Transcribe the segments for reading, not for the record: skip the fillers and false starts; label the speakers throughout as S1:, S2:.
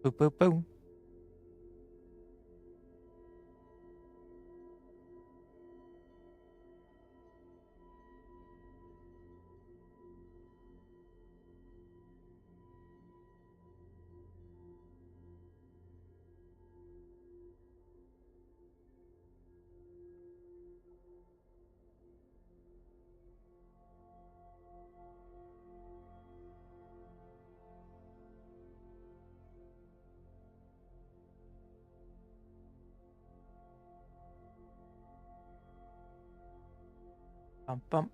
S1: Boop, boop, boom. Bump, bump.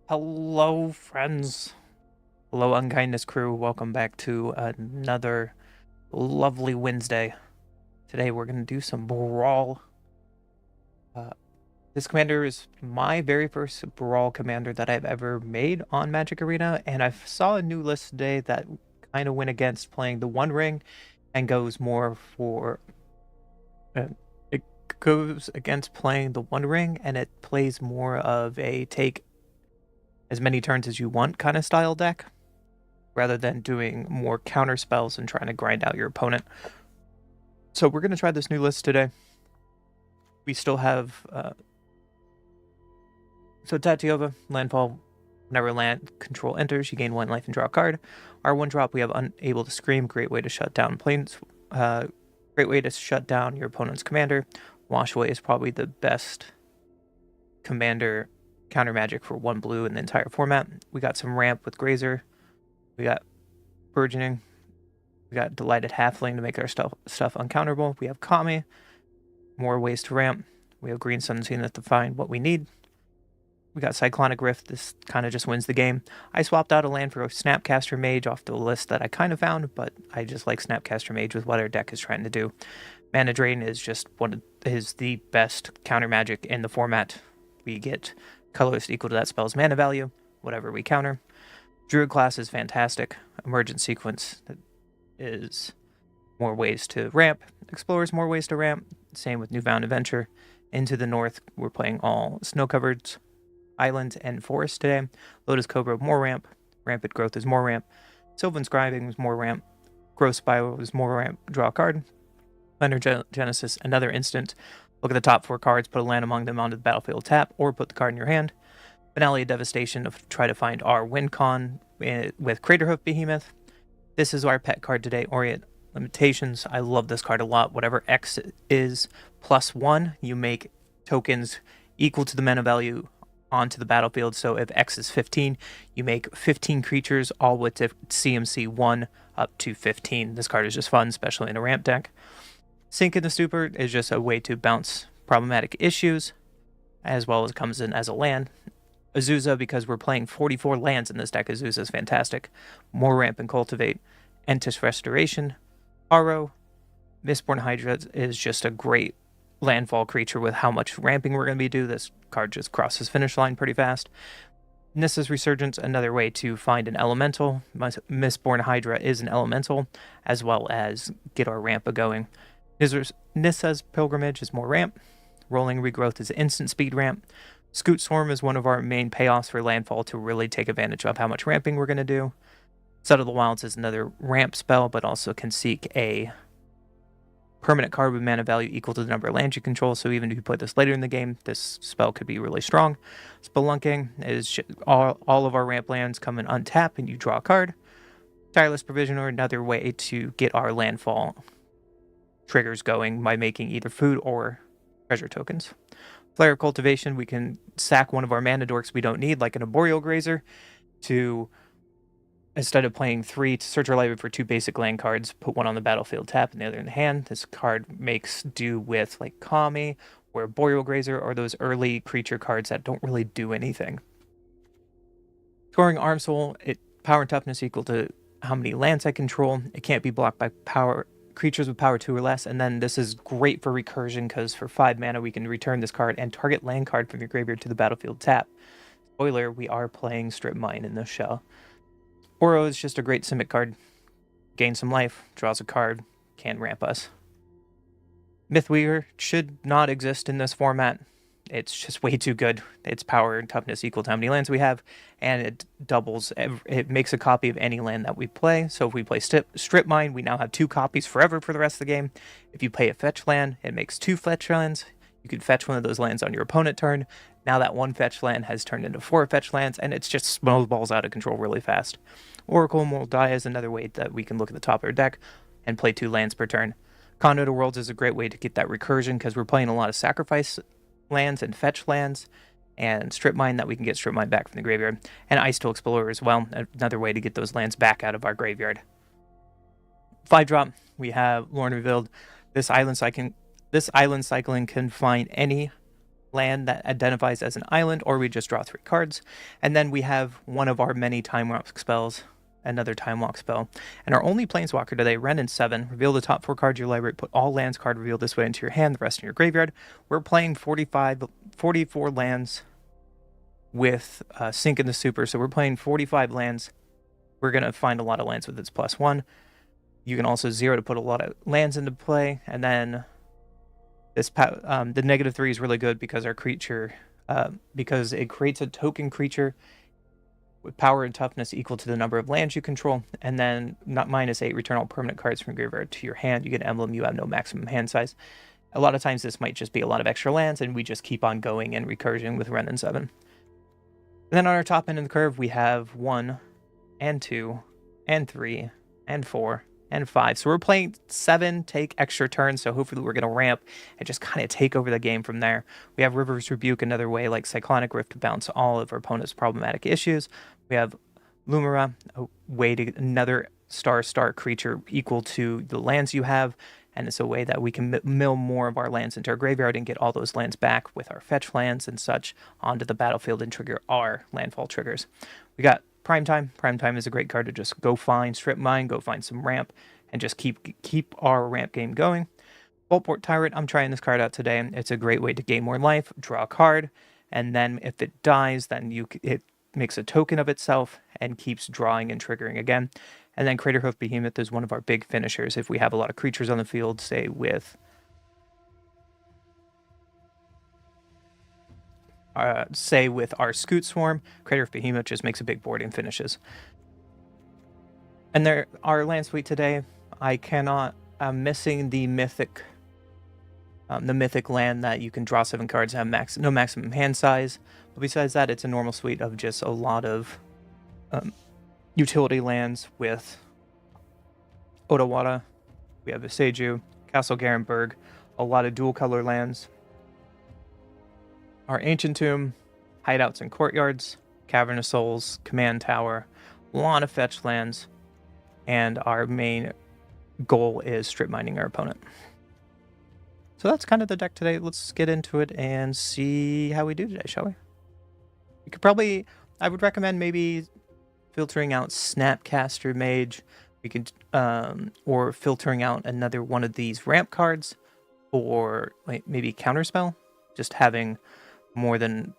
S1: Hello, friends. Hello, Unkindness crew. Welcome back to another lovely Wednesday. Today we're going to do some Brawl. This commander is my very first Brawl commander that I've ever made on Magic Arena, and I saw a new list today that kind of went against playing the One Ring and goes more for... it goes against playing the One Ring, and it plays more of a take as many turns as you want kind of style deck, rather than doing more counter spells and trying to grind out your opponent. So we're going to try this new list today. We still have... So Tatiova, landfall, whenever land control enters, you gain 1 life and draw a card. Our 1-drop, we have Unable to Scream, great way to shut down planes. Great way to shut down your opponent's commander. Wash Away is probably the best commander counter magic for 1 blue in the entire format. We got some ramp with Grazer. We got Burgeoning. We got Delighted Halfling to make our stuff uncounterable. We have Kami. More ways to ramp. We have Green Sun Zenith to find what we need. We got Cyclonic Rift. This kind of just wins the game. I swapped out a land for a Snapcaster Mage off the list that I kind of found, but I just like Snapcaster Mage with what our deck is trying to do. Mana Drain is just the best counter magic in the format. We get colorless equal to that spell's mana value, whatever we counter. Druid class is fantastic. Emergent Sequence is more ways to ramp. Explorers, more ways to ramp. Same with Newfound Adventure. Into the north, we're playing all snow-covered islands and forests today. Lotus Cobra, more ramp. Rampant Growth is more ramp. Sylvan Scribing is more ramp. Growth Spiral is more ramp. Draw a card. Thunder Genesis, another instant. Look at the top 4 cards, put a land among them onto the battlefield tap, or put the card in your hand. Finale of Devastation, to try to find our win con with Craterhoof Behemoth. This is our pet card today, Orient Limitations. I love this card a lot. Whatever X is +1, you make tokens equal to the mana value onto the battlefield. So if X is 15, you make 15 creatures, all with CMC 1 up to 15. This card is just fun, especially in a ramp deck. Sink in the Stupor is just a way to bounce problematic issues, as well as comes in as a land. Azusa, because we're playing 44 lands in this deck, Azusa is fantastic. More ramp and cultivate. Entis Restoration. Aro. Mistborn Hydra is just a great landfall creature with how much ramping we're going to be doing. This card just crosses finish line pretty fast. Nissa's Resurgence, another way to find an elemental. Mistborn Hydra is an elemental, as well as get our ramp going. Nissa's Pilgrimage is more ramp. Rolling Regrowth is instant speed ramp. Scoot Swarm is one of our main payoffs for landfall to really take advantage of how much ramping we're going to do. Set of the Wilds is another ramp spell, but also can seek a permanent card with mana value equal to the number of lands you control, so even if you put this later in the game, this spell could be really strong. Spelunking is all of our ramp lands come in untap and you draw a card. Tireless Provisioner, another way to get our landfall triggers going by making either food or treasure tokens. Flare of Cultivation, we can sack one of our mana dorks we don't need, like an Arboreal Grazer, to, instead of playing 3 to search our library for 2 basic land cards, put one on the battlefield tap and the other in the hand. This card makes do with like Kami or Arboreal Grazer or those early creature cards that don't really do anything. Scoring Armsoul, power and toughness equal to how many lands I control. It can't be blocked by power creatures with power 2 or less, and then this is great for recursion because for 5 mana we can return this card and target land card from your graveyard to the battlefield tap. Spoiler, we are playing Strip Mine in this shell. Oro is just a great Simic card. Gain some life, draws a card, can ramp us. Mythweaver should not exist in this format. It's just way too good. Its power and toughness equal to how many lands we have, and it doubles. It makes a copy of any land that we play. So if we play Strip Mine, we now have 2 copies forever for the rest of the game. If you play a fetch land, it makes 2 fetch lands. You could fetch one of those lands on your opponent turn. Now that 1 fetch land has turned into 4 fetch lands, and it's just snowballs out of control really fast. Oracle and Moral Die is another way that we can look at the top of our deck and play 2 lands per turn. Conduit of Worlds is a great way to get that recursion because we're playing a lot of sacrifice lands and fetch lands, and Strip Mine that we can get Strip Mine back from the graveyard, and Ice-Tool Explorer as well, another way to get those lands back out of our graveyard. 5-drop, we have Lorne Revealed. This island cycling can find any land that identifies as an island, or we just draw 3 cards, and then we have one of our many Time Walk spells, another Time Walk spell. And our only Planeswalker today, Ren in 7. Reveal the top 4 cards of your library, put all lands card revealed this way into your hand, the rest in your graveyard. We're playing 44 lands with Sync in the Super, so we're playing 45 lands. We're going to find a lot of lands with its +1. You can also 0 to put a lot of lands into play, and then this the -3 is really good because our creature, because it creates a token creature with power and toughness equal to the number of lands you control, and then -8, return all permanent cards from graveyard to your hand. You get an emblem, you have no maximum hand size. A lot of times this might just be a lot of extra lands, and we just keep on going and recursion with Ren and 7. And then on our top end of the curve, we have 1, and 2, and 3, and 4, and 5. So we're playing 7, take extra turns, so hopefully we're going to ramp and just kind of take over the game from there. We have River's Rebuke, another way like Cyclonic Rift to bounce all of our opponent's problematic issues. We have Lumira, a way to another star creature equal to the lands you have, and it's a way that we can mill more of our lands into our graveyard and get all those lands back with our fetch lands and such onto the battlefield and trigger our landfall triggers. We got Primetime. Primetime is a great card to just go find Strip Mine, go find some ramp, and just keep our ramp game going. Voltport Tyrant, I'm trying this card out today. It's a great way to gain more life, draw a card, and then if it dies, then it makes a token of itself and keeps drawing and triggering again. And then Craterhoof Behemoth is one of our big finishers if we have a lot of creatures on the field, say with our Scoot Swarm. Craterhoof Behemoth just makes a big board and finishes. And there our land suite today, I'm missing the mythic land that you can draw 7 cards and have no maximum hand size. But besides that, it's a normal suite of just a lot of utility lands with Otawara. We have Iseju, Castle Garenberg, a lot of dual color lands. Our Ancient Tomb, hideouts and courtyards, Cavern of Souls, Command Tower, a lot of fetch lands, and our main goal is strip mining our opponent. So that's kind of the deck today. Let's get into it and see how we do today, shall we? We could probably, I would recommend maybe filtering out Snapcaster Mage. We could, or filtering out another one of these ramp cards, or like maybe Counterspell. Just having more than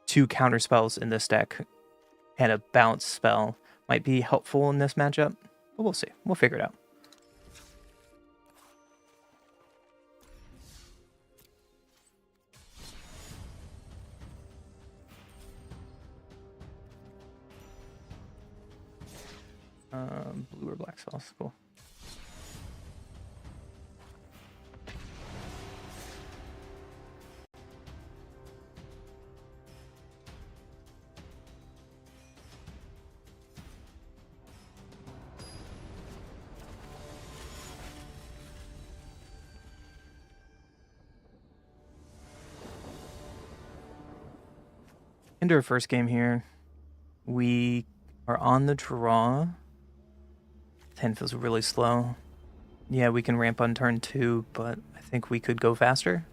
S1: 2 counterspells in this deck and a bounce spell might be helpful in this matchup, but we'll see. We'll figure it out. Blue or black spells, cool. Into our first game here. We are on the draw. 10 feels really slow. Yeah, we can ramp on turn 2, but I think we could go faster.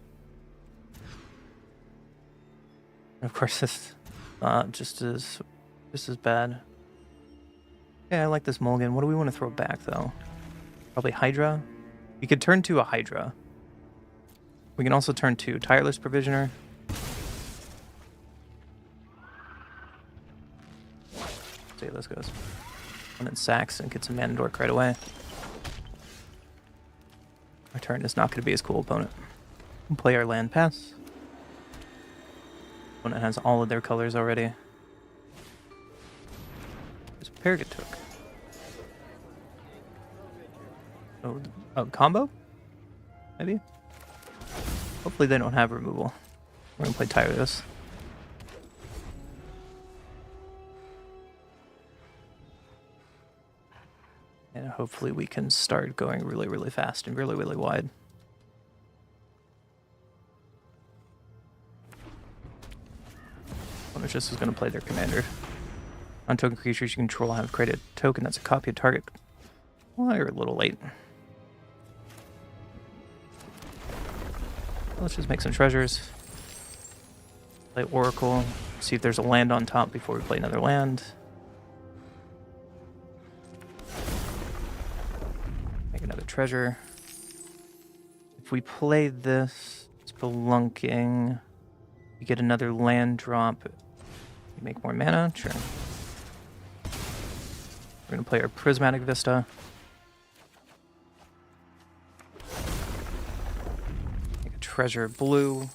S1: Of course, this just as bad. Yeah, I like this mulligan. What do we want to throw back, though? Probably Hydra. We could turn to a Hydra. We can also turn to Tireless Provisioner. See how this goes. And then sacks and get some mana dork right away. Our turn is not going to be as cool, opponent. We'll play our land pass. Opponent has all of their colors already. There's a Paragon Took. Oh, combo? Maybe? Hopefully they don't have removal. We're going to play Tireless. And hopefully we can start going really, really fast and really, really wide. Opponent just is going to play their commander. On-token creatures you control have created a token that's a copy of target. Well, you're a little late. Let's just make some treasures. Play Oracle. See if there's a land on top before we play another land. Make another treasure. If we play this, Spelunking, you get another land drop. You make more mana? Sure. We're going to play our Prismatic Vista. Treasure blue.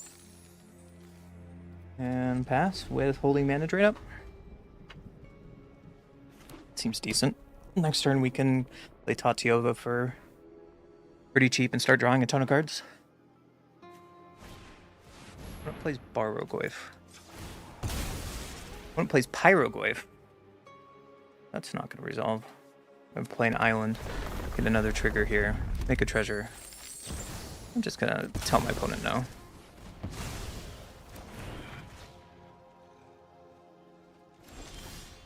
S1: And pass with holding mana drain up. Seems decent. Next turn we can play Tatiova for pretty cheap and start drawing a ton of cards. What plays Barrogoyf? What plays Pyrogoyf? That's not going to resolve. I'm going to play an island. Get another trigger here. Make a treasure. I'm just gonna tell my opponent no.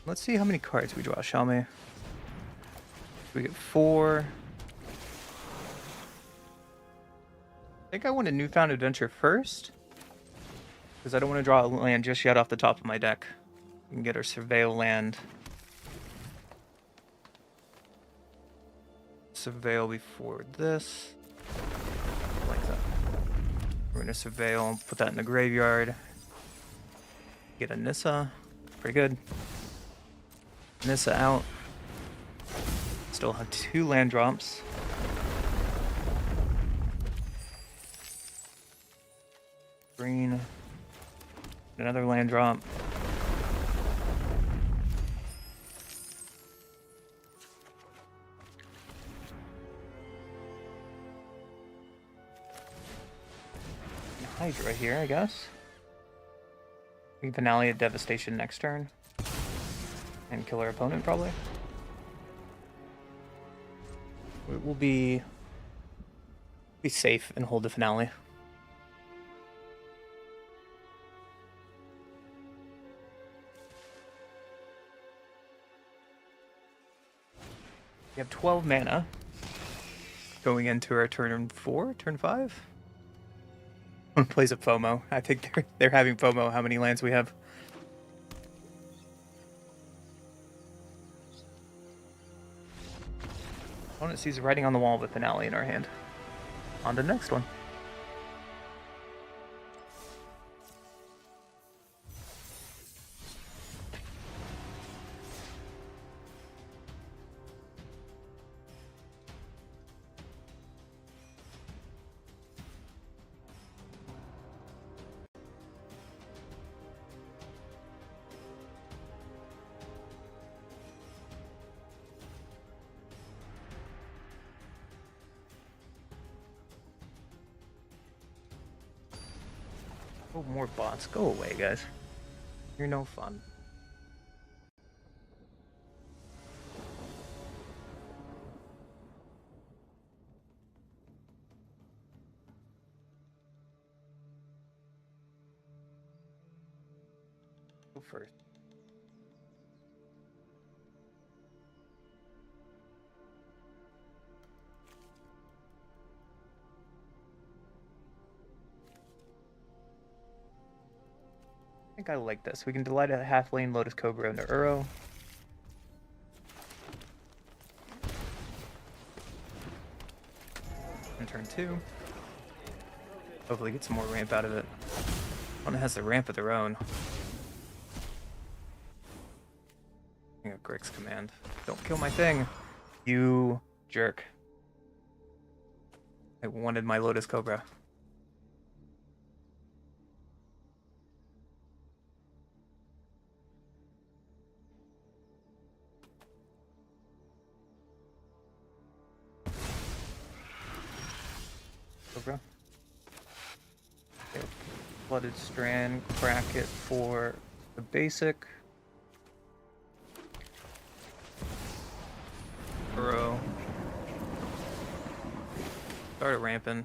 S1: Let's see how many cards we draw, shall we? We get 4. I think I want a Newfound Adventure first, because I don't want to draw a land just yet off the top of my deck. We can get our Surveil land. Surveil before this. We're going to Surveil, put that in the graveyard. Get a Nissa. Pretty good. Nissa out. Still have 2 land drops. Green. Another land drop. Hydra here, I guess. We can finale a Devastation next turn. And kill our opponent, probably. We will be safe and hold the finale. We have 12 mana going into our turn 4, turn 5. One plays a FOMO. I think they're having FOMO how many lands we have. Opponent sees writing on the wall with finale in our hand. On to the next one. Oh, more bots. Go away, guys. You're no fun. Go first. I think I like this. We can delight a half lane Lotus Cobra into Uro. turn 2. Hopefully get some more ramp out of it. One has the ramp of their own. A Grix's command. Don't kill my thing, you jerk. I wanted my Lotus Cobra. Cobra. Okay. Flooded Strand, crack it for the basic. Burrow. Started ramping.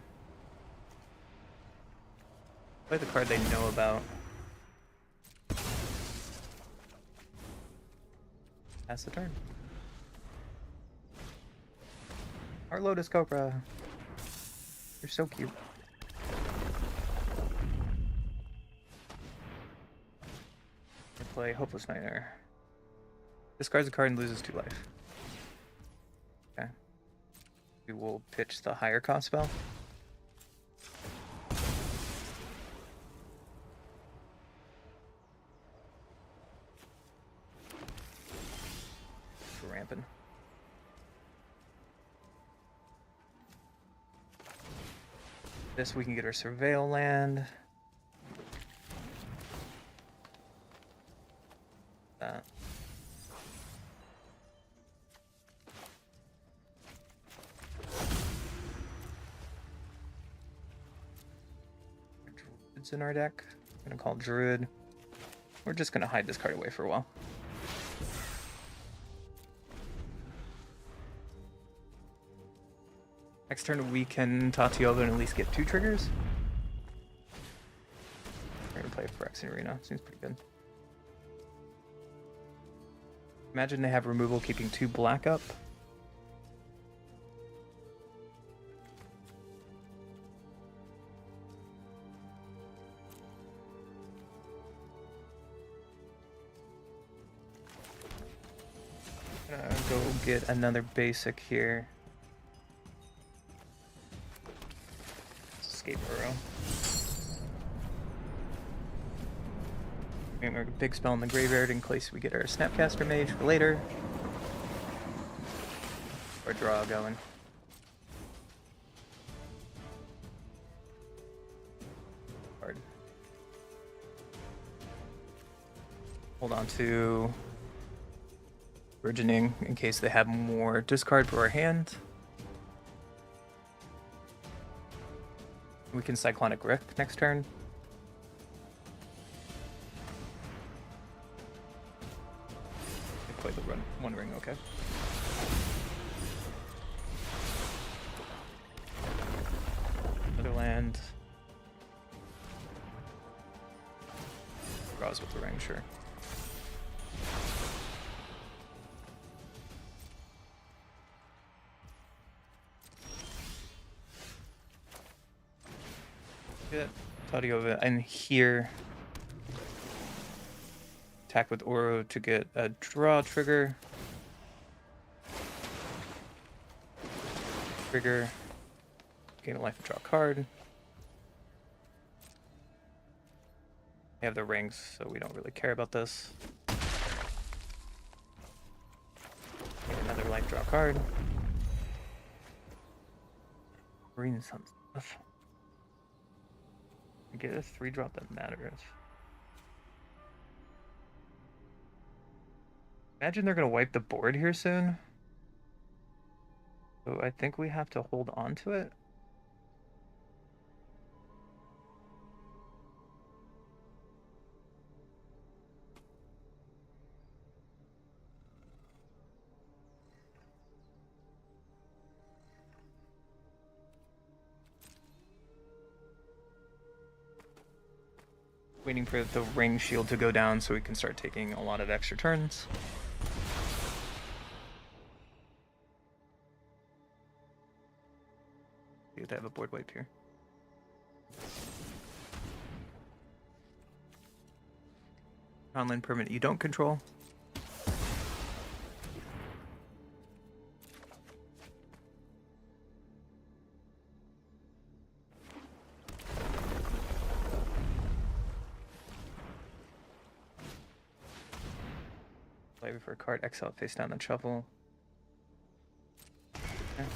S1: Play the card they know about. Pass the turn. Our Lotus Cobra. You're so cute. I play Hopeless Nightmare. Discards a card and loses 2 life. Okay. We will pitch the higher cost spell. We're ramping. This we can get our Surveil land. That. Druid's in our deck. I'm gonna call Druid. We're just gonna hide this card away for a while. Next turn we can Tatiova and at least get 2 triggers. We're gonna play Phyrexian Arena. Seems pretty good. Imagine they have removal keeping 2 black up. Go get another basic here. Escape Burrow. We're gonna big spell in the graveyard in case we get our Snapcaster Mage for later. Or draw going. Hard. Hold on to Burgeoning in case they have more discard for our hand. We can Cyclonic Rift next turn. Play the one ring, okay. Another land. Draws with the ring, sure. Tatiova and here. Attack with Oro to get a draw trigger. Trigger. Gain a life and draw a card. They have the rings, so we don't really care about this. Get another life, draw a card. Green Sun stuff. Get a 3-drop that matters. Imagine they're gonna wipe the board here soon. So I think we have to hold on to it. Waiting for the ring shield to go down so we can start taking a lot of extra turns. See if they have a board wipe here. Online permanent you don't control. Maybe for a card, exile it face down, then shuffle. Okay.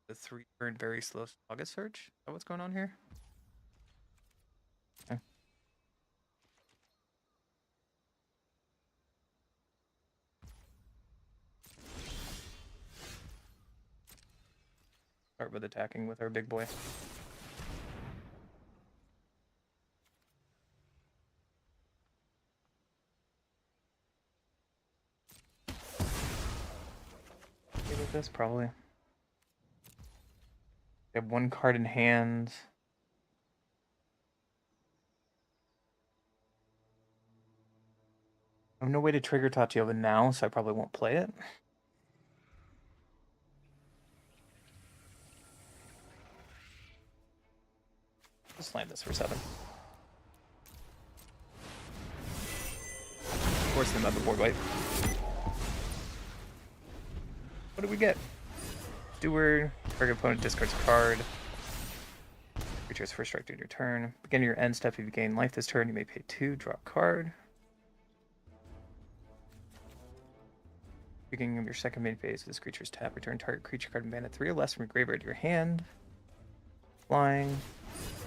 S1: The 3-turn very slow Slugget Search? Is that what's going on here? Okay. Start with attacking with our big boy. Okay with this, probably. They have one card in hand. I have no way to trigger Tatiova now, so I probably won't play it. Just slam this for 7. Force them out the board wipe. What do we get? Steward. Target opponent discards a card. Creature's first strike during your turn. Beginning your end step, if you gain life this turn, you may pay 2, draw a card. Beginning of your second main phase, this creature's tap, return target creature card and mana 3 or less from your graveyard to your hand. Flying.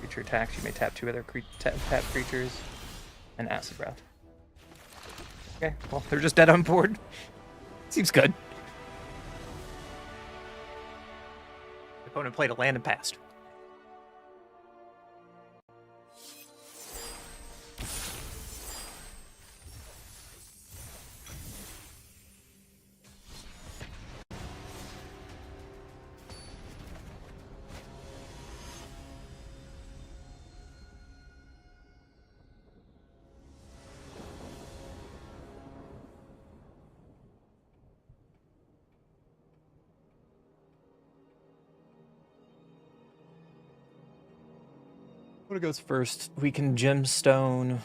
S1: Creature attacks, you may tap 2 other tap creatures. And Acid Breath. Okay, well, they're just dead on board. Seems good. The opponent played a land and passed. What goes first? We can gemstone.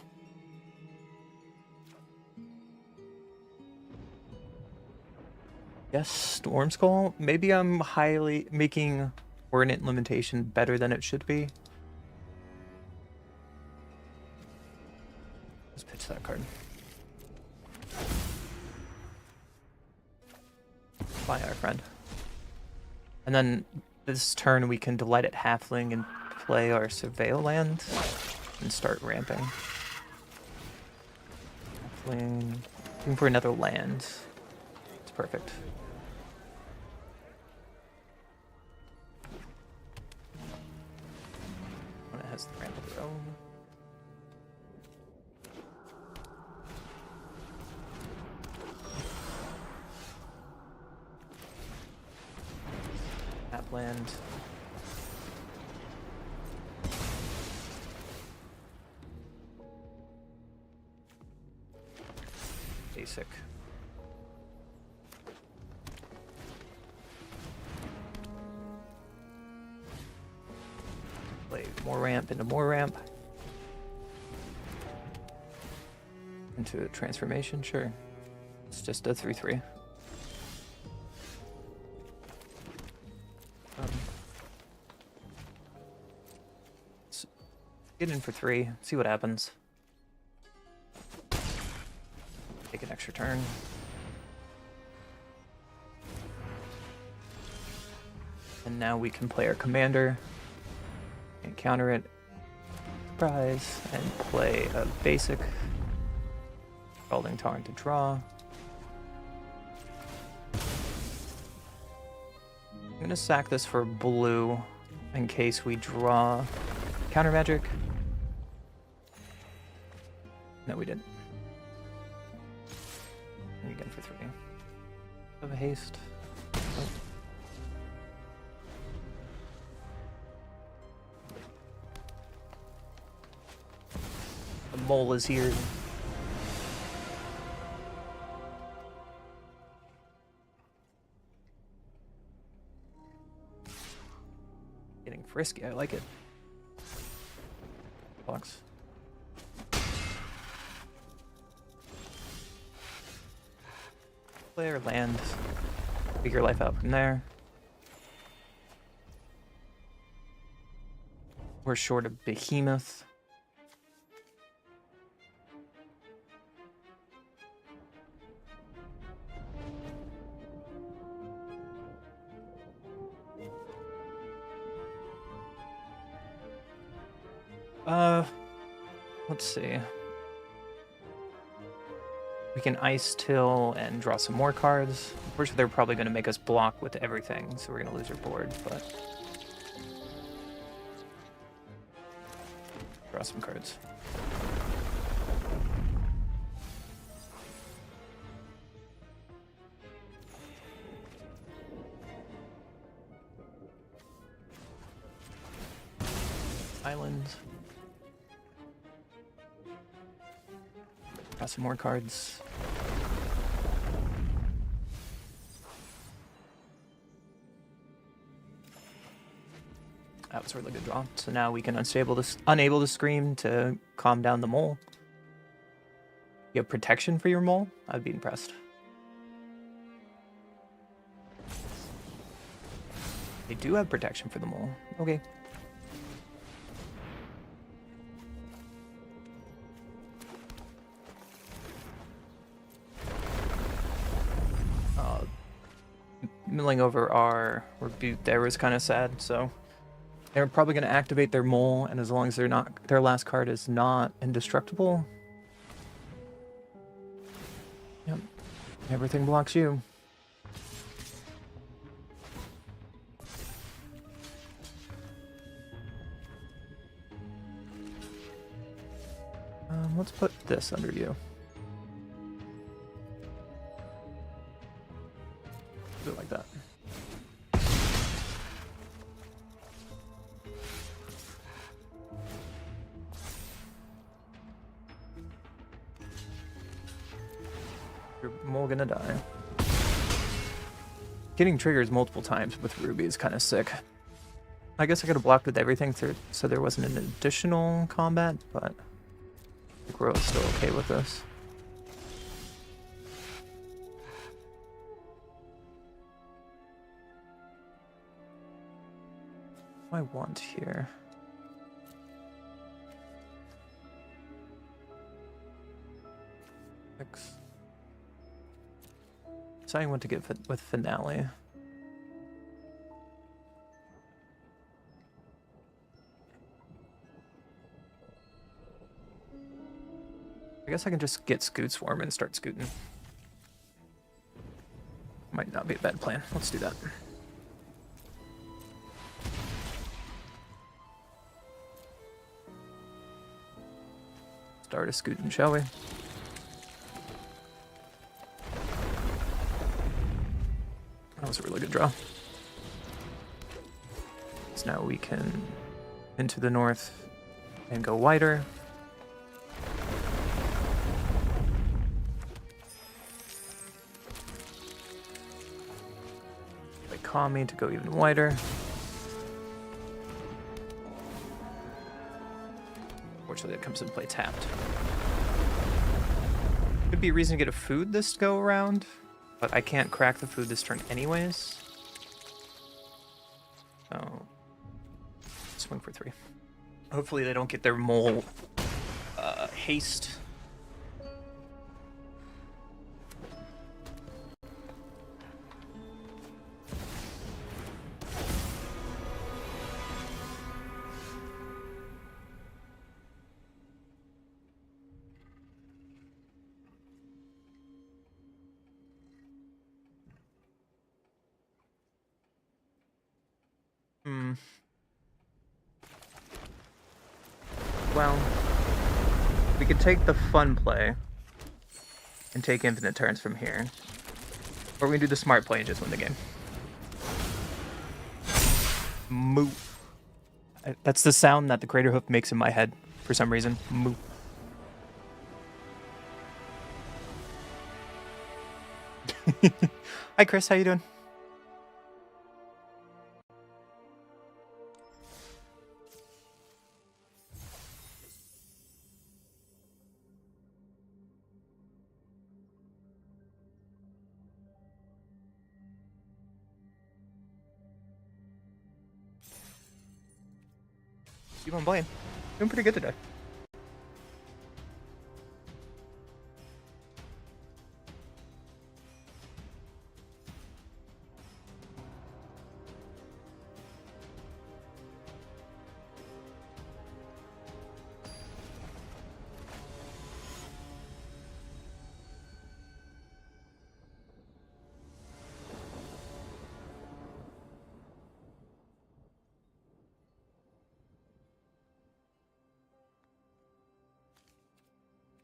S1: Yes, Storm Skull. Maybe I'm highly making Ordinate Limitation better than it should be. Let's pitch that card. Bye, our friend. And then this turn we can Delight at Halfling and play our Surveil land and start ramping. Halfling. Looking for another land. It's perfect. When it has the ramp of their own. Tap land. Basic. Play more ramp into more ramp. Into a transformation, sure. It's just a 3/3. Let's get in for 3, see what happens. Take an extra turn. And now we can play our commander and counter it. Surprise. And play a basic. Scalding Tarn to draw. I'm gonna sack this for blue in case we draw counter magic. No, we didn't. And again for 3. Of a haste. Oh. The mole is here. Getting frisky, I like it. Box. Play or land. Figure life out from there. We're short of Behemoth. Let's see. We can Ice Till and draw some more cards. Unfortunately, they're probably going to make us block with everything, so we're going to lose our board, but... Draw some cards. Islands. Draw some more cards. That was a really good draw. So now we can unable to scream to calm down the mole. You have protection for your mole? I'd be impressed. They do have protection for the mole. Okay. Milling over our rebuke there was kind of sad, so they're probably going to activate their mole, and as long as their last card is not indestructible, yep, everything blocks you. Let's put this under you. Do it like that. Your mole gonna die. Getting triggers multiple times with Ruby is kind of sick. I guess I could have blocked with everything so there wasn't an additional combat, but I think we're still okay with this. What do I want here? Deciding what to get with Finale. I guess I can just get Scoot Swarm and start scooting. Might not be a bad plan. Let's do that. Start a scooting, shall we? That was a really good draw. So now we can into the north and go wider. Play Kami to go even wider. Unfortunately, it comes in play tapped. Could be a reason to get a food this go around, but I can't crack the food this turn anyways. So, swing for 3. Hopefully they don't get their mole haste. Well, we could take the fun play and take infinite turns from here. Or we can do the smart play and just win the game. Moo. That's the sound that the Crater Hoof makes in my head for some reason. Moo. Hi Chris, how you doing? Keep on playing. Doing pretty good today.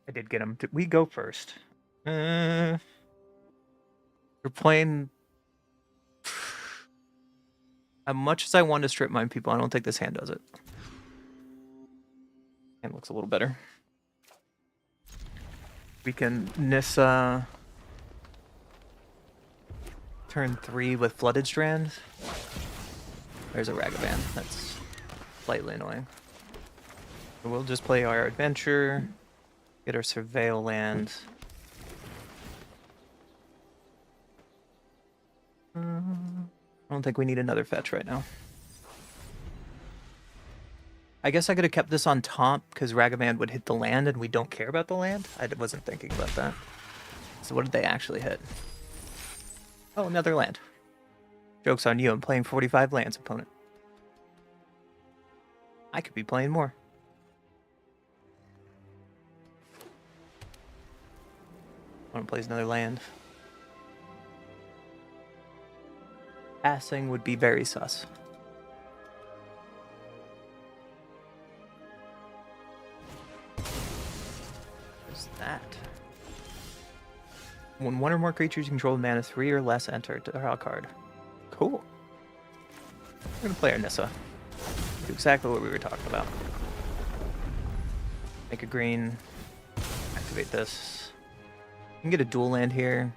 S1: I did get him. Did we go first? We're playing. As much as I want to strip mine people, I don't think this hand does it. Hand looks a little better. We can Nissa turn 3 with Flooded Strand. There's a Ragavan. That's slightly annoying. We'll just play our adventure, get our Surveil land. I don't think we need another fetch right now. I guess I could have kept this on top because Ragavan would hit the land and we don't care about the land. I wasn't thinking about that. So what did they actually hit? Oh, another land. Joke's on you, I'm playing 45 lands, opponent. I could be playing more. Opponent plays another land. Passing would be very sus. What's that? When one or more creatures you control with mana 3 or less enter to draw a card. Cool. We're gonna play our Nissa. Do exactly what we were talking about. Make a green. Activate this. We can get a dual land here.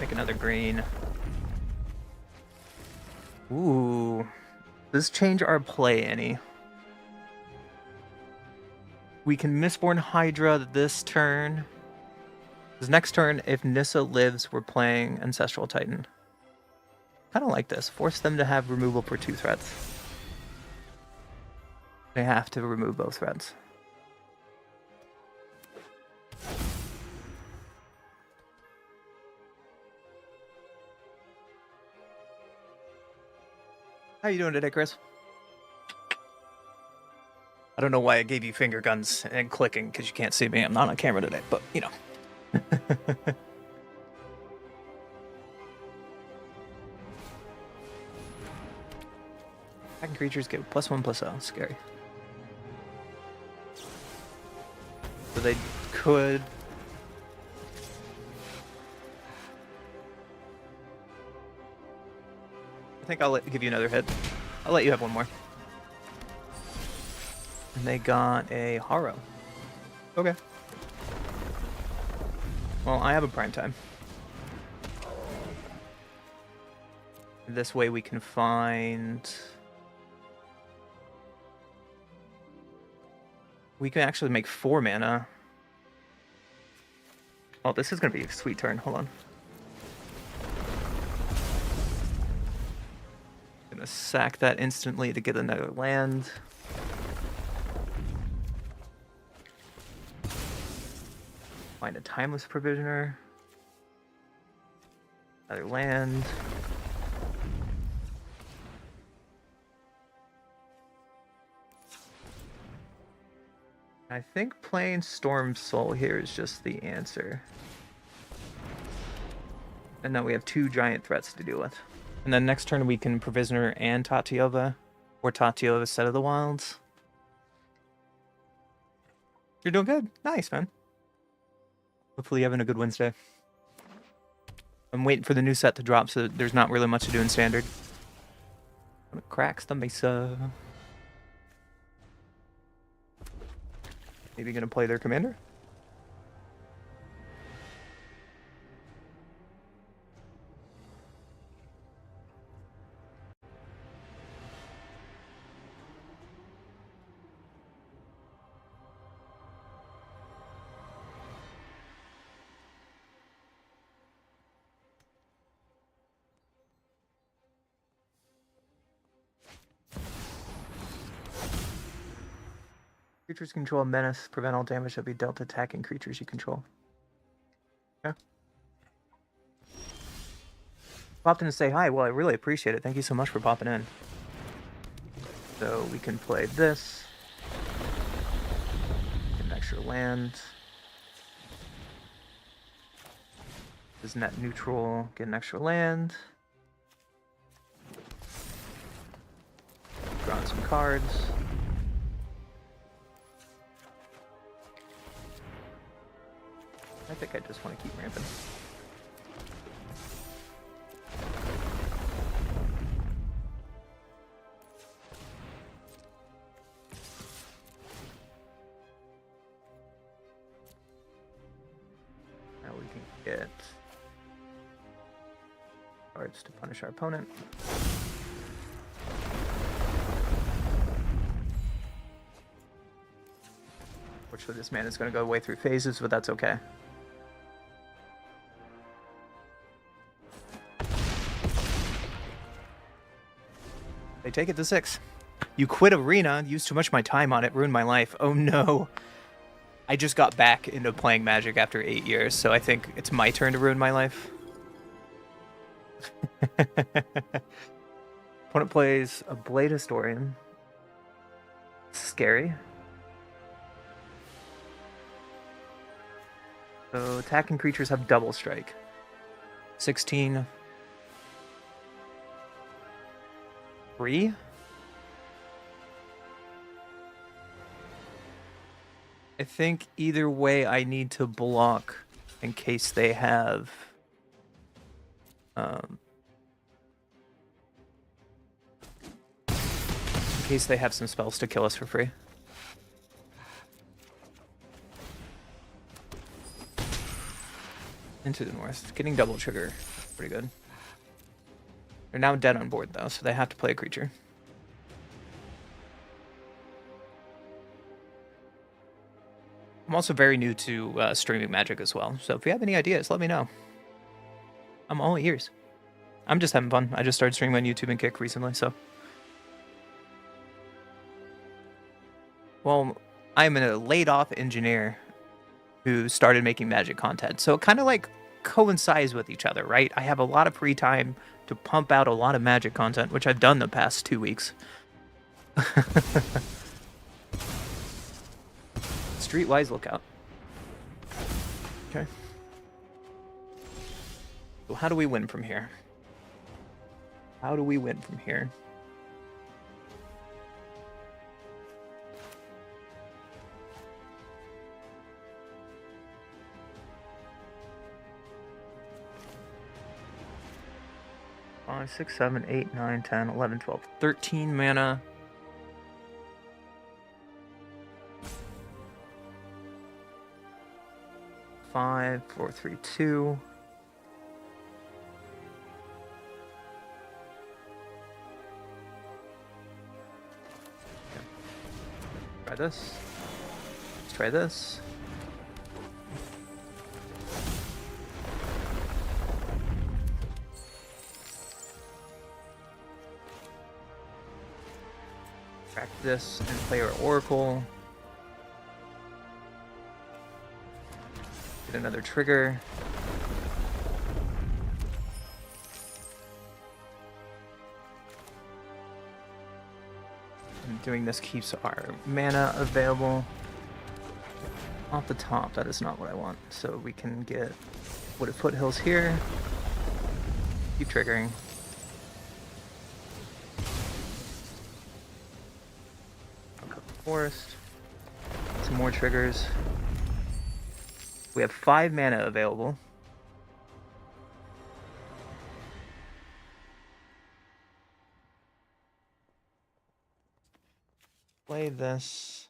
S1: Make another green. Ooh. Does this change our play any? We can Mistborn Hydra this turn. Because next turn, if Nissa lives, we're playing Ancestral Titan. Kind of like this. Force them to have removal for 2 threats. They have to remove both threats. How you doing today, Chris? I don't know why I gave you finger guns and clicking, because you can't see me. I'm not on camera today, but, you know. Attacking creatures get +1/+0. Scary. So they could... I think I'll give you another hit. I'll let you have one more. And they got a Harrow. Okay. Well, I have a prime time. This way we can find... We can actually make 4 mana. Oh, this is going to be a sweet turn. Hold on. Gonna sack that instantly to get another land. Find a Timeless Provisioner. Another land. I think playing Storm Soul here is just the answer. And now we have 2 giant threats to deal with. And then next turn we can Provisioner and Tatiova. Or Tatiova Set of the Wilds. You're doing good. Nice, man. Hopefully you're having a good Wednesday. I'm waiting for the new set to drop, so there's not really much to do in Standard. I'm gonna crack the Mesa. Maybe gonna play their commander? Creatures control menace. Prevent all damage that be dealt to attacking creatures you control. Okay. Popped in to say hi. Well, I really appreciate it. Thank you so much for popping in. So we can play this. Get an extra land. This is net neutral. Get an extra land. Drawing some cards. I think I just want to keep ramping. Now we can get cards to punish our opponent. Fortunately, this man is going to go away through phases, but that's okay. They take it to 6. You quit Arena, used too much of my time on it, ruined my life. Oh no. I just got back into playing Magic after 8 years, so I think it's my turn to ruin my life. Opponent plays a Blade Historian. Scary. So attacking creatures have double strike. 16. 3? I think either way I need to block in case they have some spells to kill us for free. Into the north. Getting double trigger. Pretty good. They're now dead on board, though, so they have to play a creature. I'm also very new to streaming Magic as well, so if you have any ideas, let me know. I'm all ears. I'm just having fun. I just started streaming on YouTube and Kick recently, so... Well, I'm a laid-off engineer who started making Magic content, so it kind of like coincides with each other, right? I have a lot of free time to pump out a lot of Magic content, which I've done the past 2 weeks. Streetwise Lookout. Okay. So how do we win from here? How do we win from here? Five, 6, 7, 8, 9, 10, 11, 12, 13 mana. Five, 4, 3, 2. Okay. Try this. Let's try this. Crack this and play our Oracle. Get another trigger. And doing this keeps our mana available. Off the top, that is not what I want. So we can get Wooded Foothills here. Keep triggering. Forest. Some more triggers. We have 5 mana available. Play this.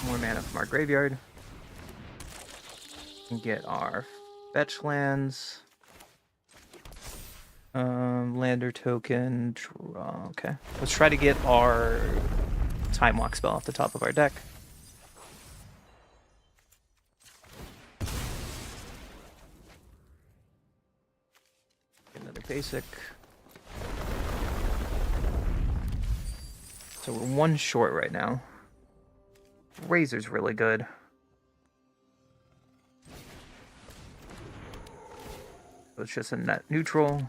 S1: More mana from our graveyard. We can get our fetch lands. Lander token, draw. Okay. Let's try to get our Time Walk spell off the top of our deck. Get another basic. So we're one short right now. Razor's really good. So it's just a net neutral.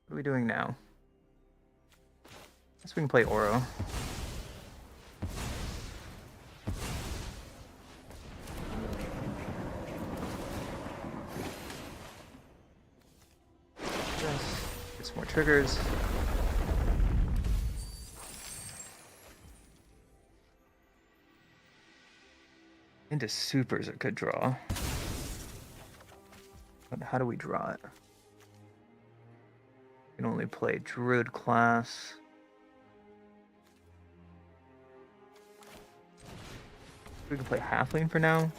S1: What are we doing now? Guess we can play Oro. Get some more triggers. Into Super's a good draw. But how do we draw it? We can only play Druid class. We can play Halfling for now.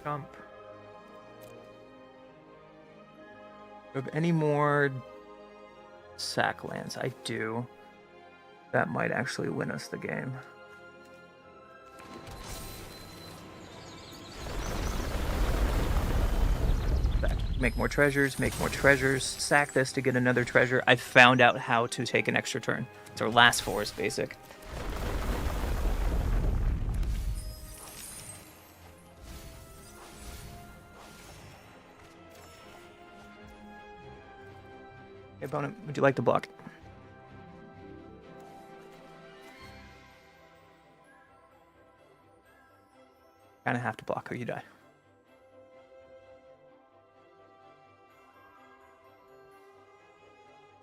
S1: Jump. Do you have any more sack lands? I do. That might actually win us the game. Make more treasures, sack this to get another treasure. I found out how to take an extra turn. It's our last forest basic. Hey, opponent, would you like to block? Kinda have to block or you die.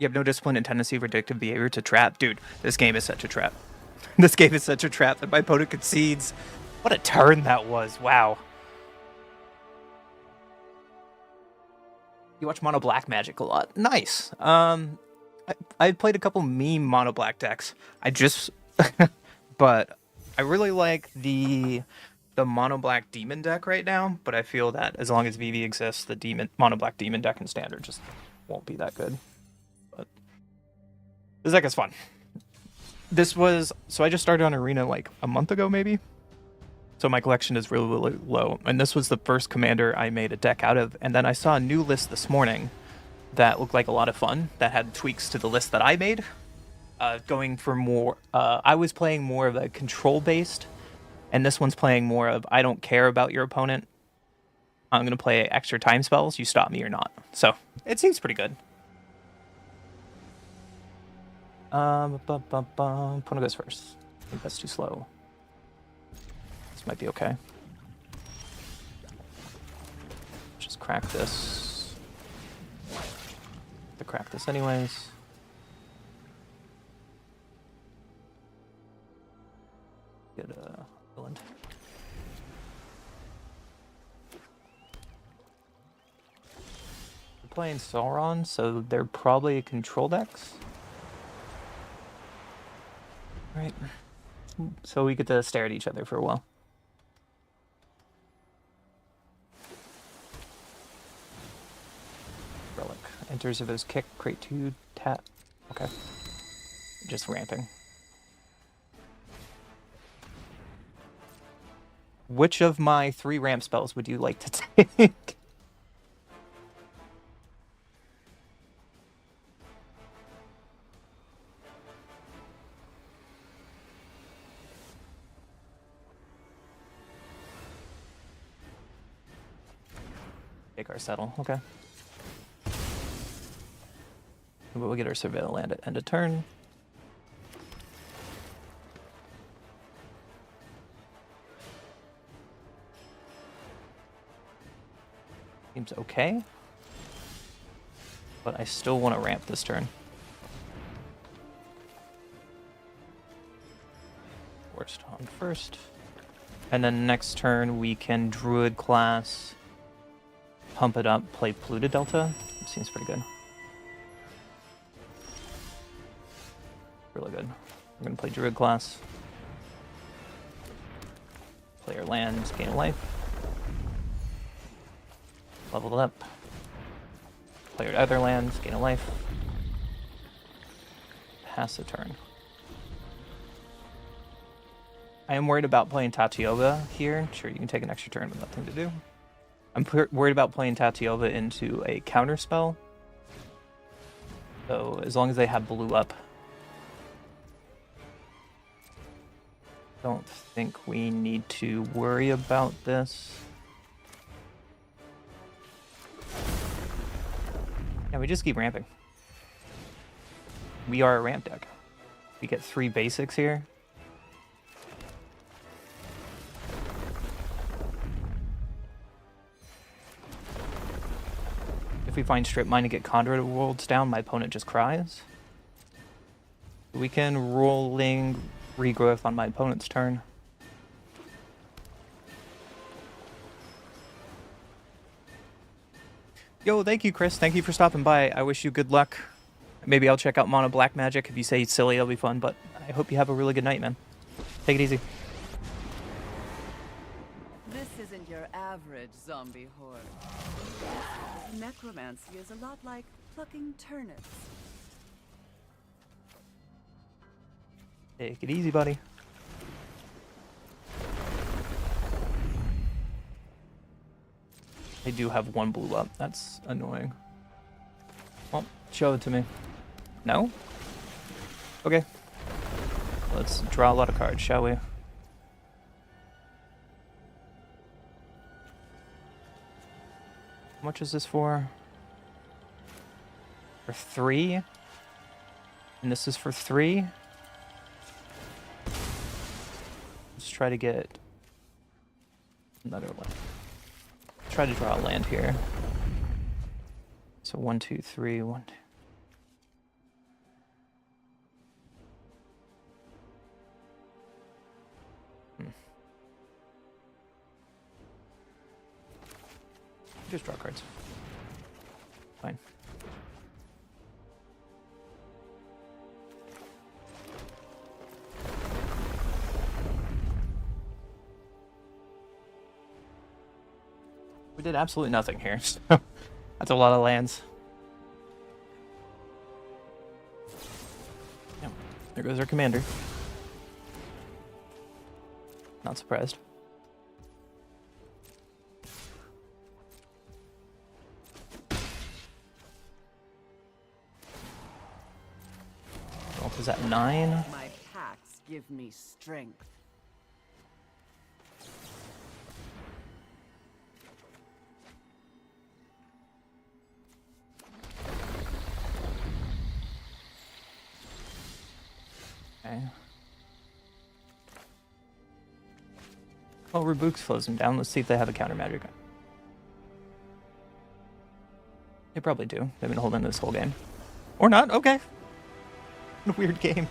S1: You have no discipline and tendency of addictive behavior to trap. Dude, this game is such a trap. This game is such a trap that my opponent concedes. What a turn that was. Wow. You watch Mono Black Magic a lot. Nice. I played a couple meme Mono Black decks. But I really like the Mono Black Demon deck right now, but I feel that as long as VV exists, the Mono Black Demon deck in Standard just won't be that good. This deck is fun. So I just started on Arena like a month ago, maybe. So my collection is really, really low. And this was the first commander I made a deck out of. And then I saw a new list this morning that looked like a lot of fun, that had tweaks to the list that I made. Going for more, I was playing more of a control-based, and this one's playing more of, I don't care about your opponent. I'm going to play extra time spells, you stop me or not. So it seems pretty good. Opponent goes first. I think that's too slow. This might be okay. Just crack this. To crack this anyways. Get a villain. They're playing Sauron, so they're probably control decks. Right. So we get to stare at each other for a while. Relic. Enters if it is kick, create 2, tap. Okay. Just ramping. Which of my 3 ramp spells would you like to take? Take our settle, okay. We'll get our Surveil land at end of turn. Seems okay. But I still want to ramp this turn. Worst on first. And then next turn we can Druid class. Pump it up, play Polluted Delta. It seems pretty good. Really good. We're going to play Druid class. Play our lands, gain a life. Level it up. Play our other lands, gain a life. pass the turn. I am worried about playing Tatiova here. Sure, you can take an extra turn with nothing to do. I'm worried about playing Tatiova into a counter spell. So as long as they have blue up, don't think we need to worry about this. Yeah, we just keep ramping. We are a ramp deck. We get 3 basics here. If we find Strip Mine and get Conduit Worlds down, my opponent just cries. We can rolling regrowth on my opponent's turn. Yo, thank you, Chris. Thank you for stopping by. I wish you good luck. Maybe I'll check out Mono Black Magic. If you say it's silly, it'll be fun, but I hope you have a really good night, man. Take it easy.
S2: This isn't your average zombie horde. Necromancy is a lot like plucking turnips.
S1: Take it easy, buddy. They do have 1 blue up. That's annoying. Well, show it to me. No? Okay. Let's draw a lot of cards, shall we? How much is this for? For 3? And this is for 3? Let's try to get another one. Try to draw a land here. So 1, 2, 3, 1, 2. Just draw cards. Fine. We did absolutely nothing here, so that's a lot of lands. Yep. There goes our commander. Not surprised. Is that 9?
S2: My packs give me strength.
S1: Okay. Oh, Rebuke slows them down. Let's see if they have a counter magic. They probably do. They've been holding this whole game. Or not. Okay. What a weird game.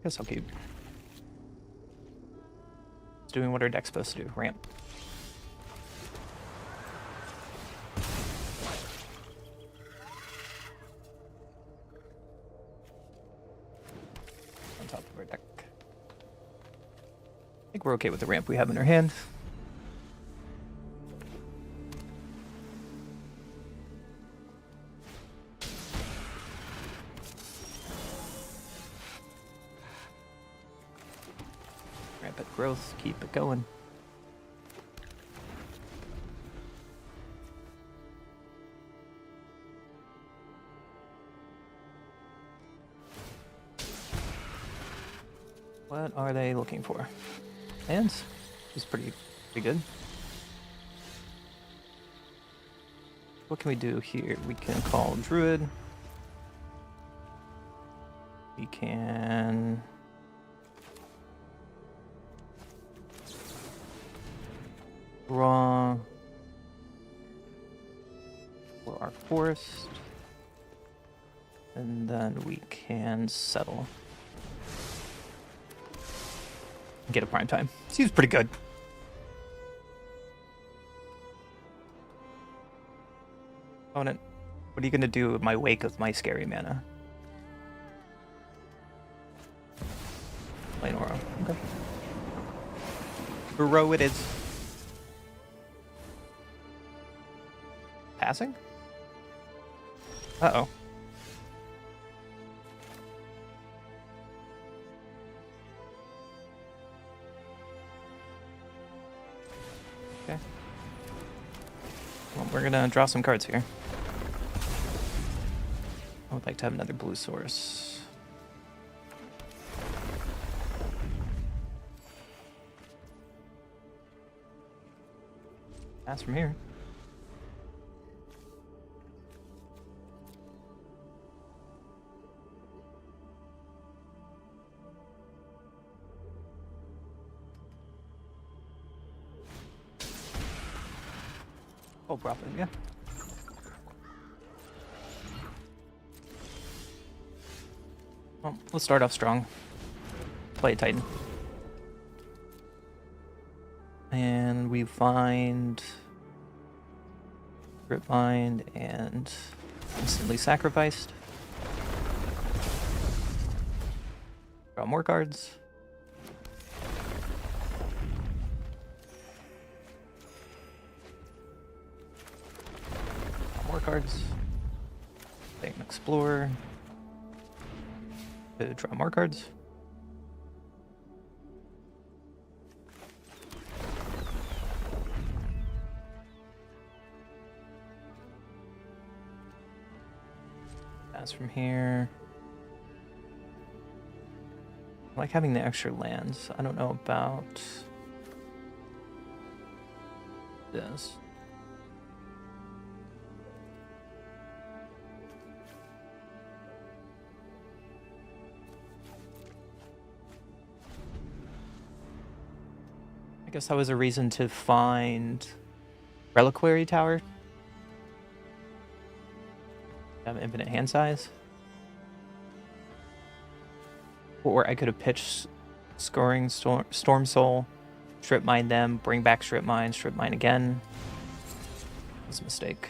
S1: Guess I'll keep doing what our deck's supposed to do. Ramp. On top of our deck. I think we're okay with the ramp we have in our hand. Rampant growth, keep it going. What are they looking for? Hands? Is pretty good. What can we do here? We can call Druid. We can... draw for our forest. And then we can settle. Get a prime time. Seems pretty good. Opponent, what are you going to do with my wake of my scary mana? Plain Aura. Okay. Burrow it is. Passing? Uh-oh. Okay. Well, we're gonna draw some cards here. I would like to have another blue source. Pass from here. Oh, profit, yeah. Well, let's start off strong. Play a Titan. And we find Grip Bind and instantly sacrificed. Draw more cards. Draw more cards. Take an Explorer. Draw more cards. Pass from here. I like having the extra lands. I don't know about this. I guess that was a reason to find Reliquary Tower. Have infinite hand size. Or I could have pitched Scoring Storm Soul, Strip Mine them, bring back Strip Mine again. That's a mistake.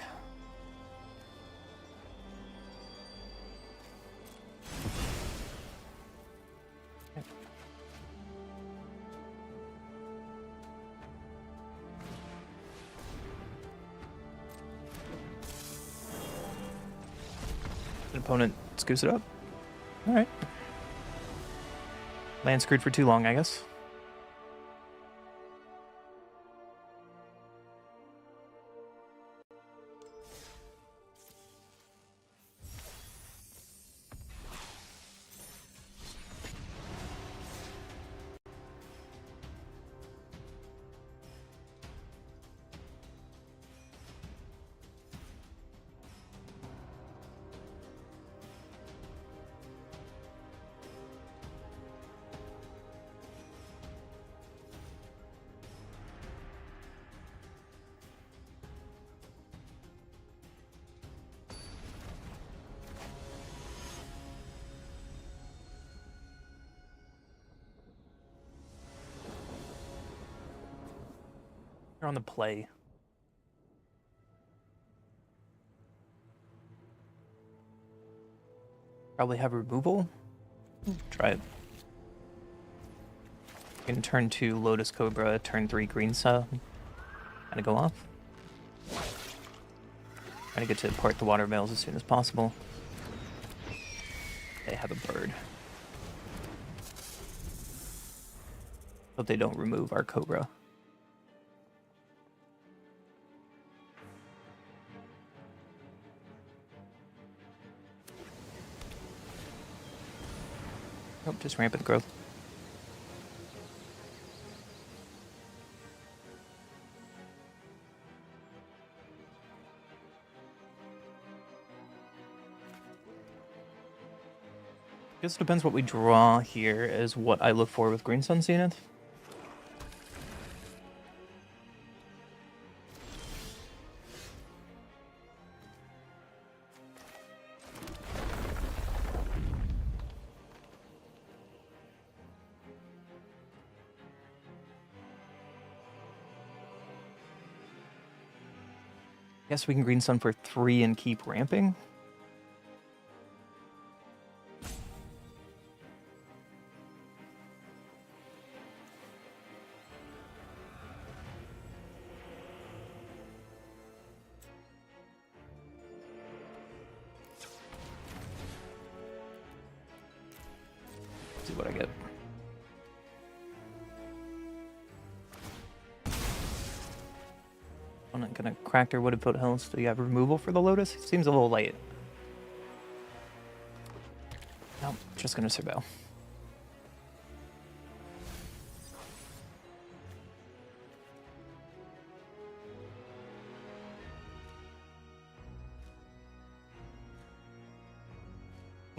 S1: An opponent scoops it up. Alright. Land screwed for too long, I guess. You're on the play. Probably have removal. Try it. You can turn 2 Lotus Cobra, turn 3 Green Sub. Kind of go off. Trying to get to port the water veils as soon as possible. They have a bird. Hope they don't remove our Cobra. Nope, just rampant growth. Guess it depends what we draw here is what I look for with Green Sun Zenith. Guess we can Green Sun for 3 and keep ramping. See what I get. I'm not gonna crack their Wooded Foothills. Do you have removal for the Lotus? It seems a little late. Nope, just gonna surveil.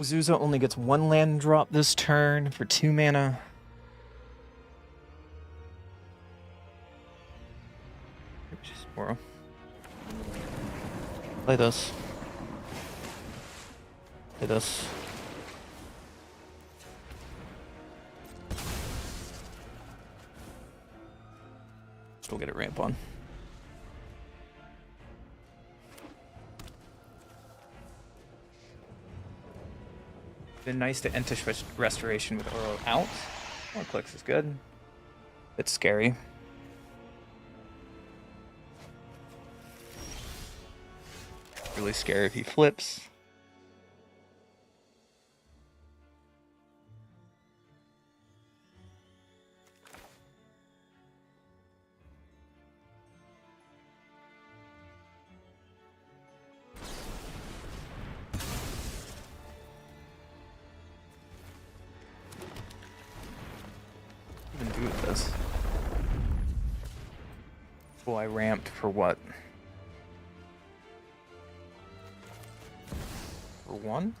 S1: Zuza only gets 1 land drop this turn for 2 mana. Sporo. Play this. Play this. Still get a ramp on. Been nice to Entish Restoration with Oro out. 4 clicks is good. It's scary. Really scary if he flips. Even do with this. Oh, I ramped for what? For 1?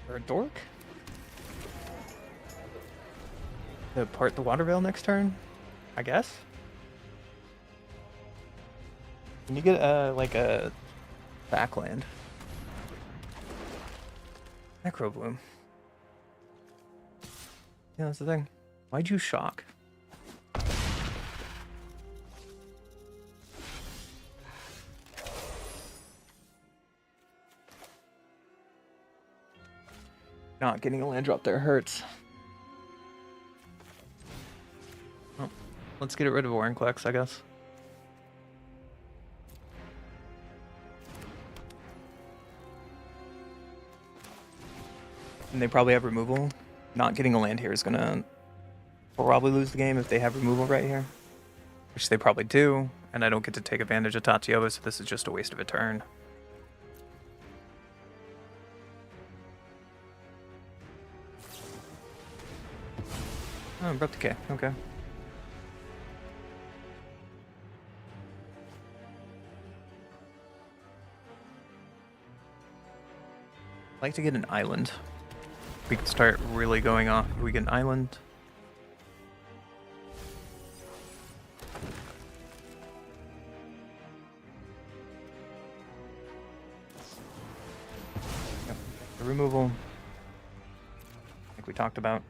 S1: For a dork? To part the Water Veil next turn? I guess? Can you get like a backland? Necrobloom. Yeah, that's the thing. Why'd you shock? Not getting a land drop there hurts. Well, let's get rid of Vorinclex, I guess. And they probably have removal. Not getting a land here is gonna probably lose the game if they have removal right here. Which they probably do, and I don't get to take advantage of Tatsuyova, so this is just a waste of a turn. Oh, Abrupt Decay, okay. I'd like to get an island. We can start really going off. We get an island. Yep. The removal, like we talked about.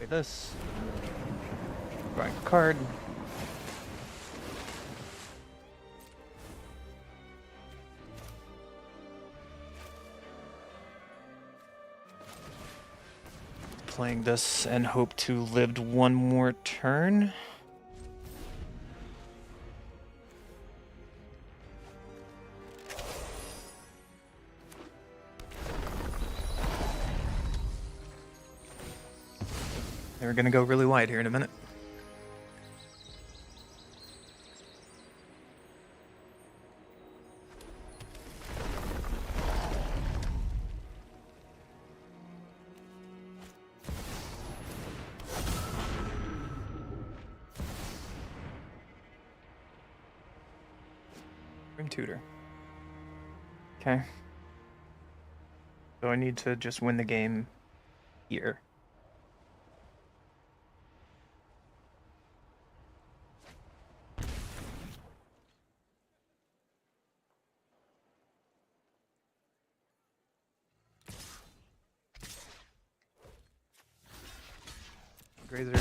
S1: This. Drawing a card. Playing this and hope to live 1 more turn. We're gonna go really wide here in a minute. tutor. Okay. So I need to just win the game here. Grazer.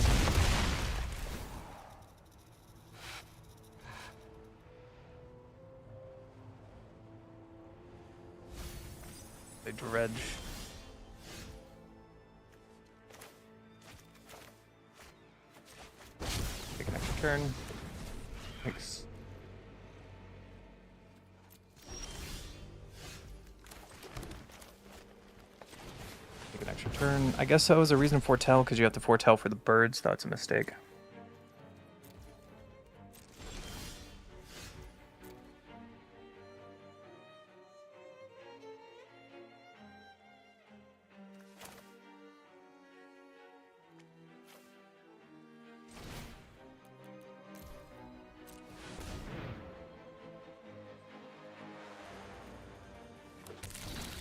S1: They dredge. Take an extra turn. Thanks. Take an extra turn. I guess that was a reason to foretell because you have to foretell for the birds. That's a mistake.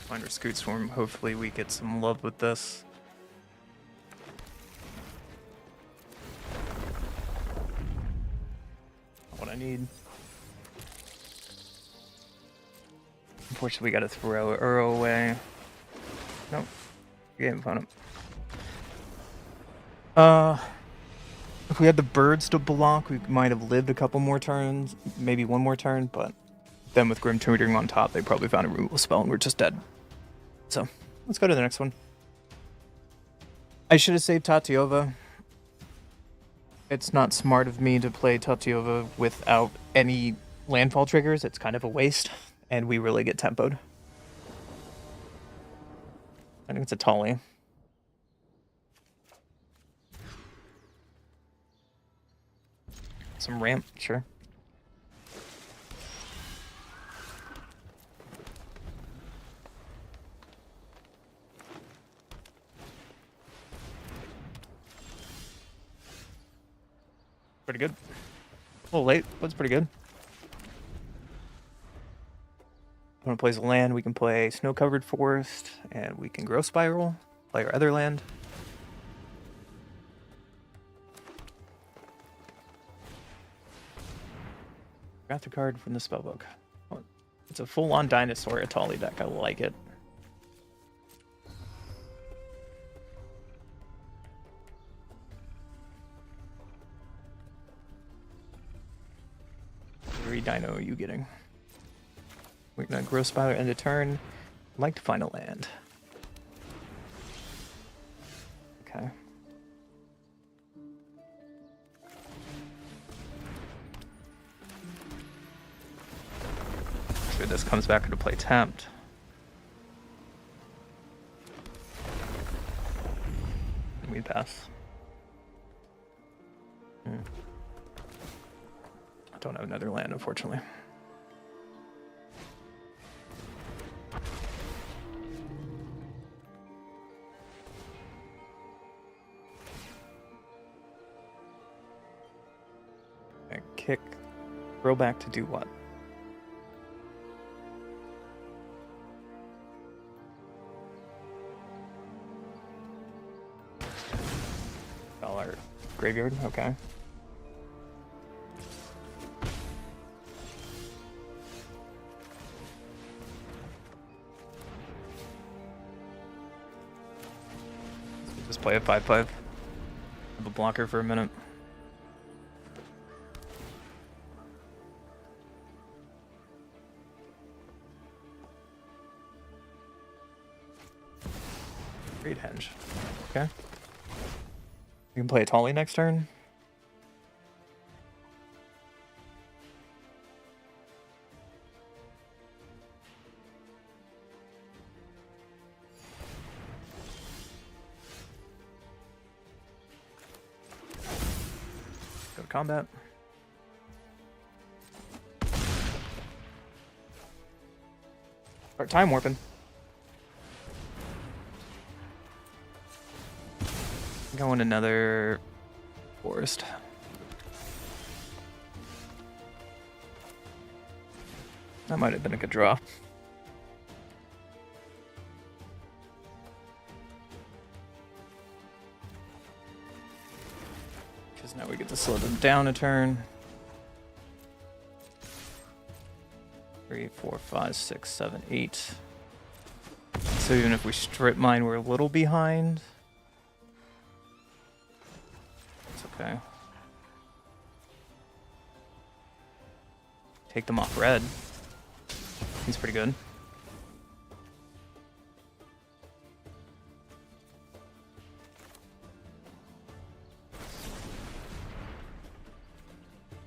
S1: Find our Scoot Swarm. Hopefully we get some love with this. What I need. Unfortunately, we gotta throw Uro away. Nope. Game opponent. If we had the birds to block, we might have lived a couple more turns, maybe one more turn, but then with Grim Tutoring on top, they probably found a removal spell and we're just dead. So, let's go to the next one. I should have saved Tatiova. It's not smart of me to play Tatiova without any landfall triggers. It's kind of a waste, and we really get tempoed. I think it's a Tolly. Some ramp, sure. Pretty good. A little late, but it's pretty good. When it plays a land, we can play Snow-Covered Forest, and we can Growth Spiral, play our other land. Draft a card from the spellbook. Oh, it's a full-on dinosaur Atali deck. I like it. What dino are you getting? We're gonna Growth Spiral end of turn. I'd like to find a land. Okay. Sure, this comes back into play Tempt. We pass. I don't have another land, unfortunately. Okay, kick. Throw back to do what? Dollar graveyard, okay. Just play a 5/5. Have a blocker for a minute. Great henge. Okay. We can play a Tolly next turn. Go to combat. Start time warping. Going another forest. That might have been a good draw. Because now we get to slow them down a turn. 3, 4, 5, 6, 7, 8. So even if we strip mine, we're a little behind. It's okay. Take them off red. He's pretty good.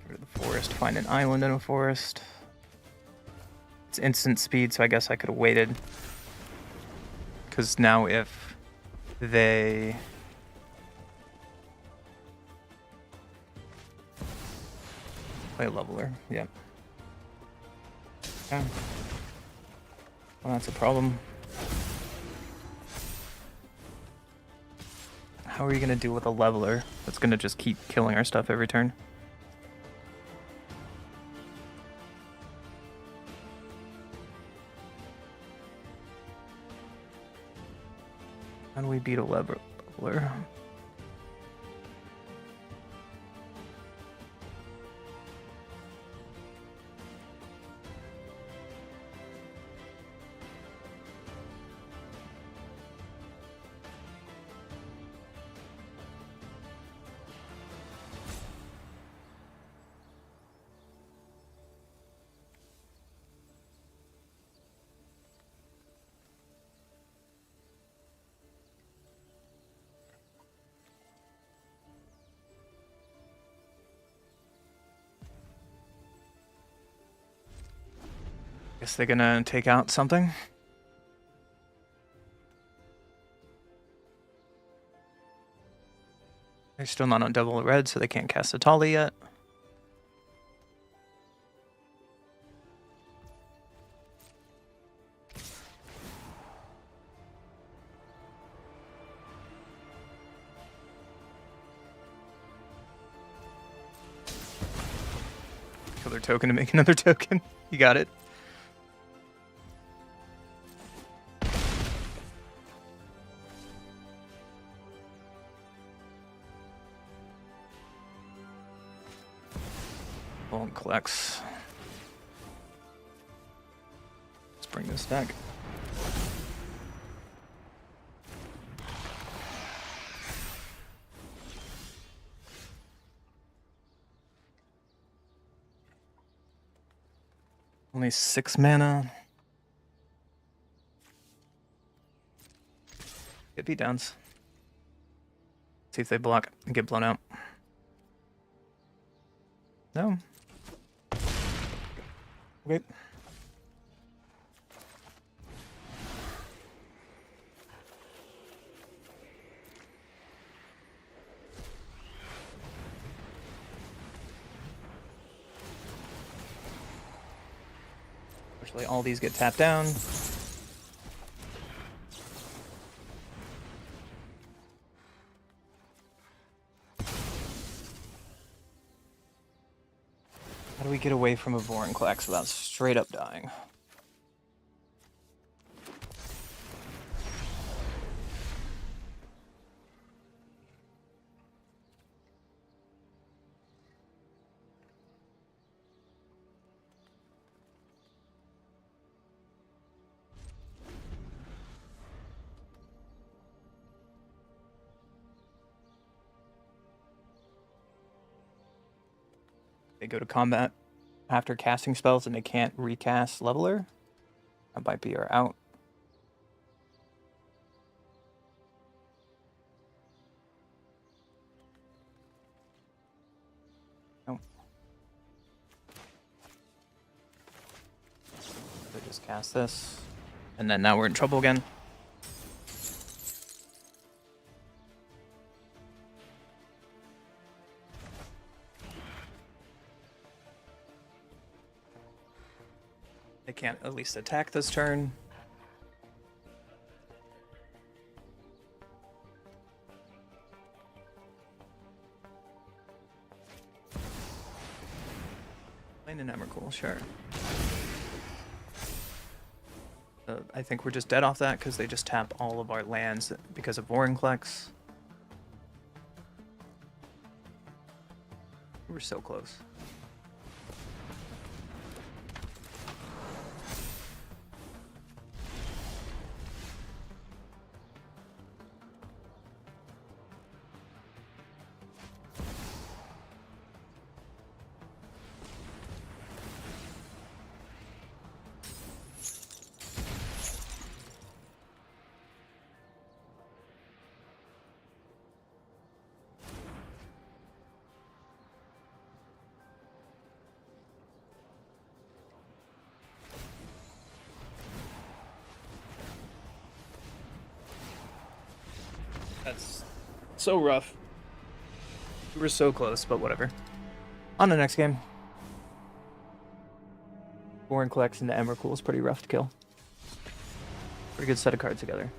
S1: Get rid of the forest, find an island in a forest. It's instant speed, so I guess I could have waited. Because now if they... play a leveler, yep. Yeah. Well, that's a problem. How are you gonna deal with a leveler that's gonna just keep killing our stuff every turn? How do we beat a leveler? Guess they're gonna take out something. They're still not on double red, so they can't cast ATLA yet. Kill their token to make another token. You got it. Collects. Let's bring this back. Only 6 mana. Get beat downs. See if they block and get blown out. No. Okay. Actually, all these get tapped down. How do we get away from a Vorinclex without straight up dying? They go to combat after casting spells and they can't recast leveler. That might be our out. Nope. They just cast this. And then now we're in trouble again. They can't at least attack this turn. Plain and Emrakul, sure. I think we're just dead off that because they just tap all of our lands because of Vorinclex. We're so close. That's so rough. We were so close, but whatever. On the next game. Vorinclex into Emrakul is pretty rough to kill. Pretty good set of cards together.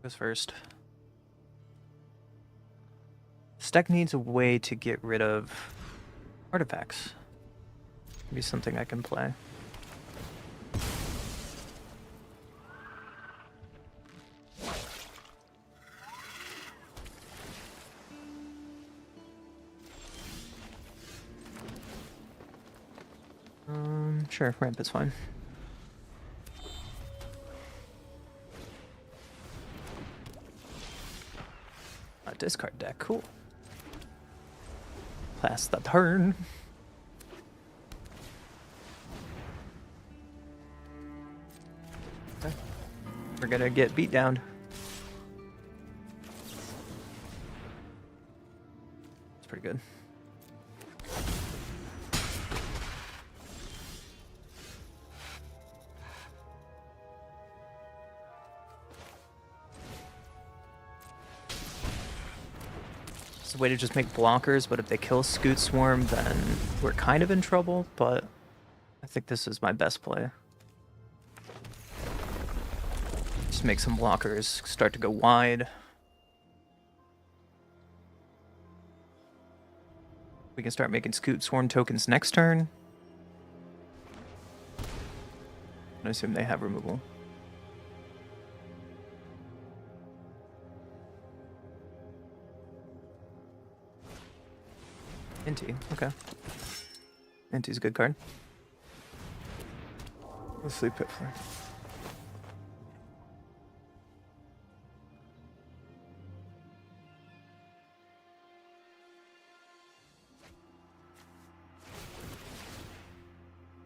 S1: Goes first. This deck needs a way to get rid of artifacts. Maybe something I can play. Sure, ramp is fine. A discard deck, cool. Pass the turn. Okay. We're gonna get beat down. It's pretty good. It's a way to just make blockers, but if they kill Scoot Swarm, then we're kind of in trouble, but I think this is my best play. Just make some blockers start to go wide. We can start making Scoot Swarm tokens next turn. I assume they have removal. Inti, okay. Inti's a good card. Let's sleep Pitfall.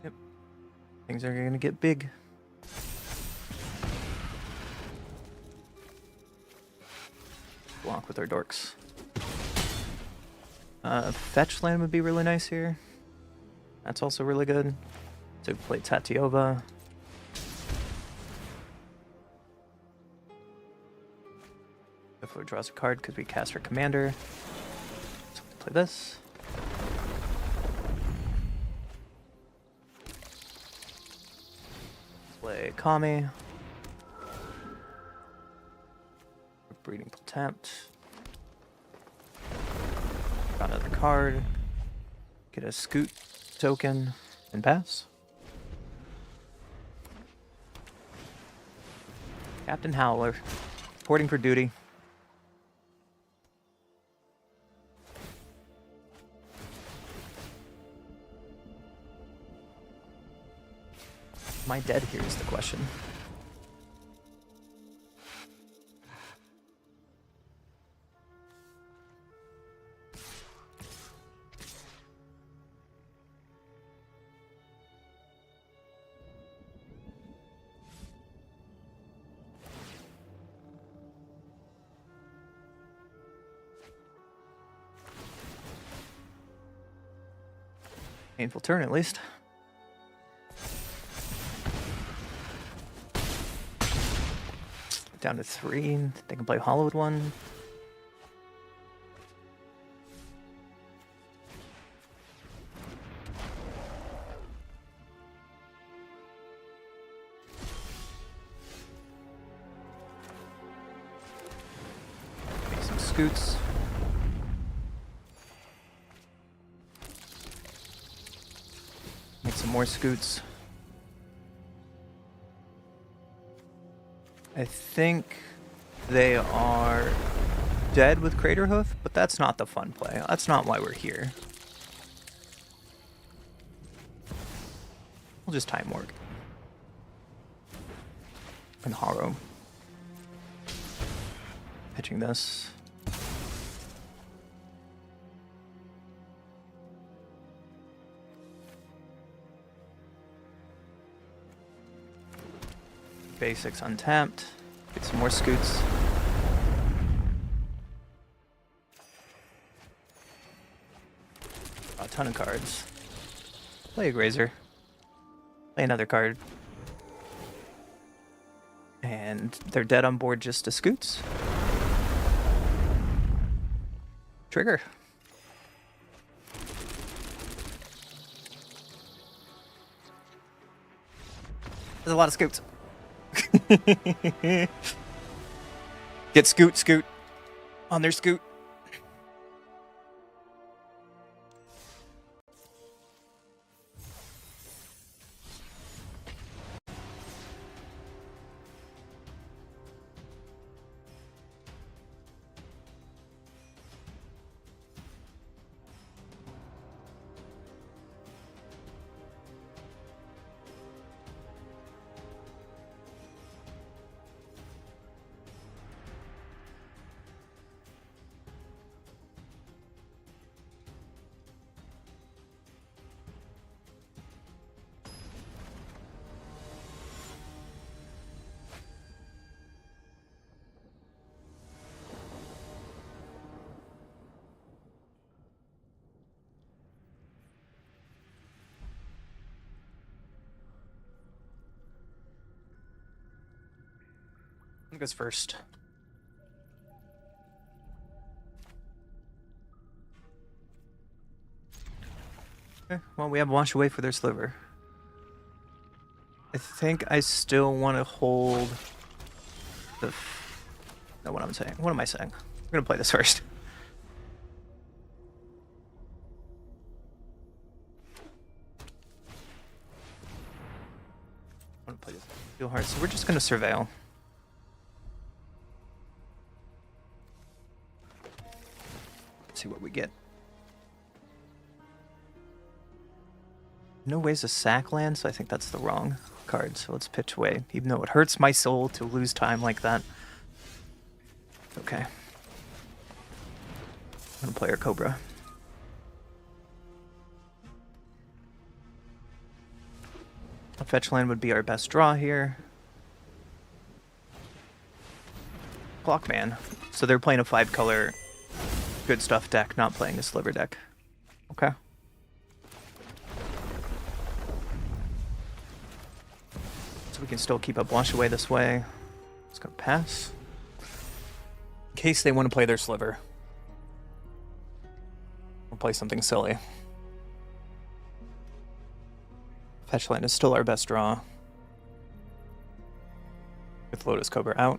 S1: Yep. Things are gonna get big. Block with our dorks. Fetch land would be really nice here. That's also really good. So play Tatiova. Definitely draws a card because we cast our commander. So play this. Play Kami. Breeding Contempt. Draw another card. Get a Scoot token and pass. Captain Howler. Reporting for duty. Am I dead here is the question. Painful turn, at least. Down to 3. They can play Hollowed one. Make some scoots. Make some more scoots. I think they are dead with Crater Hoof, but that's not the fun play. That's not why we're here. We'll just Time Morg. And Harrow. Pitching this. Basics untapped. Get some more scoots. A ton of cards. Play a Grazer. Play another card. And they're dead on board just to scoots. Trigger. There's a lot of scoots. Get scoot on their scoot. Who goes first? Okay, well, we have Wash Away for their Sliver. I think I still want to hold the... No, what I'm saying. What am I saying? I'm going to play this first. I want to play this Steel Heart, so we're just going to Surveil. See what we get. No ways to sack land, so I think that's the wrong card. So let's pitch away, even though it hurts my soul to lose time like that. Okay. I'm gonna play our Cobra. A fetch land would be our best draw here. Clockman. So they're playing a 5-color good stuff deck, not playing a Sliver deck. Okay. So we can still keep up Wash Away this way. It's gonna pass. In case they want to play their Sliver. We'll play something silly. Fetch land is still our best draw. With Lotus Cobra out.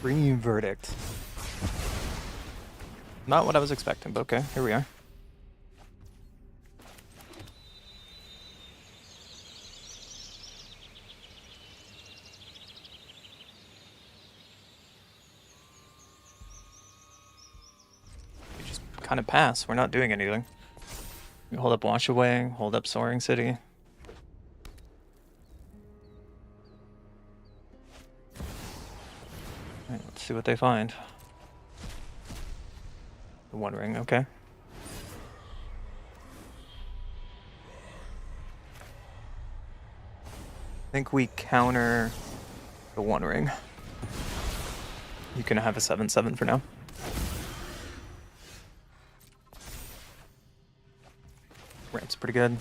S1: Verdict. Not what I was expecting, but okay, here we are. We just kind of pass. We're not doing anything. We hold up Wash Away, hold up Soaring City. Let's see what they find. The One Ring, okay. I think we counter the One Ring. You can have a 7/7 for now. Ramp's pretty good.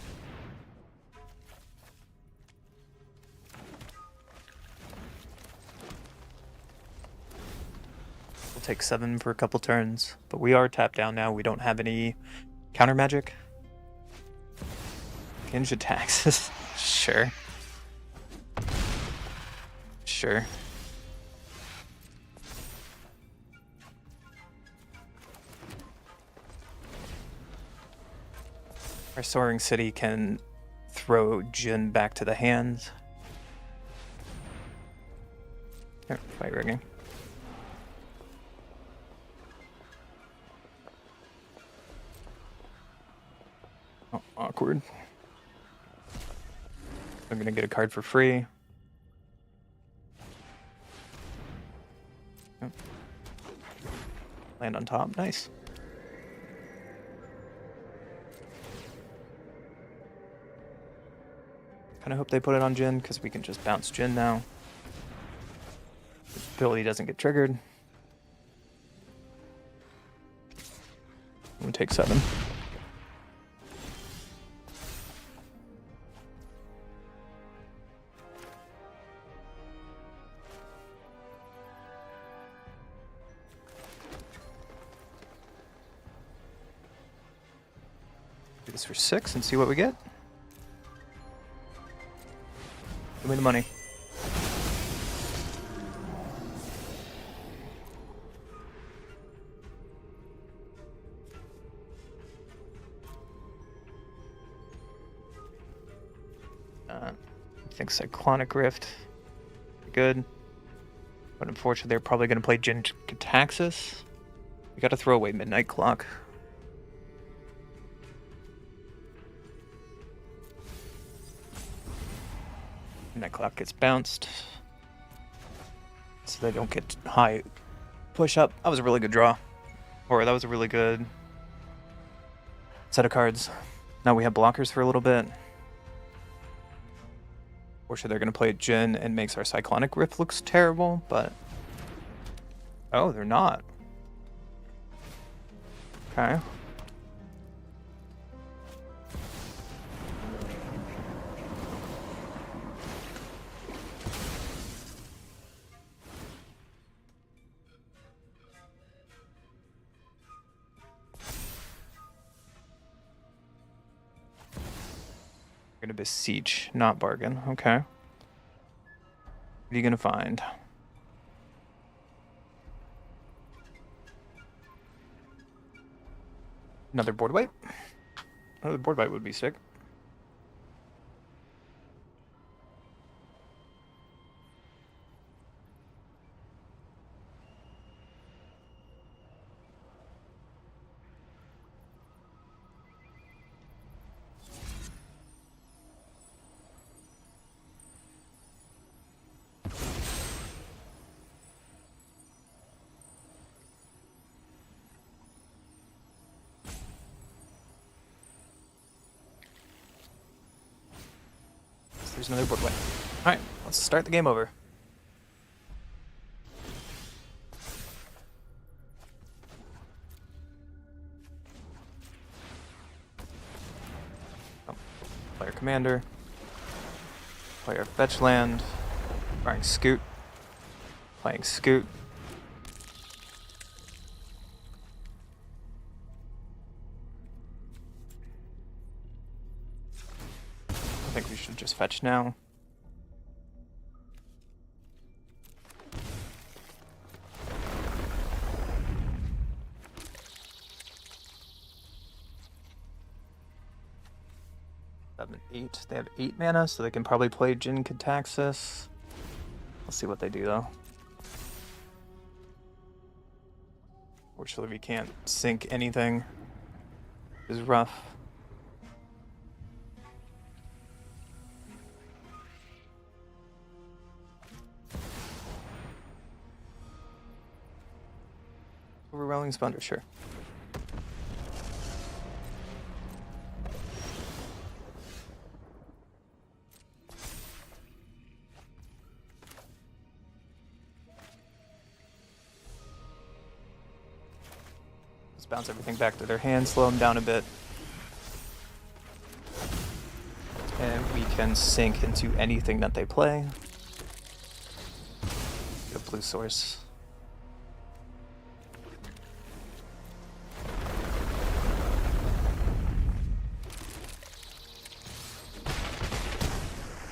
S1: We'll take 7 for a couple turns, but we are tapped down now. We don't have any counter magic. Ninja taxes. Sure. Sure. Our Soaring City can throw Jin back to the hands. Here, fight rigging. Oh, awkward. I'm gonna get a card for free. Yep. Land on top, nice. Kinda hope they put it on Jin, because we can just bounce Jin now. His ability doesn't get triggered. I'm gonna take 7. Do this for 6 and see what we get. Give me the money. I think Cyclonic Rift. Good. But unfortunately, they're probably going to play Jin Cataxis. We got to throw away Midnight Clock. Midnight Clock gets bounced. So they don't get high push up. That was a really good draw. Or that was a really good set of cards. Now we have blockers for a little bit. Or should they're going to play Jin and makes our Cyclonic Rift looks terrible, but... Oh, they're not. Okay. We're gonna beseech, not bargain. Okay. What are you gonna find? Another board wipe? Another board wipe would be sick. There's another board wipe. Alright, let's start the game over. Oh, player commander. Player fetch land. Playing Scoot. Playing Scoot. I think we should just fetch now. Seven, 8. They have 8 mana, so they can probably play Jin Cataxis. We'll see what they do though. Fortunately, we can't sink anything. It's rough. Overwhelming Splendor, sure. bounce everything back to their hand, slow them down a bit. And we can sink into anything that they play. Get a blue source.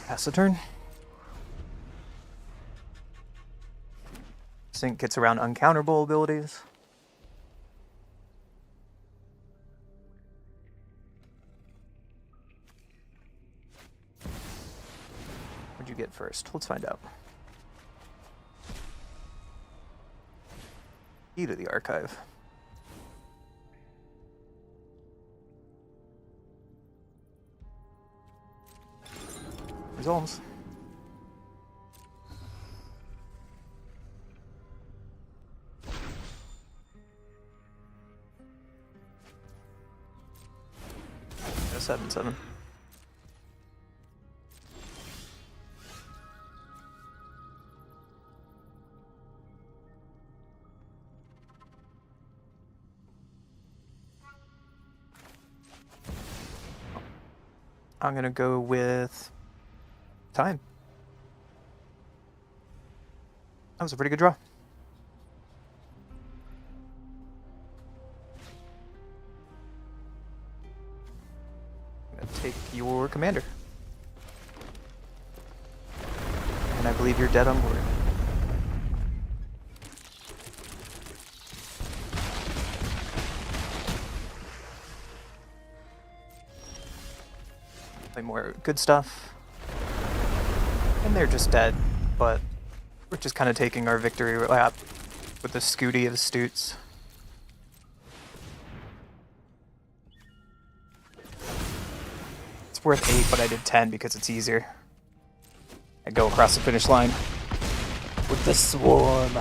S1: Pass the turn. Sync gets around uncounterable abilities. What'd you get first? Let's find out. Key to the archive. Results. A 7/7. I'm gonna go with time. That was a pretty good draw. I'm gonna take your commander. And I believe you're dead on board. Play more good stuff. And they're just dead, but we're just kind of taking our victory lap with the Scooty of Stoots. It's worth 8, but I did 10 because it's easier. I go across the finish line with the swarm.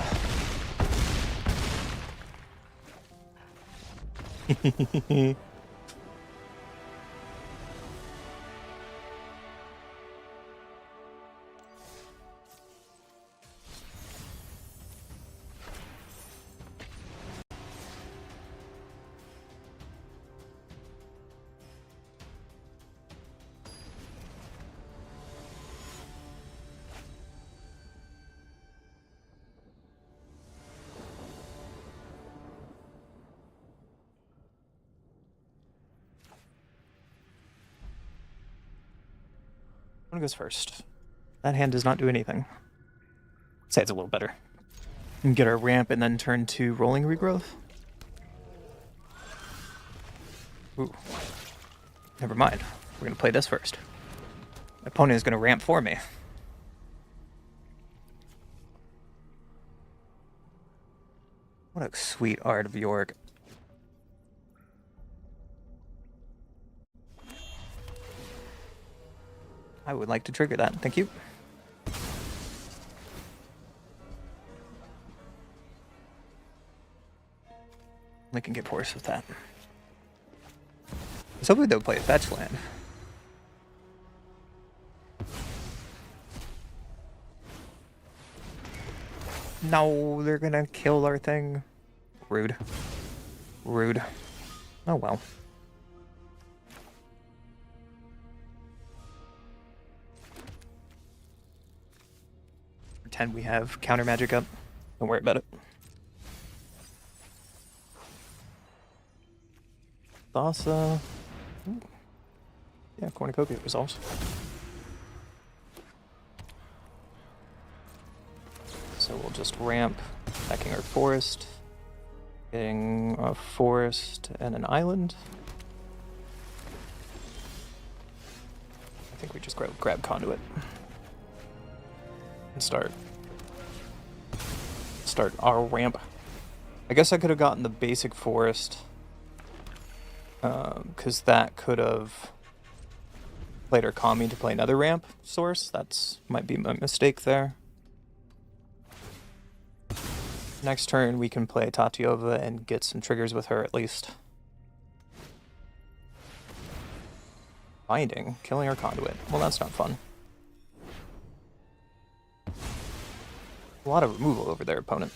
S1: One goes first. That hand does not do anything. Say it's a little better. We can get our ramp and then turn to rolling regrowth. Ooh. Never mind. We're gonna play this first. My opponent is gonna ramp for me. What a sweet art of York. I would like to trigger that. Thank you. I can get porous with that. So hopefully they'll play a fetch land. No, they're gonna kill our thing. Rude. Rude. Oh well. Pretend we have counter magic up. Don't worry about it. Thassa. Yeah, cornucopia resolves. So we'll just ramp, attacking our forest, getting a forest and an island. I think we just grab conduit and start our ramp. I guess I could have gotten the basic forest, because that could have played our Kami to play another ramp source. That's might be a mistake there. Next turn we can play Tatiova and get some triggers with her at least. Binding, killing our conduit. Well, that's not fun. A lot of removal over their opponent.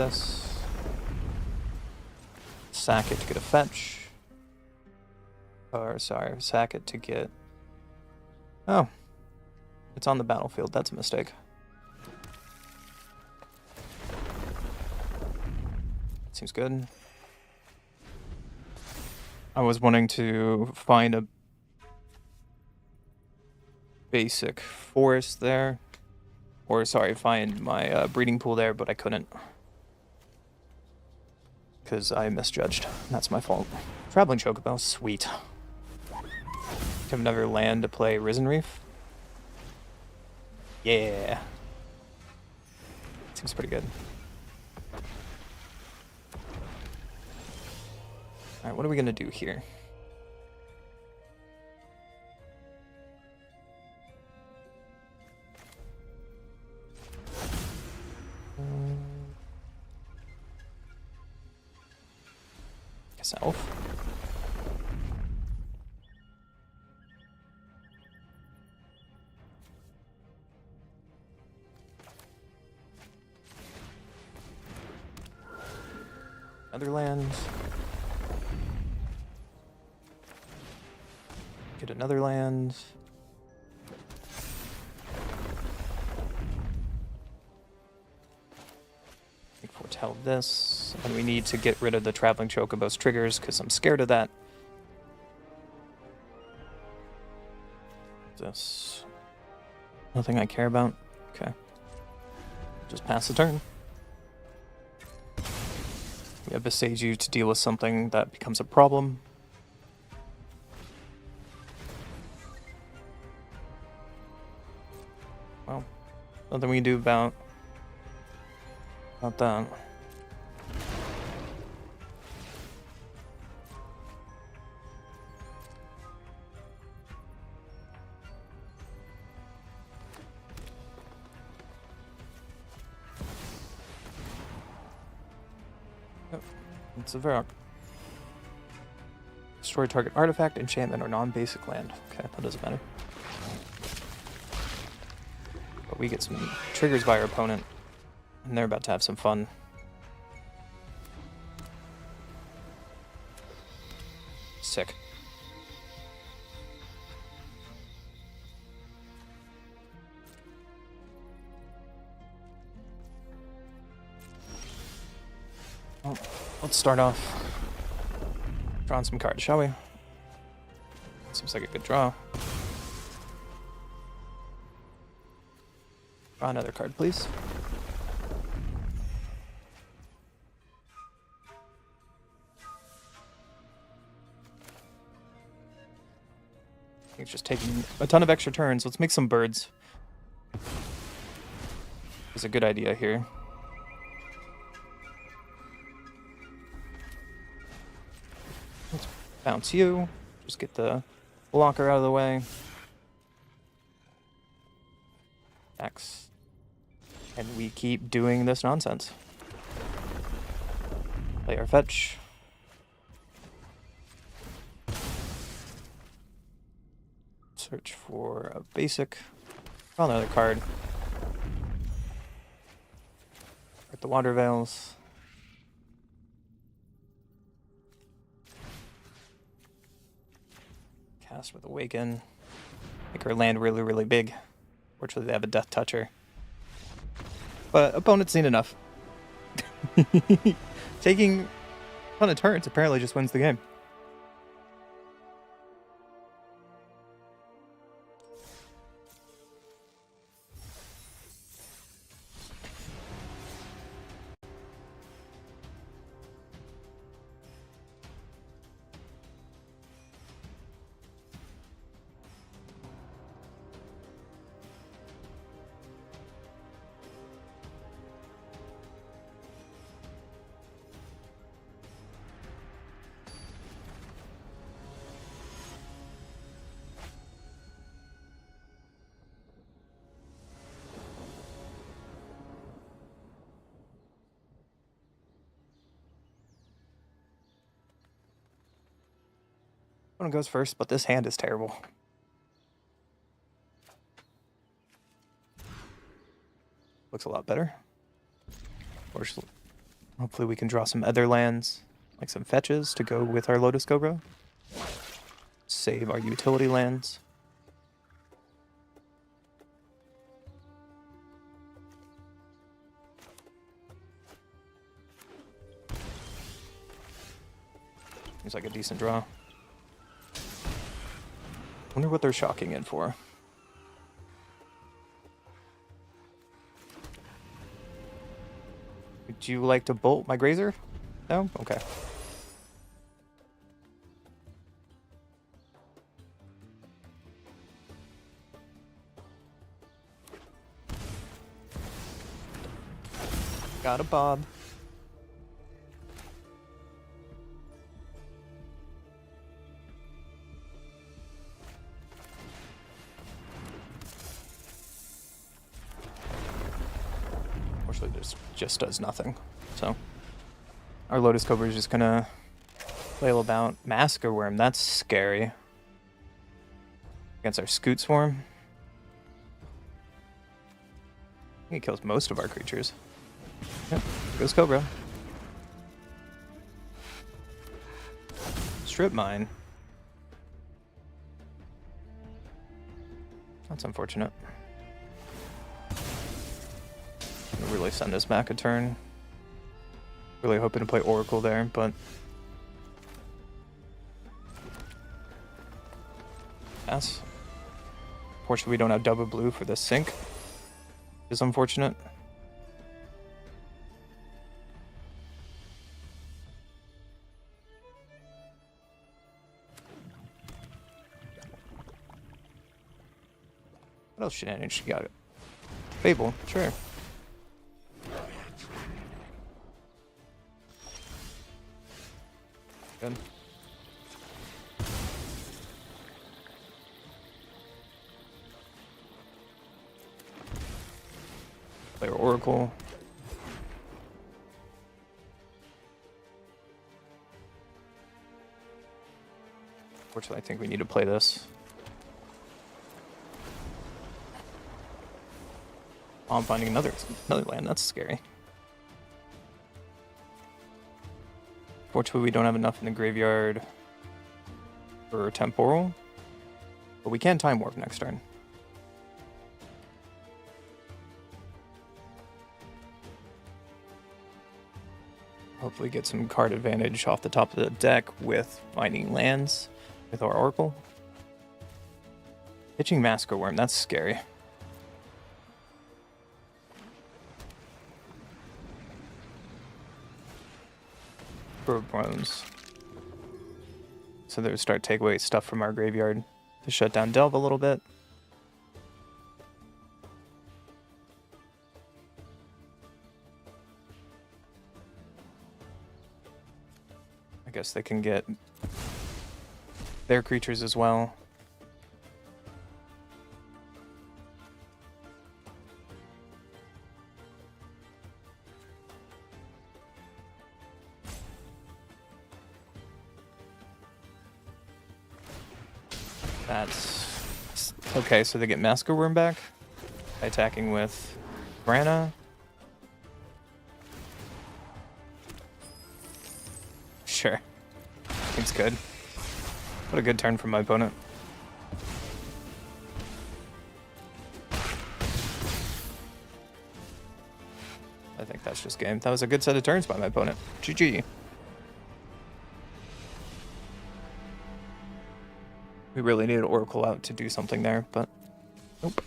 S1: this. Sack it to get a fetch. Or, sorry, sack it to get... Oh. It's on the battlefield. That's a mistake. Seems good. I was wanting to find a basic forest there. Or, sorry, find my breeding pool there, but I couldn't. Because I misjudged. That's my fault. Traveling Chocobo, sweet. Have another land to play Risen Reef. Yeah. Seems pretty good. Alright, what are we gonna do here? Guess elf. Another land. Get another land. Foretell this. And we need to get rid of the Traveling Chocobo's triggers because I'm scared of that. This. Nothing I care about. Okay. Just pass the turn. We have Besage you to deal with something that becomes a problem. Well, nothing we can do about that. It's a Varrock. Destroy target artifact, enchantment, or non-basic land. Okay, that doesn't matter. But we get some triggers by our opponent, and they're about to have some fun. Sick. Well, let's start off drawing some cards, shall we? Seems like a good draw. Draw another card, please. It's just taking a ton of extra turns. Let's make some birds. It's a good idea here. Let's bounce you. Just get the blocker out of the way. X. And we keep doing this nonsense. Play our fetch. Search for a basic. Draw another card. At the Water Veils. Cast with Awaken. Make our land really, really big. Fortunately, they have a Death Toucher. But opponent's seen enough. Taking a ton of turns apparently just wins the game. One goes first, but this hand is terrible. Looks a lot better. Fortunately, Hopefully we can draw some other lands, like some fetches, to go with our Lotus Cobra. Save our utility lands. Seems like a decent draw. Wonder what they're shocking in for. Would you like to bolt my Grazer? No? Okay. Got a Bob. Unfortunately, this just does nothing. So, our Lotus Cobra is just gonna flail about. Masker Worm, that's scary. Against our Scoot Swarm. I think he kills most of our creatures. Yep, goes Cobra. Strip Mine. That's unfortunate. I'll really send us back a turn. Really hoping to play Oracle there, but pass. Unfortunately, we don't have double blue for this sync. It's unfortunate. What else shenanigans she got? Fable, sure. Good. Player Oracle. Unfortunately, I think we need to play this. Oh, I'm finding another land. That's scary. Fortunately, we don't have enough in the graveyard for Temporal, but we can Time Warp next turn. Hopefully get some card advantage off the top of the deck with finding lands with our Oracle. Pitching Masker Worm, that's scary. Bones. So they would start to take away stuff from our graveyard to shut down Delve a little bit. I guess they can get their creatures as well. That's okay, so they get Masker Worm back by attacking with Brana. Sure. Seems good. What a good turn from my opponent. I think that's just game. That was a good set of turns by my opponent. GG. We really needed Oracle out to do something there, but nope.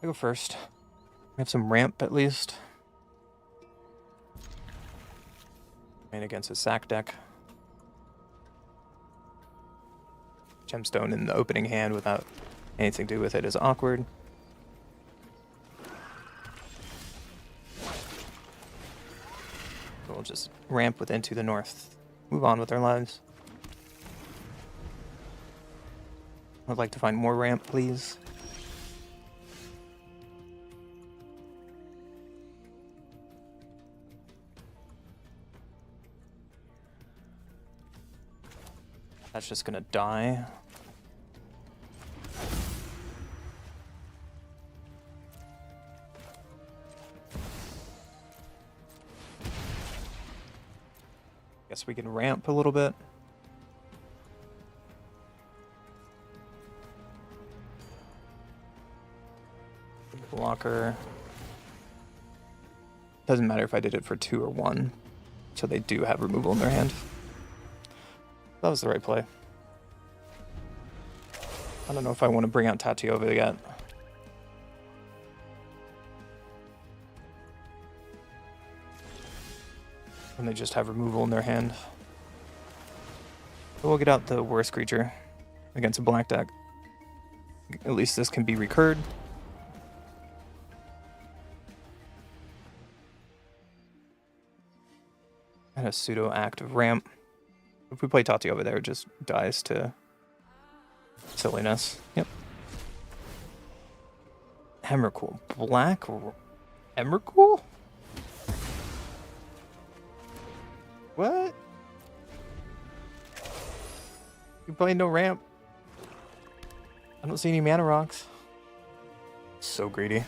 S1: I go first. We have some ramp at least. And against a sack deck. Gemstone in the opening hand without anything to do with it is awkward. We'll just ramp with Into the North. Move on with our lives. I'd like to find more ramp, please. That's just gonna die. Guess we can ramp a little bit. Blocker. Doesn't matter if I did it for 2 or 1. So they do have removal in their hand. That was the right play. I don't know if I want to bring out Tatiova yet. And they just have removal in their hand. So we'll get out the worst creature against a black deck. At least this can be recurred. And a pseudo active ramp. If we play Tati over there, it just dies to silliness. Yep. Emrakul. Black Emrakul? What? You play no ramp? I don't see any mana rocks. So greedy.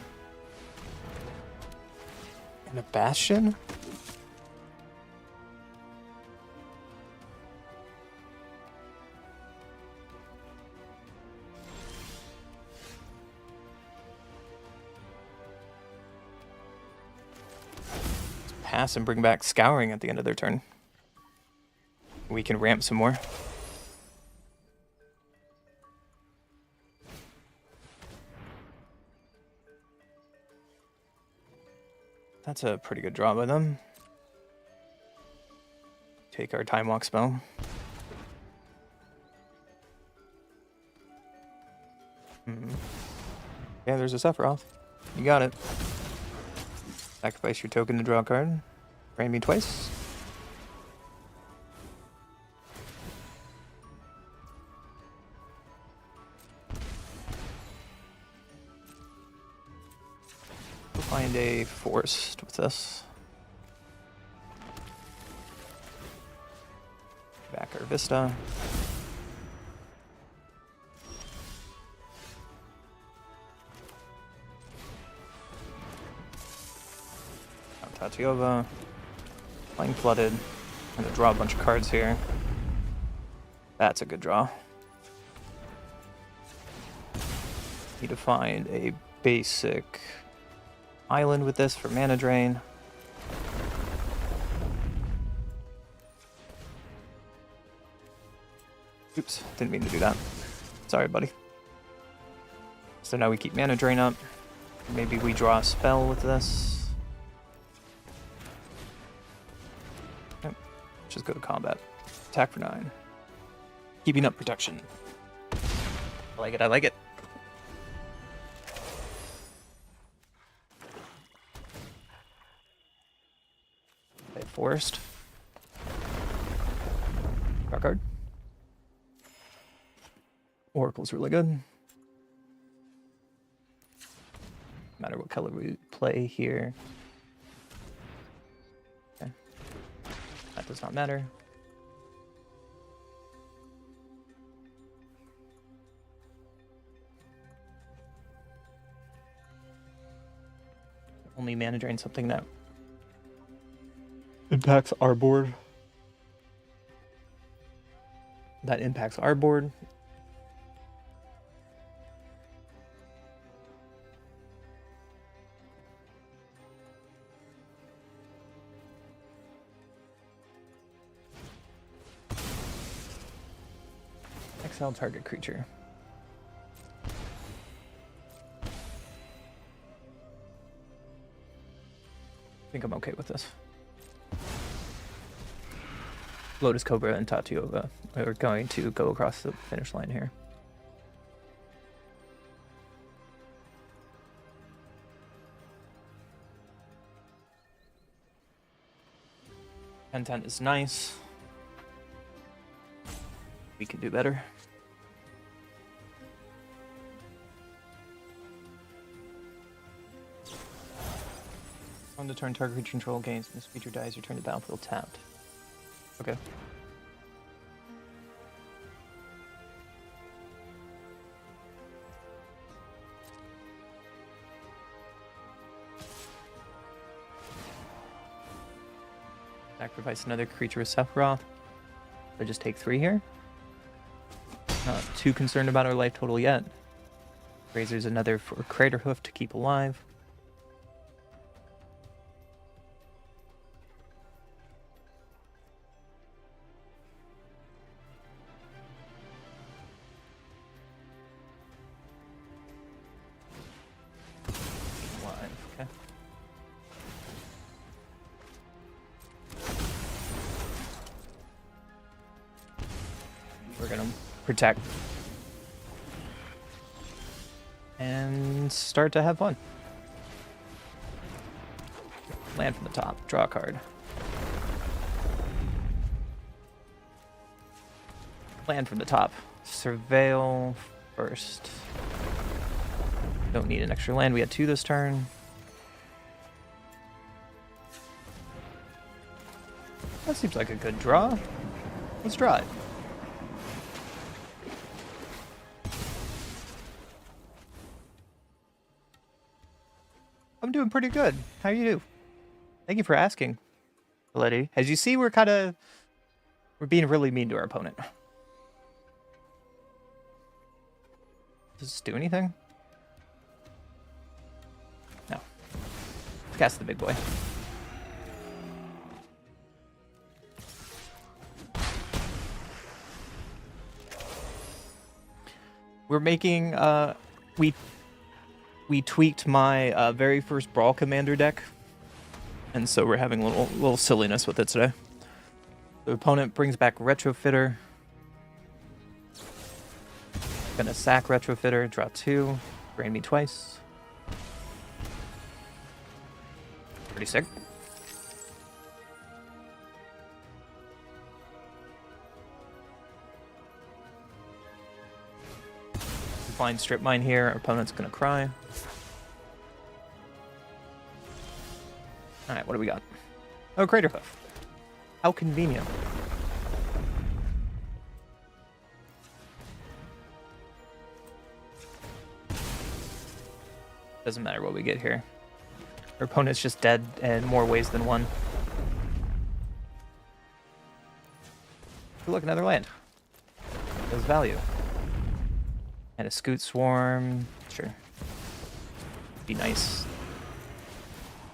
S1: And a Bastion? Pass and bring back Scouring at the end of their turn. We can ramp some more. That's a pretty good draw by them. Take our Time Walk spell. Yeah, there's a Sephiroth. You got it. Sacrifice your token to draw a card. Rain me twice. We'll find a forest with this. Back our Vista. Tatiova, playing Flooded. I'm gonna draw a bunch of cards here. That's a good draw. Need to find a basic island with this for mana drain. Oops, didn't mean to do that. Sorry, buddy. So now we keep mana drain up. Maybe we draw a spell with this. Just go to combat. Attack for 9. Keeping up protection. I like it, I like it. Play Forest. Draw card. Oracle's really good. No matter what color we play here. Okay. That does not matter. Only mana drain something that impacts our board. That impacts our board. Exile target creature. I think I'm okay with this. Lotus Cobra and Tatiova are going to go across the finish line here. Content is nice. We can do better. On the turn, target creature control gains when this feature dies, return to the battlefield tapped. Okay. Sacrifice another creature with Sephiroth. I just take 3 here. Not too concerned about our life total yet. Razor's another for Crater Hoof to keep alive. Alive, okay. We're gonna protect and start to have fun. Land from the top, draw a card. Land from the top. Surveil first. Don't need an extra land. We had 2 this turn. That seems like a good draw. Let's draw it. I'm doing pretty good. How you do? Thank you for asking, Letty. As you see, we're being really mean to our opponent. Does this do anything? No. Let's cast the big boy. We're making we tweaked my very first Brawl Commander deck, and so we're having a little silliness with it today. The opponent brings back Retrofitter. Gonna sack Retrofitter, draw 2, drain me twice. Pretty sick. Find Strip Mine here, our opponent's gonna cry. Alright, what do we got? Oh, Crater Hoof. How convenient. Doesn't matter what we get here. Our opponent's just dead in more ways than one. Ooh, look, another land. Does value. And a Scoot Swarm. Sure. Be nice.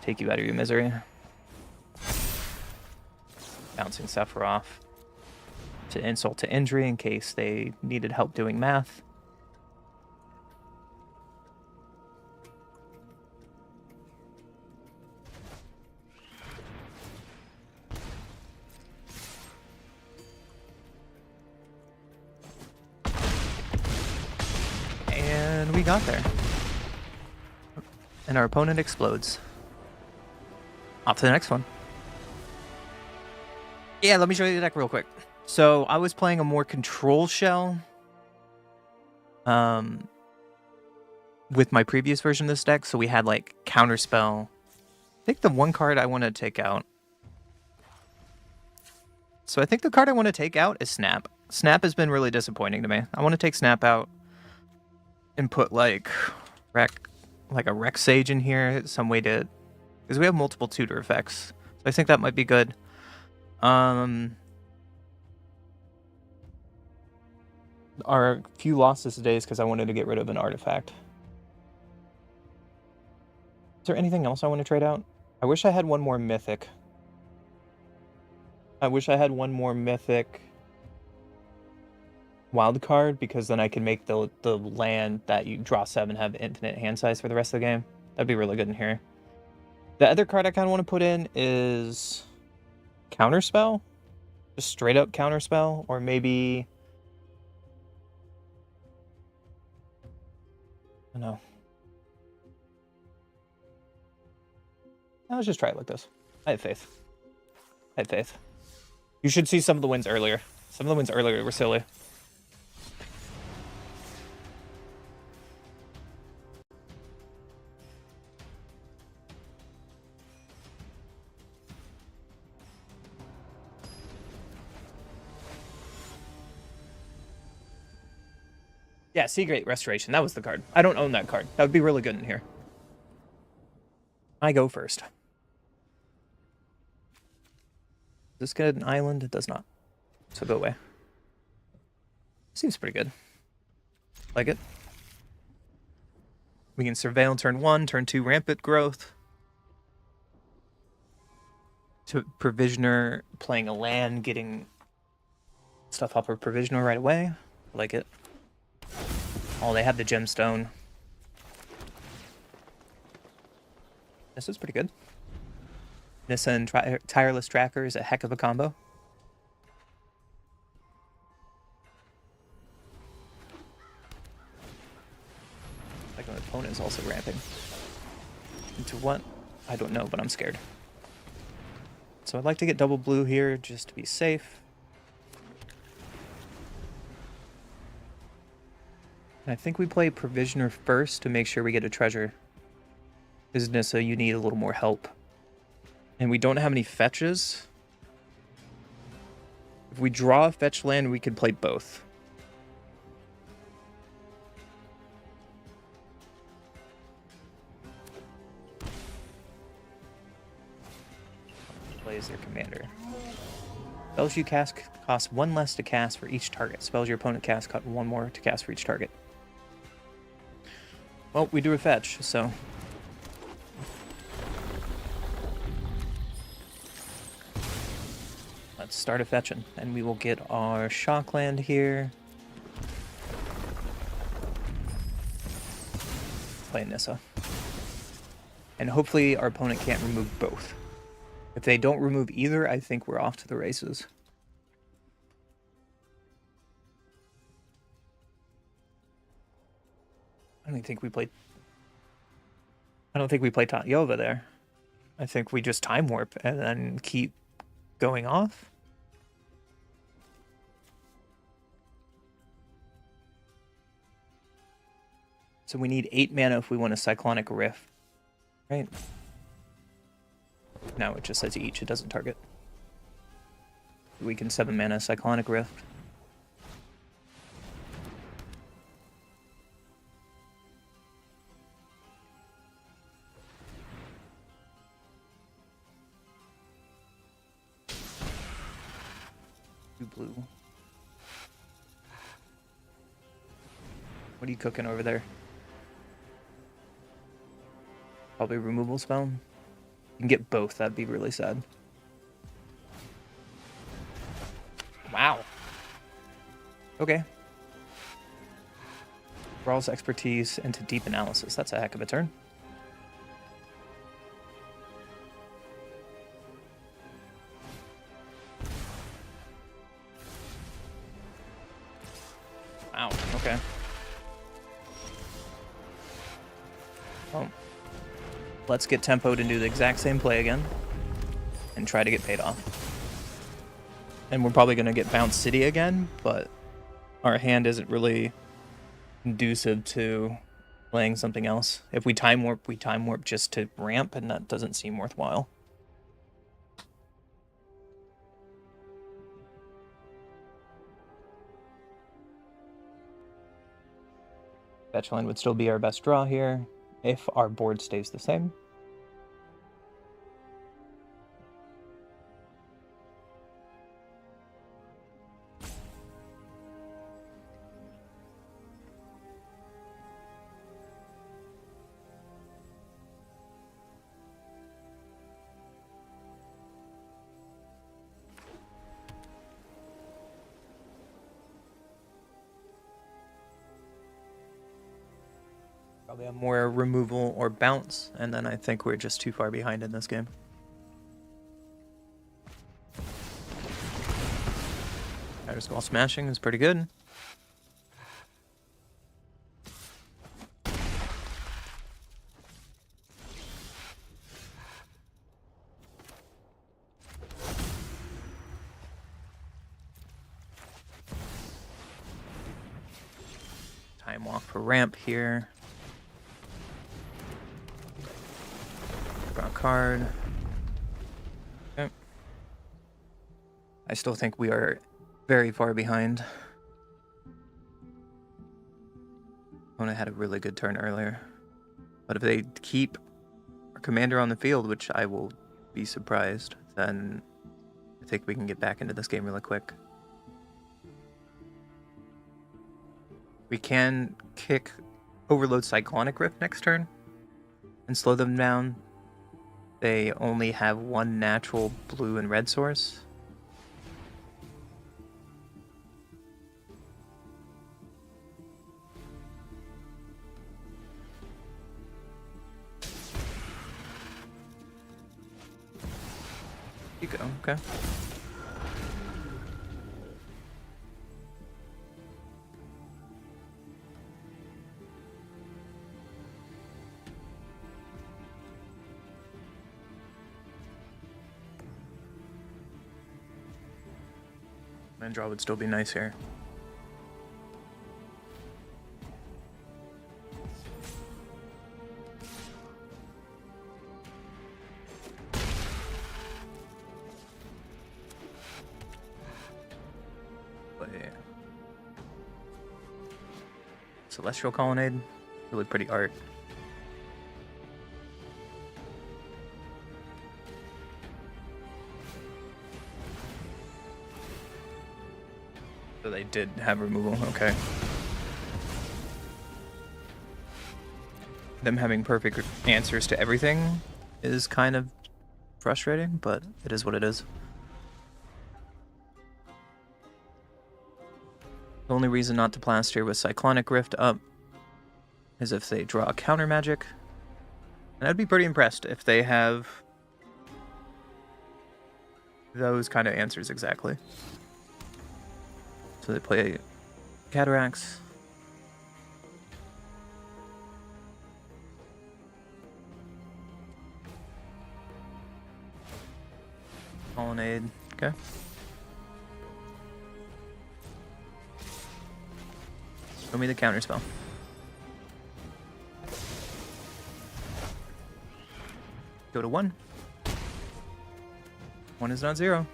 S1: Take you out of your misery. Bouncing Sephiroth to insult to injury in case they needed help doing math. And we got there. And our opponent explodes. Off to the next one. Yeah, let me show you the deck real quick. So I was playing a more control shell with my previous version of this deck. So we had like Counterspell. I think the one card I want to take out. So I think the card I want to take out is Snap. Snap has been really disappointing to me. I want to take Snap out and put like a Rec Sage in here. Some way to... Because we have multiple tutor effects. So I think that might be good. Our few losses today is because I wanted to get rid of an artifact. Is there anything else I want to trade out? I wish I had one more mythic. I wish I had one more mythic wild card, because then I can make the land that you draw 7 have infinite hand size for the rest of the game. That'd be really good in here. The other card I kind of want to put in is Counterspell. Just straight up Counterspell. Or maybe... I don't know. Let's just try it like this. I have faith. I have faith. You should see some of the wins earlier. Some of the wins earlier were silly. Yeah, Sea Great Restoration. That was the card. I don't own that card. That would be really good in here. I go first. Does this get an island? It does not. So go away. Seems pretty good. Like it. We can surveil turn 1, turn 2 rampant growth. To Provisioner playing a land, getting stuff off of Provisioner right away. Like it. Oh, they have the gemstone. This is pretty good. Nissa and Tireless Tracker is a heck of a combo. Like my opponent is also ramping. Into what? I don't know, but I'm scared. So I'd like to get double blue here just to be safe. And I think we play Provisioner first to make sure we get a treasure. Because Nissa, you need a little more help. And we don't have any fetches. If we draw a fetch land, we could play both. Plays their commander. Spells you cast cost 1 less to cast for each target. Spells your opponent cast cost 1 more to cast for each target. Well, we do a fetch, so... let's start a fetching, and we will get our Shockland here. Play Nissa. And hopefully our opponent can't remove both. If they don't remove either, I think we're off to the races. I don't think we play Yova there. I think we just time warp and then keep going off. So we need 8 mana if we want a Cyclonic Rift, right? No, it just says each, it doesn't target. We can 7 mana Cyclonic Rift. Blue. What are you cooking over there? Probably removal spell. You can get both, that'd be really sad. Wow. Okay. Brawl's expertise into deep analysis. That's a heck of a turn. Wow, okay. Well, let's get tempoed and do the exact same play again. And try to get paid off. And we're probably going to get Bounce City again, but our hand isn't really conducive to playing something else. If we time warp just to ramp, and that doesn't seem worthwhile. Fetch line would still be our best draw here, if our board stays the same. Probably have more removal or bounce, and then I think we're just too far behind in this game. Outer Skull Smashing is pretty good. Time walk for ramp here. Draw a card. Okay. I still think we are very far behind. opponent had a really good turn earlier. But if they keep our commander on the field, which I will be surprised, then I think we can get back into this game really quick. We can kick Overload Cyclonic Rift next turn and slow them down. They only have one natural blue and red source. You go, okay. Land draw would still be nice here. Celestial Colonnade, really pretty art. So they did have removal, okay. Them having perfect answers to everything is kind of frustrating, but it is what it is. The only reason not to plaster with Cyclonic Rift up is if they draw a counter magic. And I'd be pretty impressed if they have those kind of answers exactly. So they play Cataracts. Colonnade, okay. Show me the counter spell. Go to 1. 1 is not 0.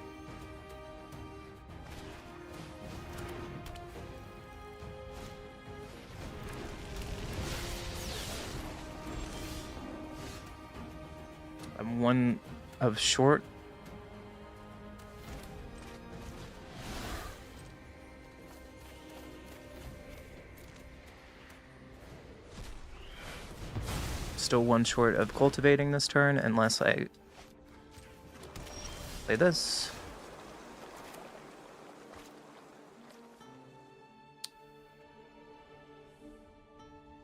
S1: I'm 1 of short. Still 1 short of cultivating this turn, unless I play this.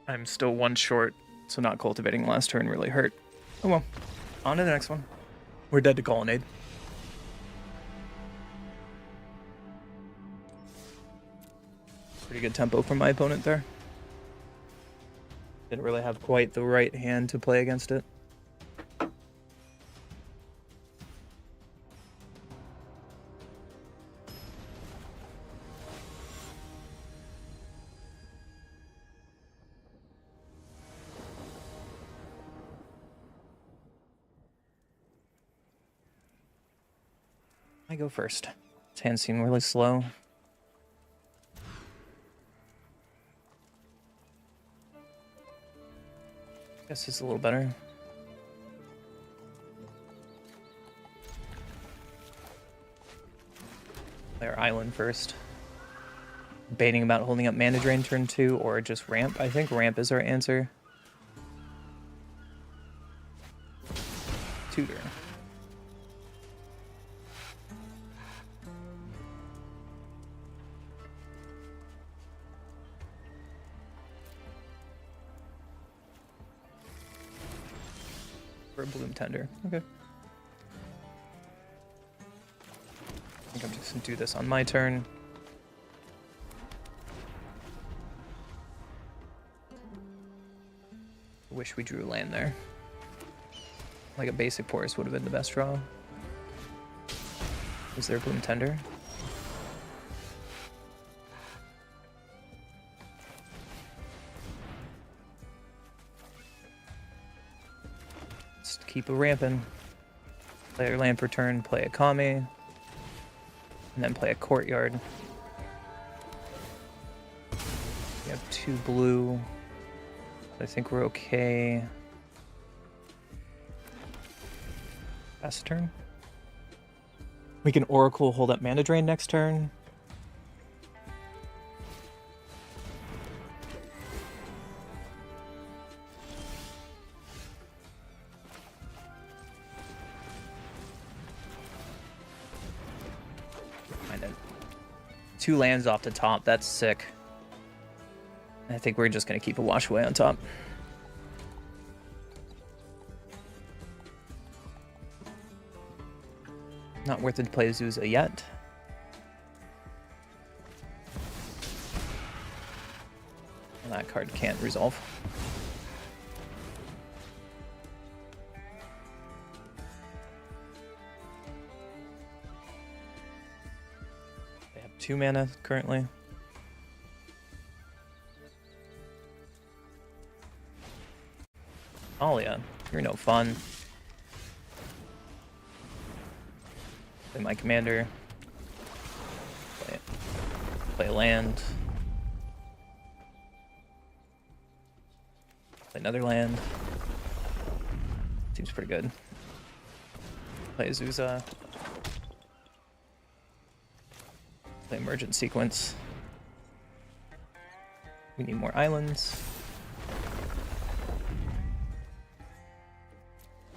S1: I'm still 1 short, so not cultivating last turn really hurt. Oh well. On to the next one. We're dead to Colonnade. Pretty good tempo from my opponent there. Didn't really have quite the right hand to play against it. I go first. His hands seem really slow. Guess it's a little better. Play our island first. Debating about holding up mana drain turn 2 or just ramp. I think ramp is our answer. Tutor. For a Bloom Tender. Okay. I think I'm just gonna do this on my turn. Wish we drew land there. Like a basic Porous would have been the best draw. Is there Bloom Tender? Just keep a ramping. Play our land per turn, play a Kami, and then play a Courtyard. We have 2 blue. I think we're okay. Pass a turn. We can Oracle, hold up mana drain next turn. Find it. 2 lands off the top. That's sick. I think we're just gonna keep a wash away on top. Not worth it to play Azusa yet. And that card can't resolve. They have 2 mana currently. ATLA, you're no fun. Play my commander. Play land. Play another land. Seems pretty good. Play Azusa. Play Emergent Sequence. We need more islands.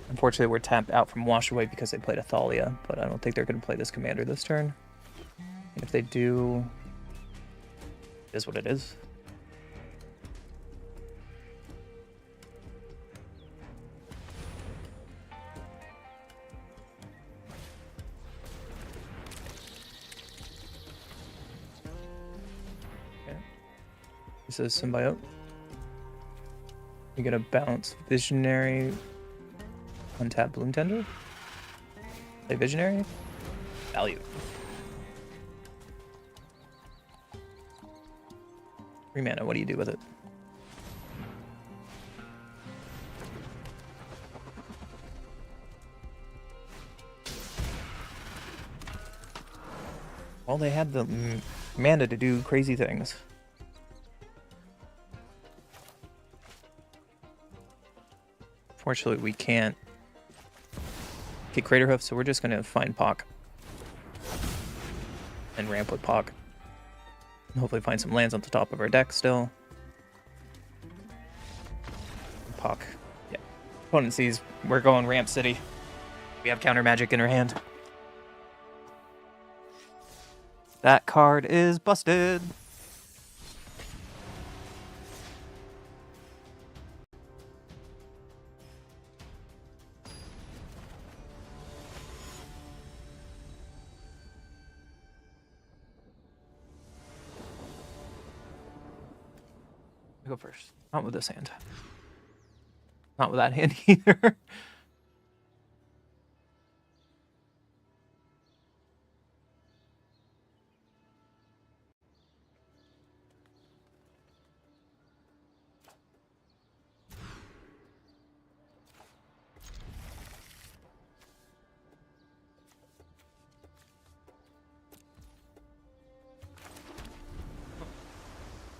S1: Unfortunately, we're tapped out from Wash Away because they played ATLA, but I don't think they're going to play this commander this turn. And if they do, it is what it is. Okay. This is Symbiote. We get a bounce Visionary. Untap Bloom Tender. Play Visionary. Value. 3 mana, what do you do with it? Well, they had the mana to do crazy things. Fortunately, we can't get Crater Hoof, so we're just gonna find Pock and ramp with Pock. And hopefully find some lands on the top of our deck still. Pock. Yeah. Opponent sees we're going Ramp City. We have counter magic in our hand. That card is busted. I go first. Not with this hand. Not with that hand either.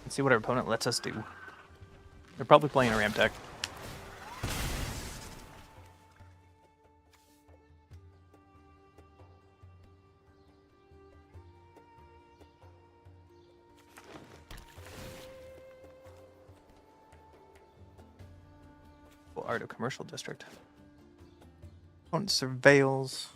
S1: Let's see what our opponent lets us do. They're probably playing a ramp deck. Full Art of Commercial District. Opponent surveils.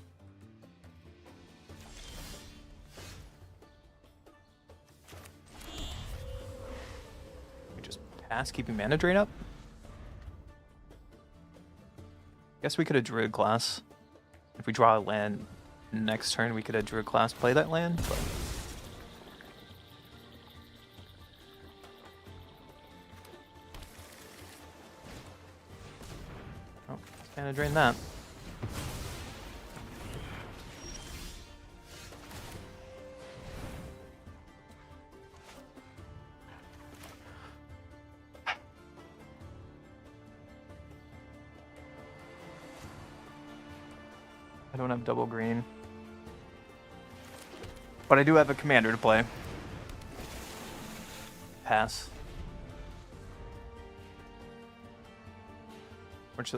S1: Pass, keeping mana drain up. Guess we could have Druid Class. If we draw a land next turn, we could have Druid Class play that land, but oh, mana drain that. I don't have double green. But I do have a commander to play. Pass. Which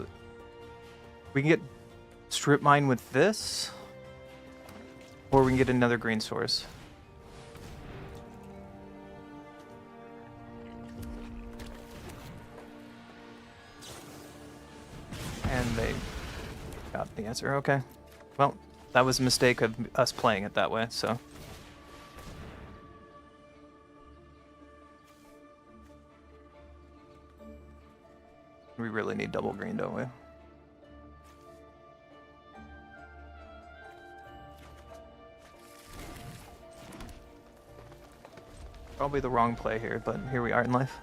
S1: we can get strip mine with this, or we can get another green source. And they got the answer. Okay. Well, that was a mistake of us playing it that way, so. We really need double green, don't we? Probably the wrong play here, but here we are in life.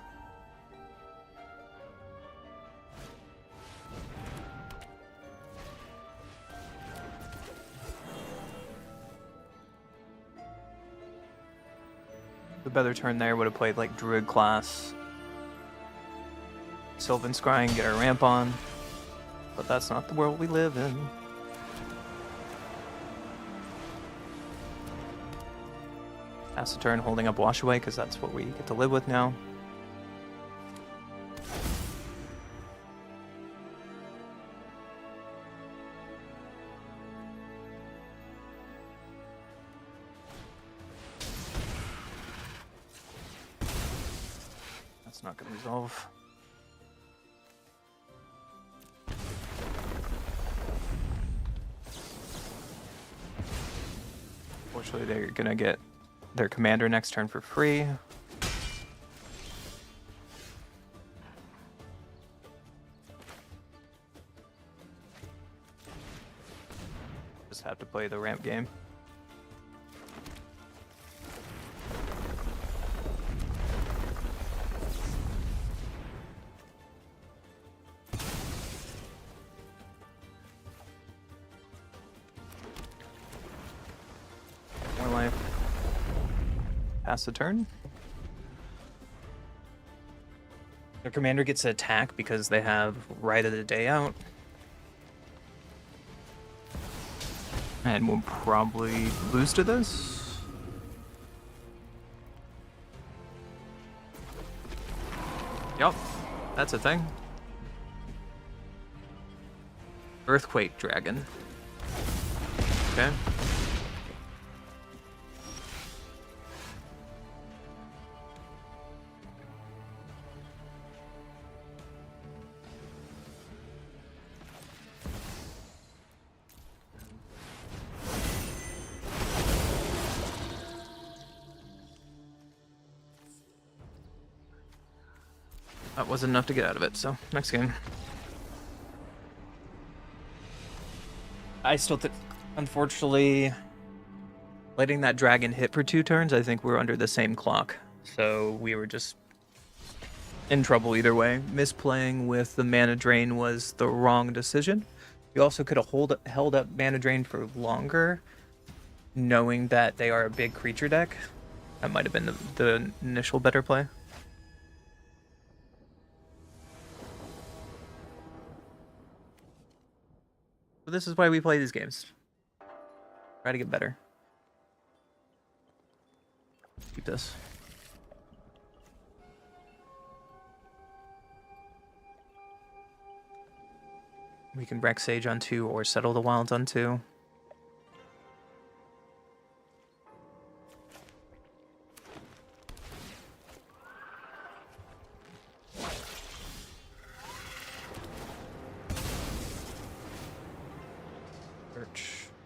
S1: The better turn there would have played like Druid class. Sylvan Scrying, get our ramp on. But that's not the world we live in. Pass the turn holding up Wash Away, because that's what we get to live with now. That's not going to resolve. Fortunately, they're going to get their commander next turn for free. Just have to play the ramp game. More life. Pass the turn. Their commander gets to attack because they have Right of the Day out. And we'll probably lose to this. Yup, that's a thing. Earthquake Dragon. Okay. That wasn't enough to get out of it, so next game. I still think, unfortunately, letting that dragon hit for 2 turns, I think we're under the same clock. So we were just in trouble either way. Misplaying with the mana drain was the wrong decision. You also could have held up mana drain for longer, knowing that they are a big creature deck. That might have been the initial better play. But this is why we play these games. Try to get better. Keep this. We can wreck Sage on 2 or settle the Wilds on 2.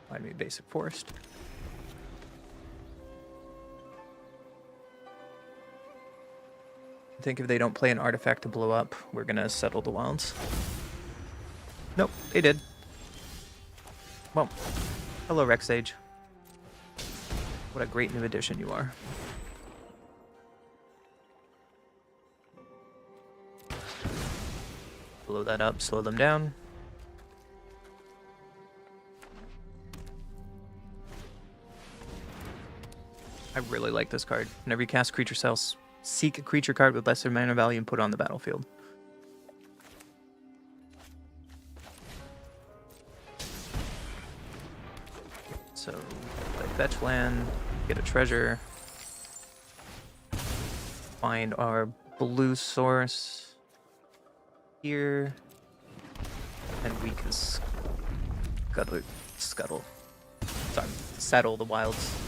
S1: Find me basic forest. I think if they don't play an artifact to blow up, we're gonna settle the Wilds. Nope, they did. Well, hello Rex Sage. What a great new addition you are. Blow that up, slow them down. I really like this card. Whenever you cast creature cells, seek a creature card with lesser mana value and put it on the battlefield. So, play fetch land, get a treasure, find our blue source here, can settle the wilds.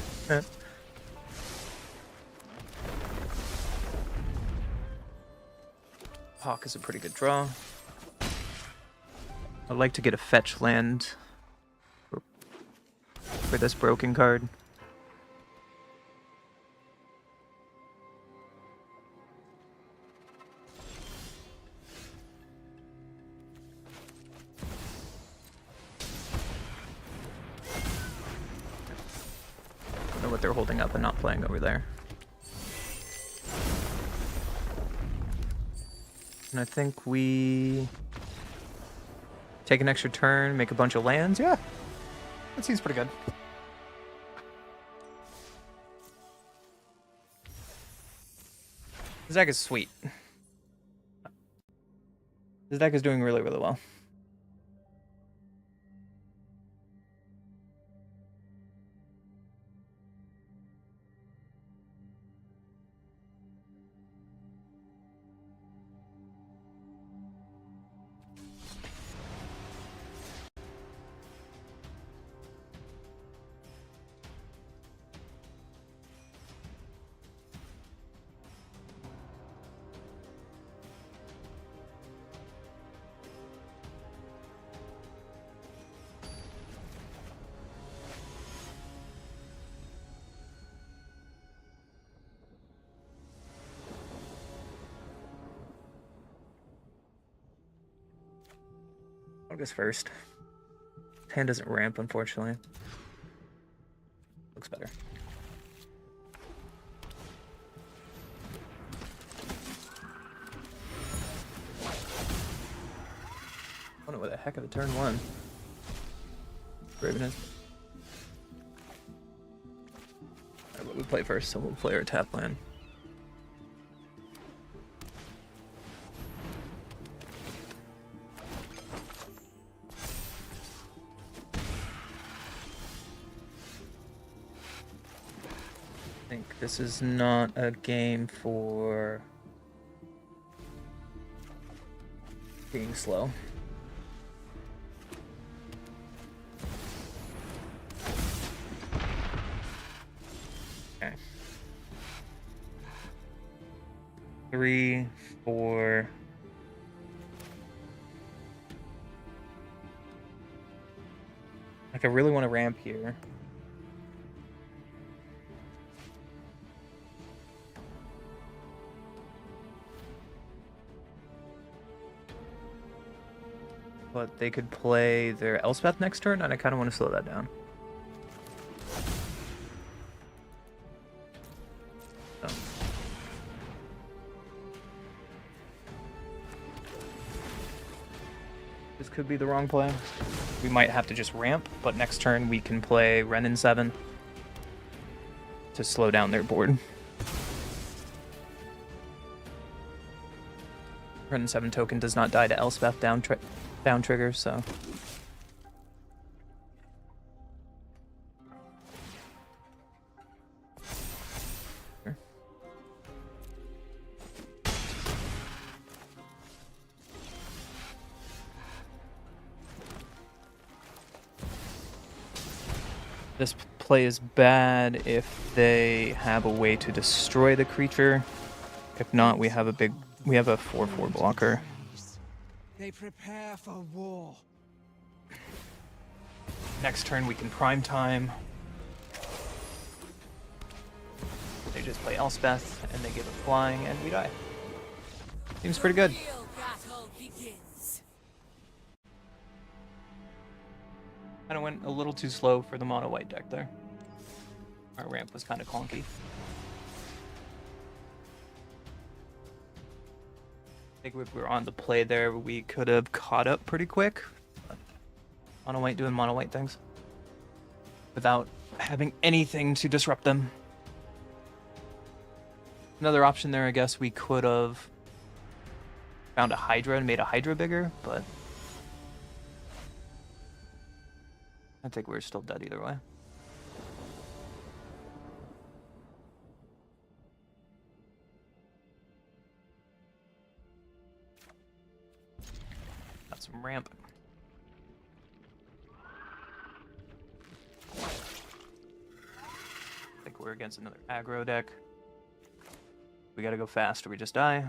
S1: Hawk is a pretty good draw. I'd like to get a fetch land for this broken card. I don't know what they're holding up and not playing over there. And I think we take an extra turn, make a bunch of lands. Yeah, that seems pretty good. This deck is sweet. This deck is doing really, really well. I'll guess first. Hand doesn't ramp, unfortunately. Looks better. I don't know what a heck of a turn one. Raven is. Alright, but we play first, so we'll play our tap land. I think this is not a game for being slow. Okay. 3, 4. Like, I really want to ramp here. But they could play their Elspeth next turn, and I kind of want to slow that down. So. This could be the wrong play. We might have to just ramp, but next turn we can play Ren in 7 to slow down their board. Ren in 7 token does not die to Elspeth down trigger, so. Sure. This play is bad if they have a way to destroy the creature. If not, we have a 4/4 blocker.
S3: They prepare for war.
S1: Next turn we can prime time. They just play Elspeth and they give a flying and we die. Seems pretty good. Kind of went a little too slow for the mono white deck there. Our ramp was kind of clunky. I think if we were on the play there, we could have caught up pretty quick. But mono white doing mono white things without having anything to disrupt them. Another option there, I guess we could have found a Hydra and made a Hydra bigger, but I think we're still dead either way. Got some ramp. we're against another aggro deck. We gotta go fast or we just die.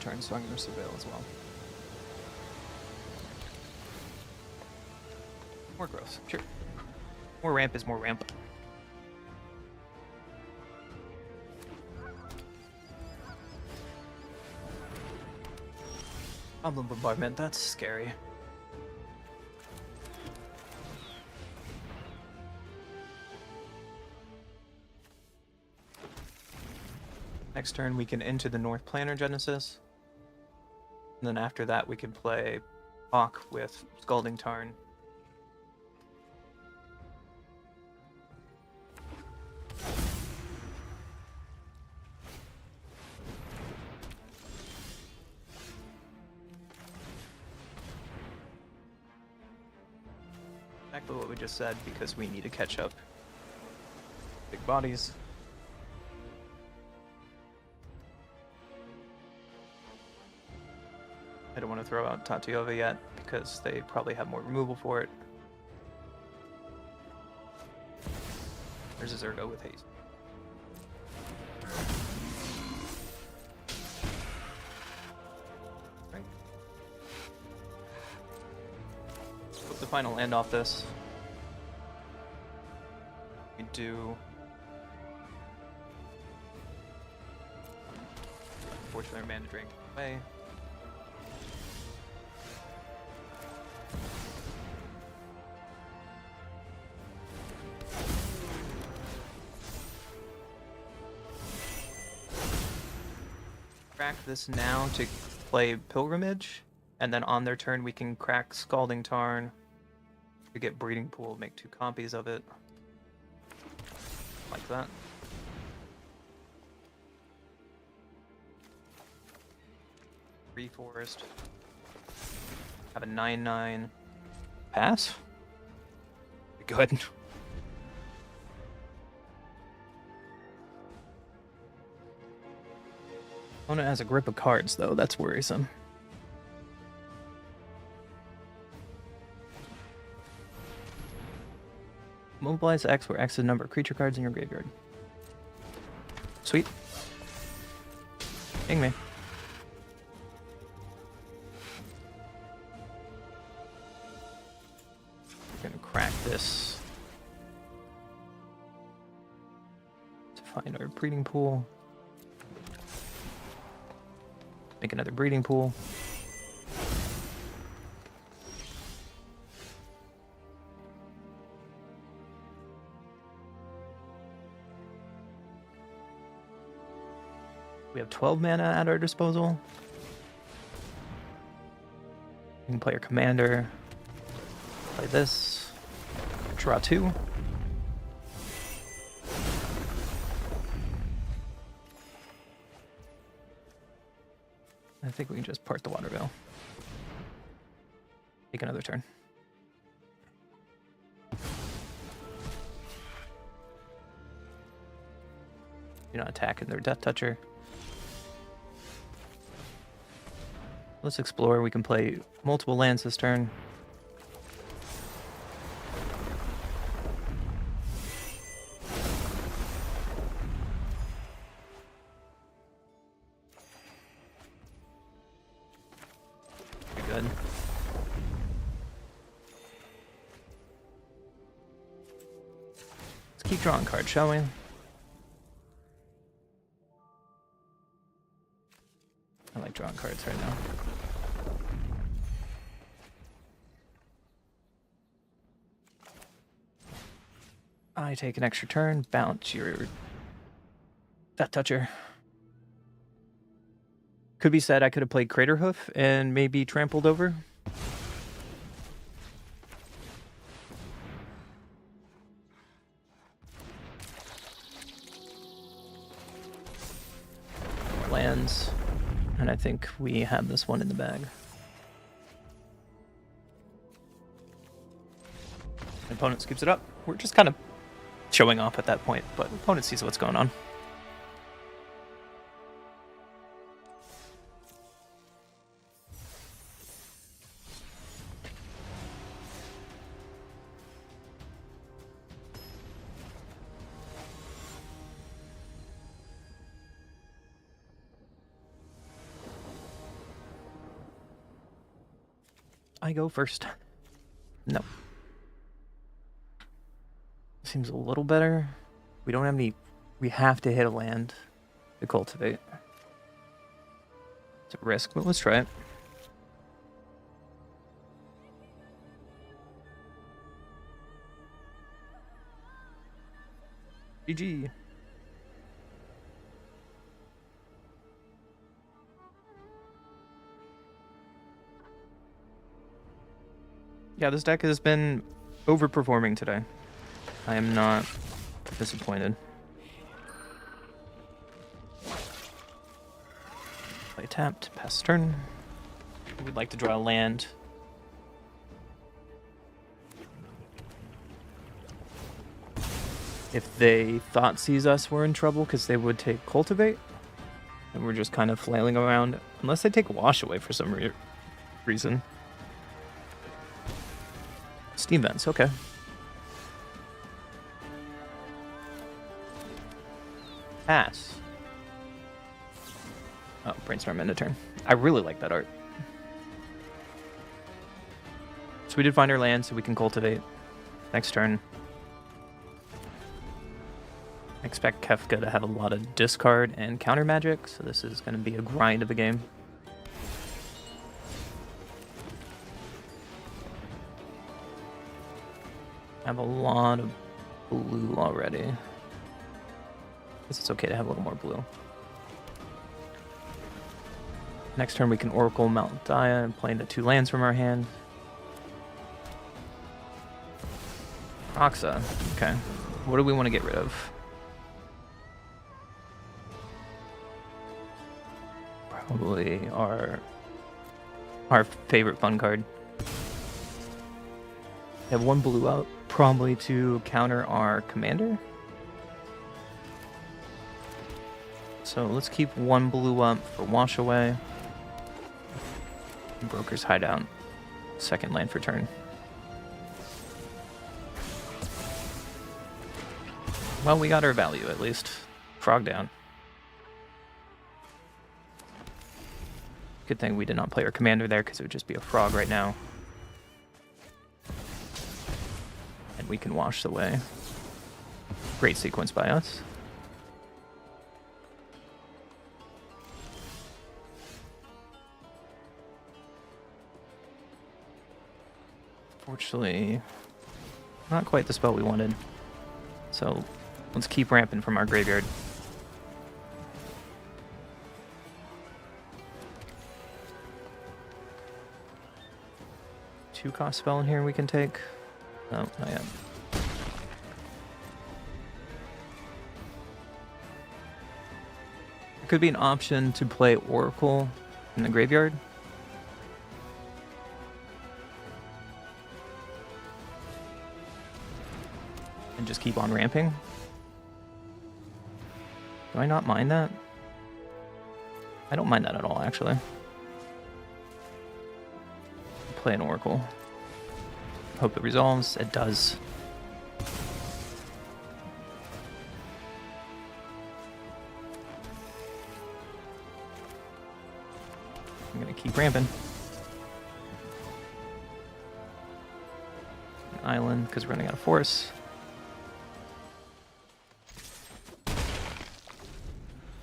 S1: Turn, so I'm going to surveil as well. More growth, sure. More ramp is more ramp. Problem bombardment, that's scary. Next turn we can enter the North Planar Genesis. And then after that, we can play Hawk with Scalding Tarn. Exactly what we just said, because we need to catch up. Big bodies. I don't want to throw out Tatiova yet, because they probably have more removal for it. There's a Zergo with haste. Right. Put the final land off this. We do... Unfortunately, our mana drain away. Crack this now to play Pilgrimage, and then on their turn we can crack Scalding Tarn to get Breeding Pool, make 2 copies of it. Like that. Reforest. Have a 9/9. Pass? Good. Opponent has a grip of cards, though. That's worrisome. Mobilize X, where X is the number of creature cards in your graveyard. Sweet. Ding me. We're gonna crack this to find our breeding pool. Make another breeding pool. We have 12 mana at our disposal. We can play our commander. Play this. Draw 2. I think we can just part the water veil. Take another turn. You're not attacking their Death Toucher. Let's explore. We can play multiple lands this turn. Good. Let's keep drawing cards, shall we? I like drawing cards right now. I take an extra turn, bounce your Fat Toucher. Could be said I could have played Crater Hoof and maybe trampled over. Lands, and I think we have this one in the bag. Opponent scoops it up. We're just kind of showing off at that point, but opponent sees what's going on. I go first. No. Seems a little better. We don't have any... We have to hit a land to cultivate. It's a risk, but let's try it. GG. Yeah, this deck has been overperforming today. I am not disappointed. Play tapped, pass turn. We'd like to draw a land. If they thought Seize Us were in trouble, because they would take Cultivate. And we're just kind of flailing around. Unless they take Wash Away for some reason. Steam Vents, okay. Pass. Oh, Brainstorm end of turn. I really like that art. So we did find our land, so we can cultivate. Next turn. I expect Kefka to have a lot of discard and counter magic, so this is going to be a grind of a game. I have a lot of blue already. Guess it's okay to have a little more blue. Next turn we can Oracle Mount Dia and play into 2 lands from our hand. Oxa, okay. What do we want to get rid of? Probably our favorite fun card. We have 1 blue out, probably to counter our commander. So let's keep 1 blue up for Wash Away. Broker's Hideout. 2nd land for turn. Well, we got our value at least. Frog down. Good thing we did not play our commander there, because it would just be a frog right now. And we can wash away. Great sequence by us. Fortunately, not quite the spell we wanted. So let's keep ramping from our graveyard. Two-cost spell in here we can take. No, not yet. There could be an option to play Oracle in the graveyard. And just keep on ramping. Do I not mind that? I don't mind that at all, actually. Play an Oracle. Hope it resolves. It does. I'm gonna keep ramping. An island, because we're running out of force.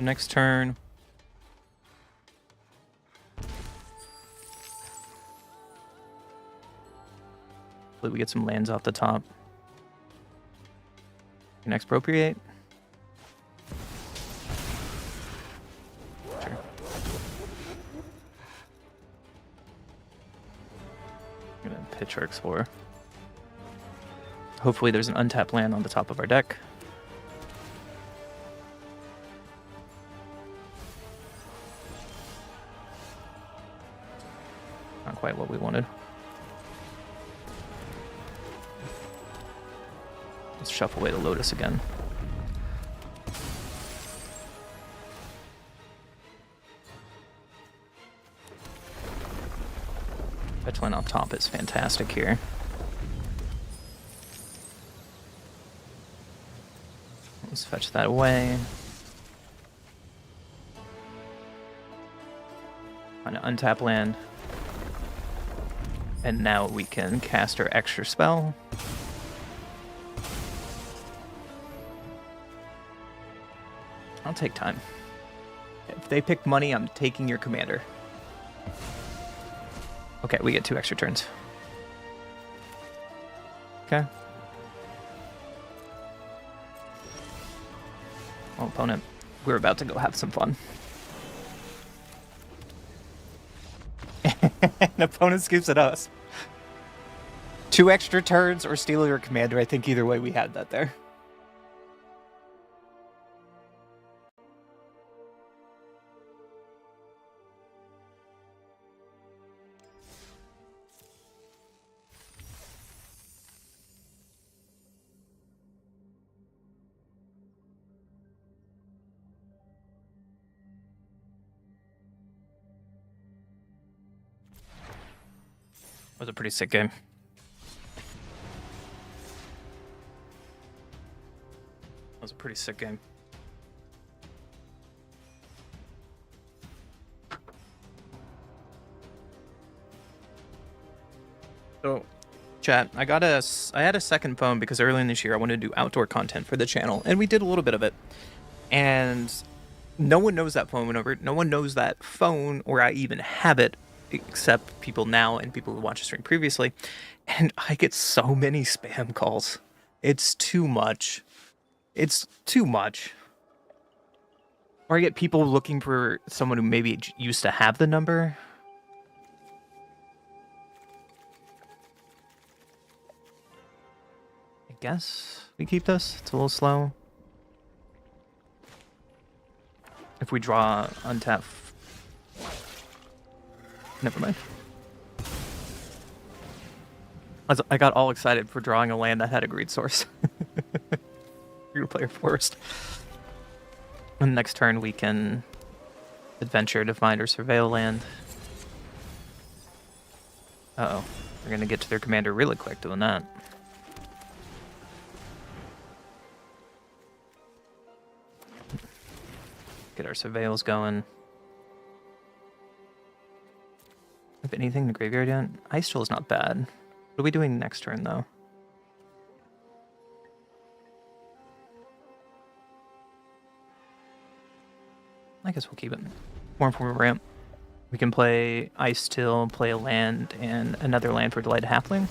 S1: Next turn. Hopefully we get some lands off the top. can expropriate. Sure. I'm gonna pitch our Explorer. Hopefully there's an untapped land on the top of our deck. Not quite what we wanted. Let's shuffle away the Lotus again. Fetch land on top is fantastic here. Let's fetch that away. Find an untap land. And now we can cast our extra spell. I'll take time. If they pick money, I'm taking your commander. Okay, we get 2 extra turns. Okay. Well, opponent, we're about to go have some fun. And opponent skips at us. 2 extra turns or steal your commander. I think either way we had that there. That was a pretty sick game. That was a pretty sick game. So, chat, I had a second phone because early in this year I wanted to do outdoor content for the channel, and we did a little bit of it. And no one knows that phone went over. No one knows that phone, or I even have it, except people now and people who watched the stream previously. And I get so many spam calls. It's too much. It's too much. Or I get people looking for someone who maybe used to have the number. I guess we keep this. It's a little slow. If we draw untap. Never mind. I got all excited for drawing a land that had a greed source. You're gonna play your forest. And next turn we can adventure to find or surveil land. Uh-oh. We're gonna get to their commander really quick doing that. Get our surveils going. Have anything in the graveyard yet? Ice Chill is not bad. What are we doing next turn, though? I guess we'll keep it. More for a ramp. We can play Ice Chill, play a land, and another land for Delighted Halfling.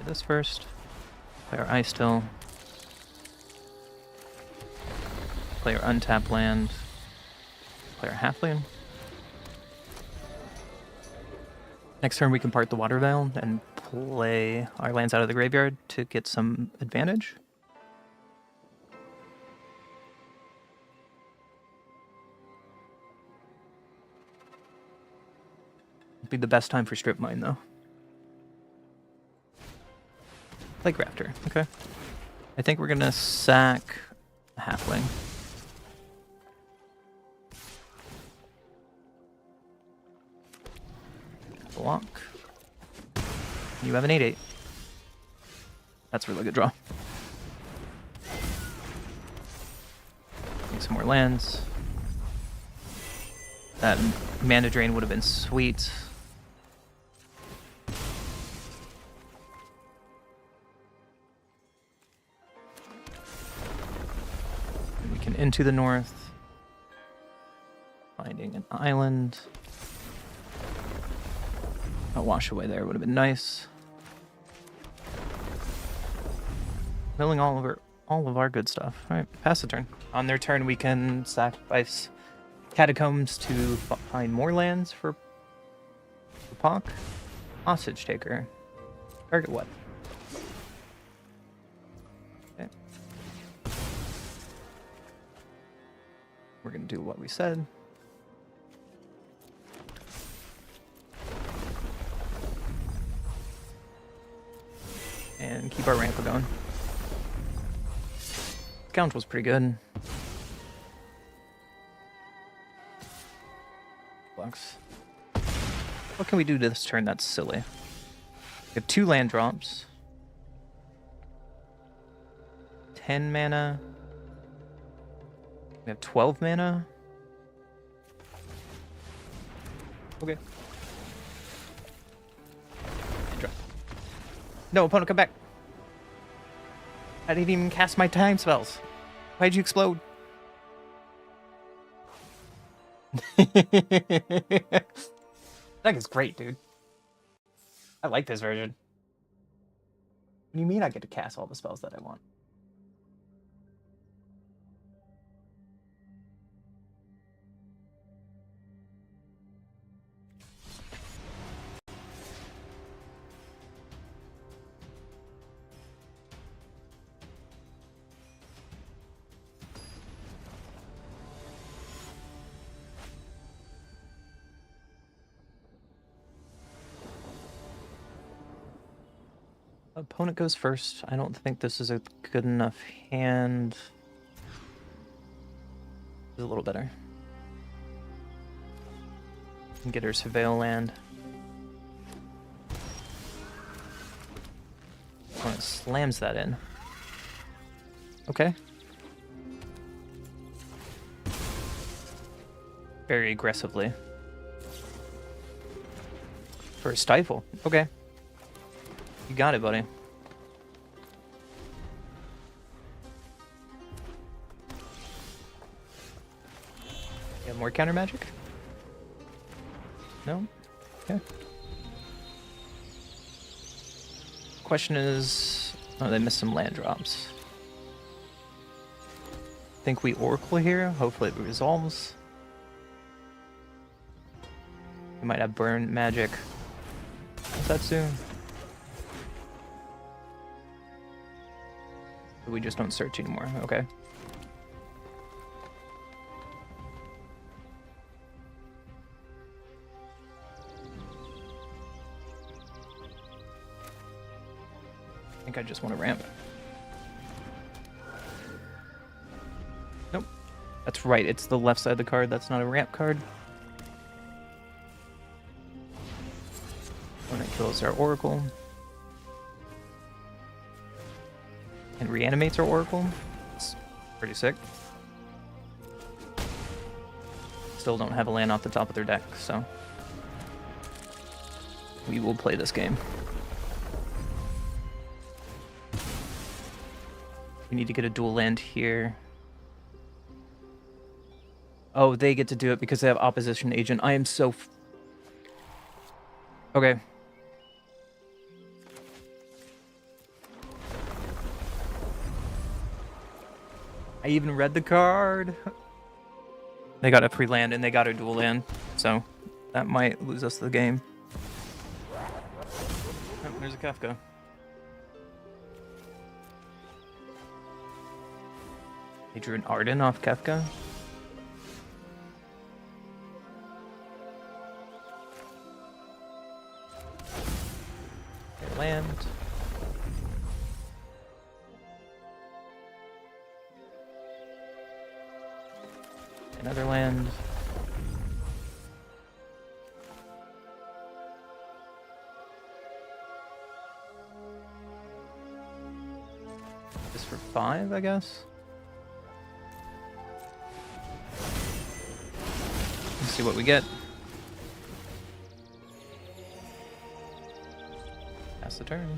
S1: This first. Play our Ice Chill. Play our untapped land. Play our Halfling. Next turn we can part the Water Veil and play our lands out of the graveyard to get some advantage. Be the best time for Strip Mine though. Like Raptor, okay. I think we're gonna sack a Halfling. Block. You have an 8/8. That's a really good draw. Make some more lands. That mana drain would have been sweet. into the north. Finding an island. A wash away there would have been nice. Milling all of our good stuff. All right, pass the turn. On their turn, we can sacrifice catacombs to find more lands for Pock. Hostage taker. Target what? Okay. We're gonna do what we said. And keep our ramp going. Count was pretty good. Flux. What can we do this turn that's silly? We have 2 land drops. 10 mana. We have 12 mana. Okay. And drop. No, opponent, come back. I didn't even cast my time spells. Why'd you explode? That is great, dude. I like this version. What do you mean I get to cast all the spells that I want? Opponent goes first. I don't think this is a good enough hand. It's a little better. And get her Surveil land. Opponent slams that in. Okay. Very aggressively. For a stifle. Okay. You got it, buddy. You have more counter magic? No? Okay. Question is... Oh, they missed some land drops. Think we Oracle here. Hopefully it resolves. We might have burn magic. Is that soon? We just don't search anymore. Okay. I think I just want to ramp. Nope. That's right. It's the left side of the card. That's not a ramp card. When it kills our Oracle. And reanimates our Oracle. It's pretty sick. Still don't have a land off the top of their deck, so we will play this game. We need to get a dual land here. Oh, they get to do it because they have opposition agent. I am so... Okay. I even read the card. They got a free land and they got a dual land, so that might lose us the game. Oh, there's a Kafka. They drew an Arden off Kafka. Their land. Another land. Just for 5, I guess. Let's see what we get. Pass the turn.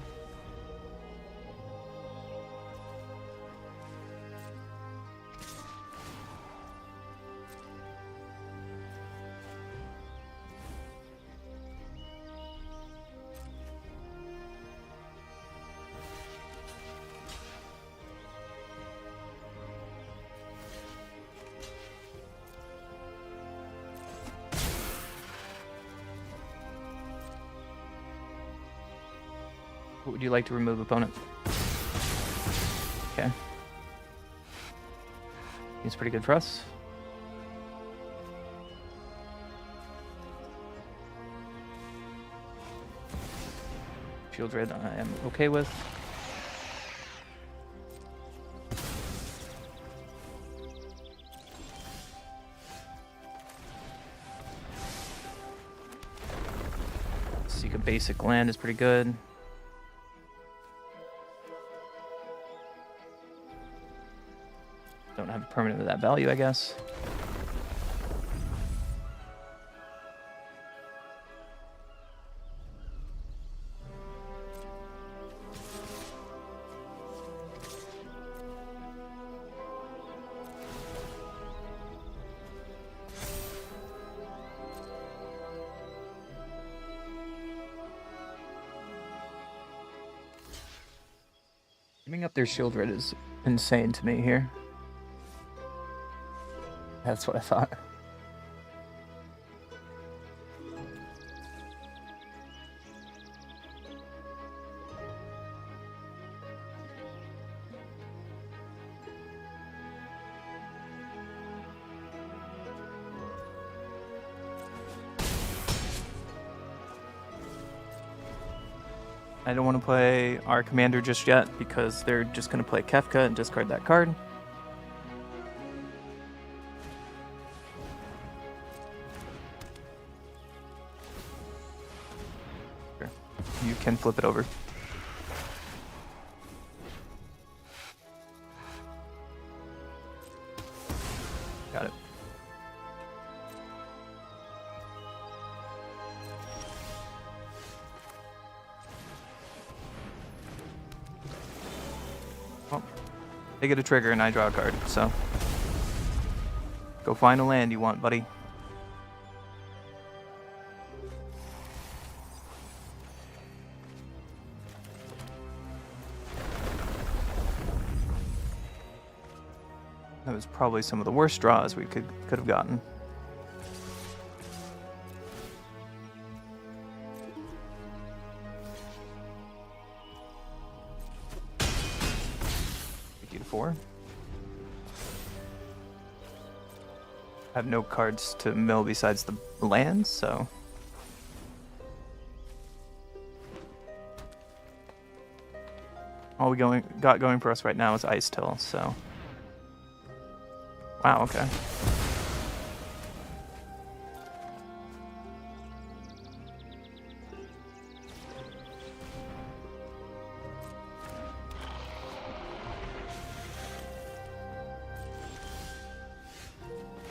S1: What would you like to remove, opponent? Okay. Seems pretty good for us. Shield Red I am okay with. Seek a basic land is pretty good. Don't have a permanent of that value, I guess. Giving up their shield red is insane to me here. That's what I thought. I don't want to play our commander just yet because they're just going to play Kefka and discard that card. Sure. You can flip it over. Got it. Well, they get a trigger and I draw a card, so go find a land you want, buddy. That was probably some of the worst draws we could have gotten. Take you to 4. I have no cards to mill besides the lands, so all we got going for us right now is Ice Till, so wow, okay.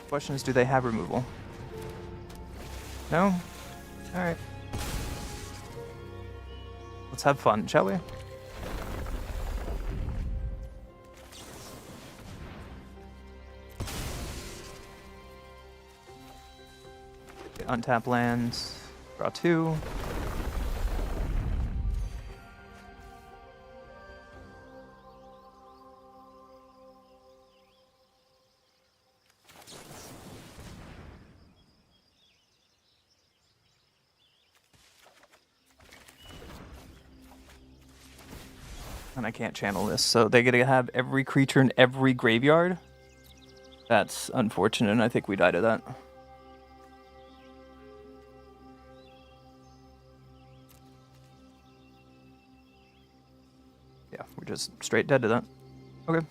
S1: Question is, do they have removal? No? Alright. Let's have fun, shall we? Untap lands, draw 2. And I can't channel this, so they're gonna have every creature in every graveyard. That's unfortunate, and I think we die to that. Yeah, we're just straight dead to that. Okay.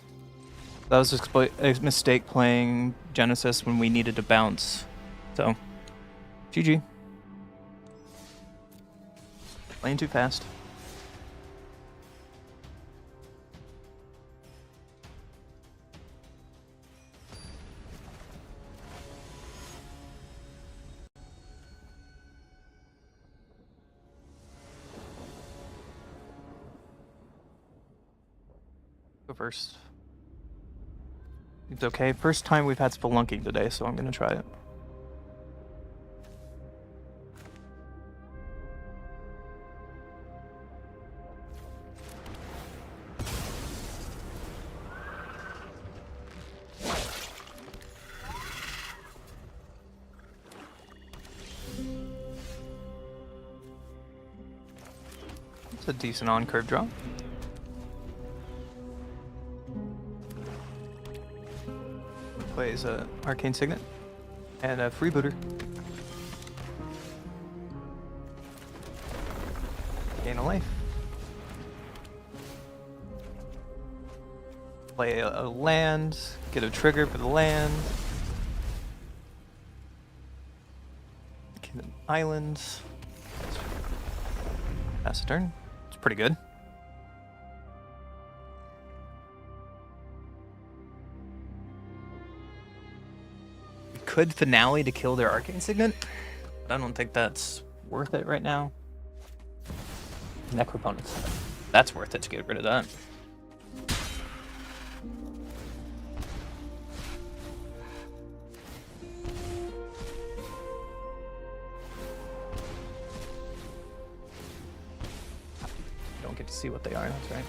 S1: That was just a mistake playing Genesis when we needed to bounce. So, GG. Playing too fast. Go first. It's okay. First time we've had spelunking today, so I'm gonna try it. It's a decent on-curve draw. Plays a Arcane Signet and a Freebooter. Gain a life. Play a land, get a trigger for the land. Get an island. Pass a turn. It's pretty good. Could finale to kill their Arcane Signet, but I don't think that's worth it right now. Necroponents. That's worth it to get rid of that. Don't get to see what they are, that's right.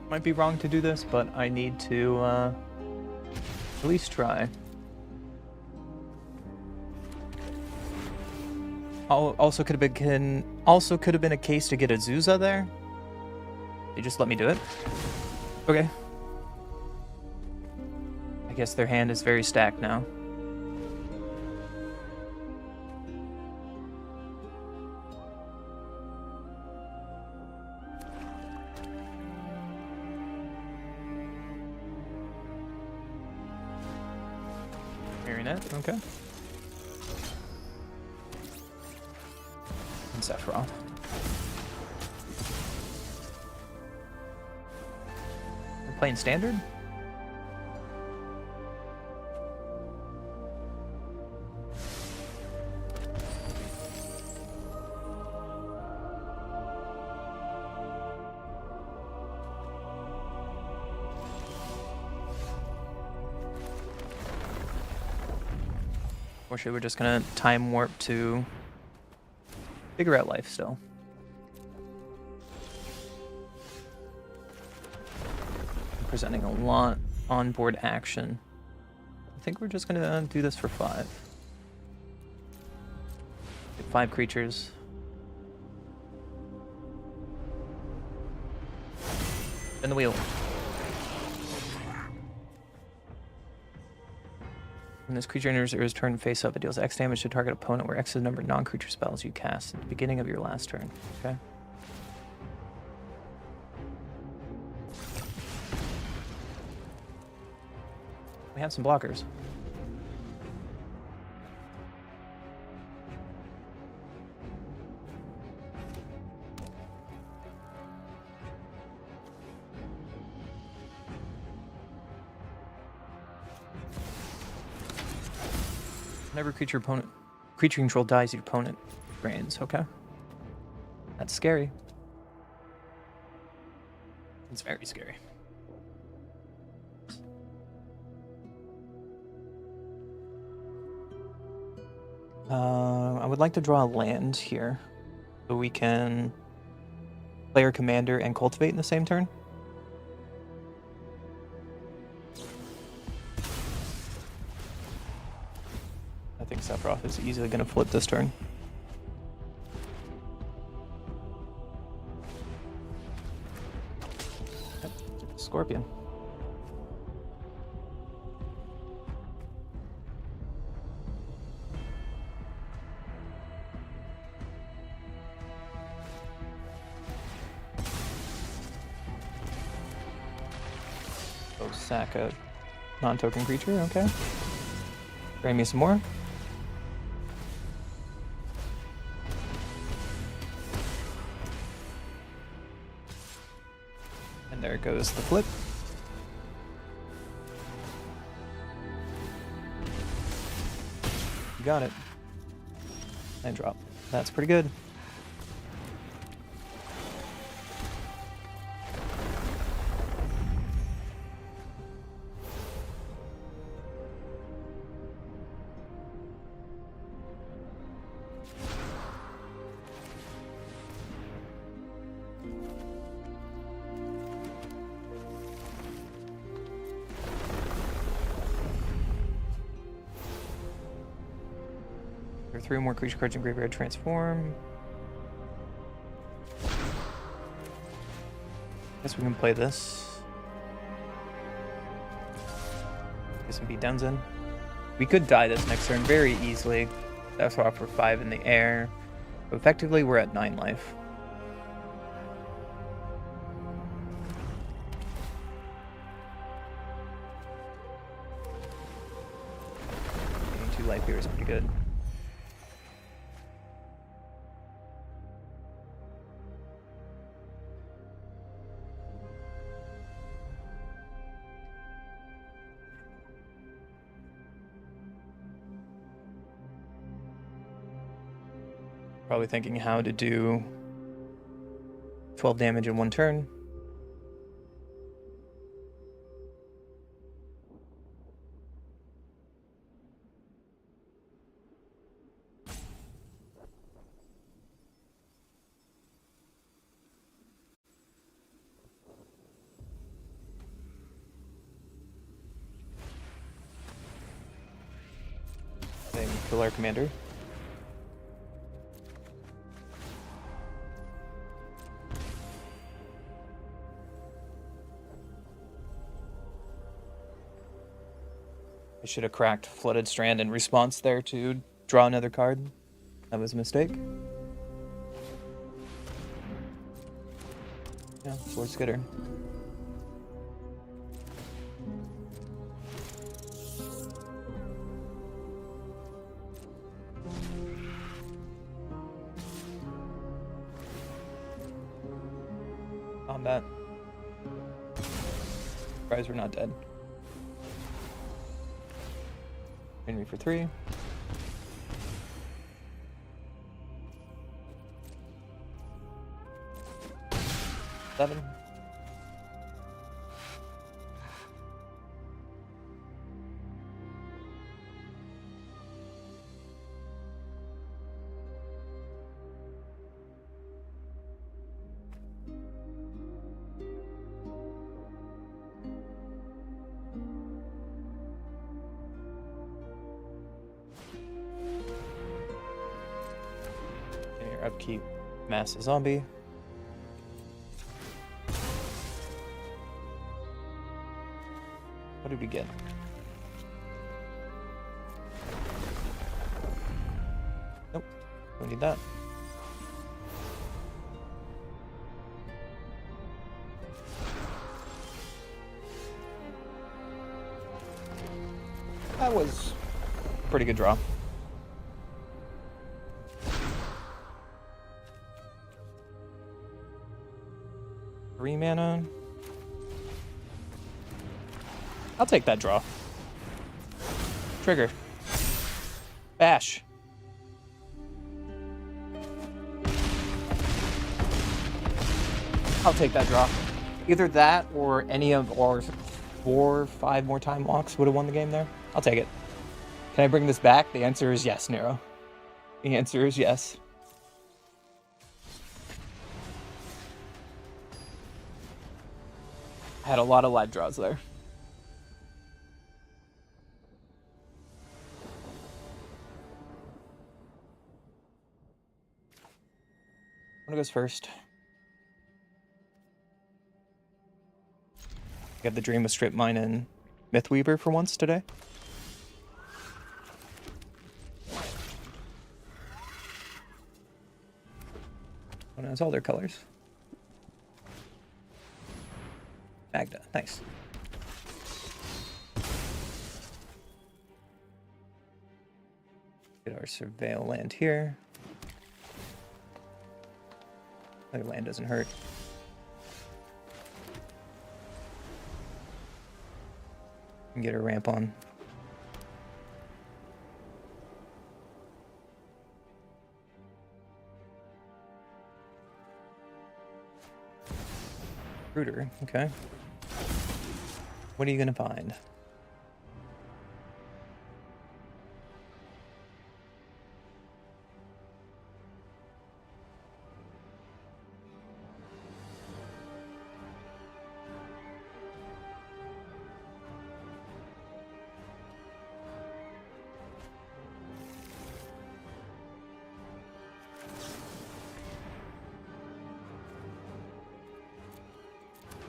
S1: Might be wrong to do this, but I need to at least try. Also could have been a case to get a Zuza there. They just let me do it. Okay. I guess their hand is very stacked now. Marionette, okay. And Sephiroth. We're playing standard? Or should we just gonna time warp to figure out life still? Presenting a lot onboard action. I think we're just gonna do this for 5. Get 5 creatures. Spin the wheel. When this creature enters his turn face up, it deals X damage to target opponent, where X is the number of non-creature spells you cast at the beginning of your last turn. Okay. We have some blockers. Whenever creature control dies, your opponent drains. Okay. That's scary. It's very scary. I would like to draw a land here, so we can play our commander and cultivate in the same turn. I think Sephiroth is easily going to flip this turn. Yep. Scorpion. Go sack a non-token creature, okay. Bring me some more. And there goes the flip. You got it. And drop. That's pretty good. There are 3 more creature cards in graveyard transform. Guess we can play this. Guess we beat Denzin. We could die this next turn very easily. That's off for 5 in the air. But effectively, we're at 9 life. Getting 2 life here is pretty good. Probably thinking how to do 12 damage in 1 turn. Then kill our commander. I should have cracked Flooded Strand in response there to draw another card. That was a mistake. Yeah, Sword Skitter. Combat. Surprised we're not dead. Me for 3. Seven. Upkeep, mass a zombie. What did we get? Nope, don't need that. That was a pretty good draw. 3 mana. I'll take that draw. Trigger. Bash. I'll take that draw. Either that or any of our 4 or 5 more time walks would have won the game there. I'll take it. Can I bring this back? The answer is yes, Nero. The answer is yes. Had a lot of live draws there. One goes first. You have the dream of Strip Mine and Mythweaver for once today. One has all their colors. Magda, nice. Get our Surveil land here. Other land doesn't hurt. And get a ramp on. Recruiter, okay. What are you gonna find?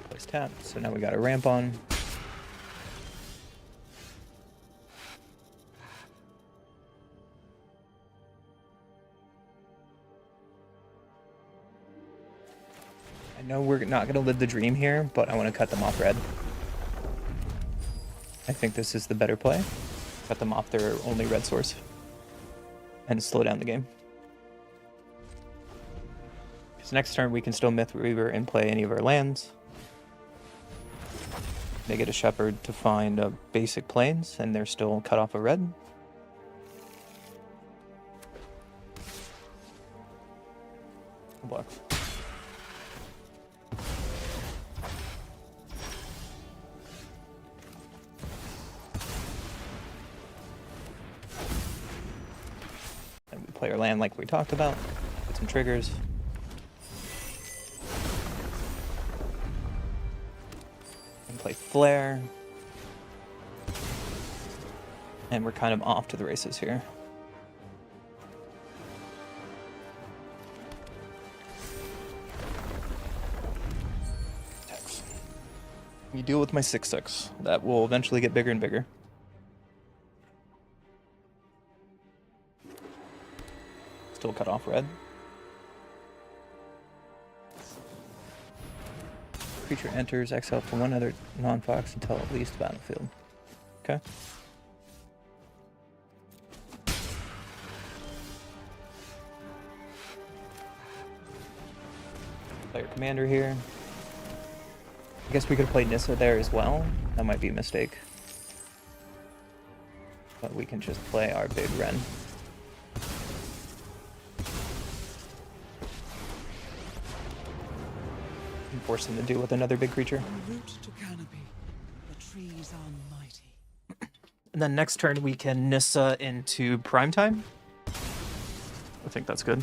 S1: Place tap, so now we got a ramp on. I know we're not going to live the dream here, but I want to cut them off red. I think this is the better play. Cut them off their only red source. And slow down the game. Because next turn we can still Myth Reaver and play any of our lands. They get a Shepherd to find a basic plains, and they're still cut off a red. Block. And we play our land like we talked about. Put some triggers. And play Flare. And we're kind of off to the races here. You deal with my 6/6. That will eventually get bigger and bigger. Still cut off red. Creature enters, exile for one other non-fox until it leaves the battlefield. Okay. Play your commander here. I guess we could play Nissa there as well. That might be a mistake. But we can just play our big Ren. And force him to deal with another big creature.
S3: From root to canopy, the trees are mighty.
S1: And then next turn we can Nissa into Primetime. I think that's good.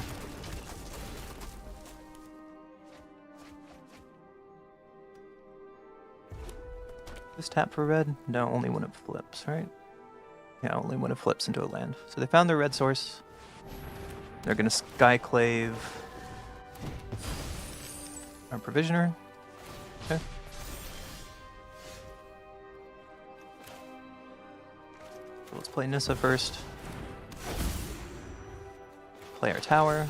S1: Just tap for red? No, only when it flips, right? Yeah, only when it flips into a land. So they found their red source. They're gonna Skyclave our Provisioner. Okay. So let's play Nissa first. Play our tower.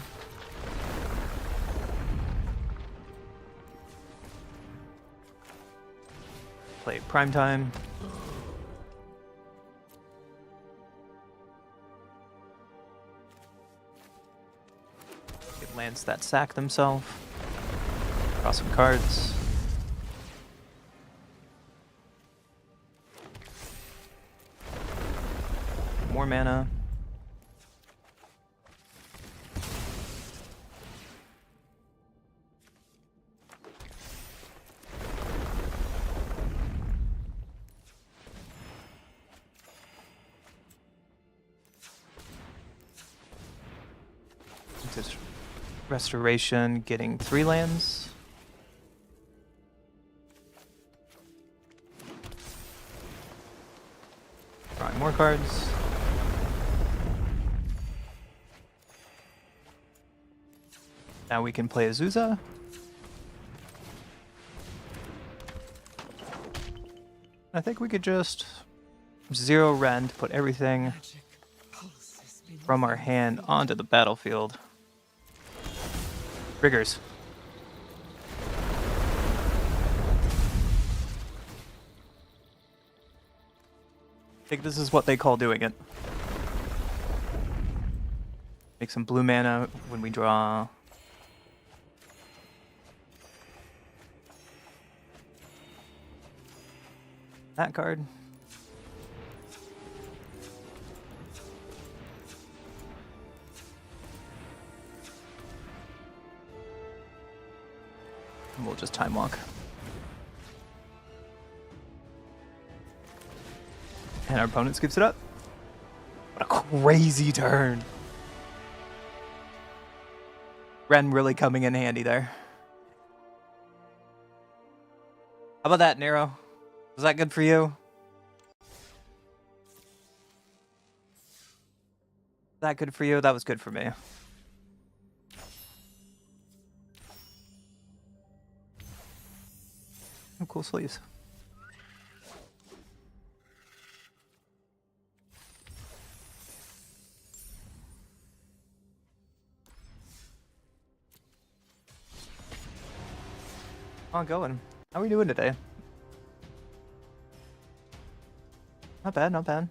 S1: Play Primetime. Get lands that sack themselves. Draw some cards. More mana. Restoration, getting 3 lands. Drawing more cards. Now we can play Azusa. I think we could just 0 rend, put everything
S3: Magic pulses beneath
S1: from our
S3: our
S1: hand
S3: feet.
S1: onto the battlefield. Triggers. I think this is what they call doing it. Make some blue mana when we draw. That card. And we'll just time walk. And our opponent scoops it up. What a crazy turn. Ren really coming in handy there. How about that, Nero? Was that good for you? Was that good for you? That was good for me. Oh, cool sleeves. How going? How are we doing today? Not bad, not bad.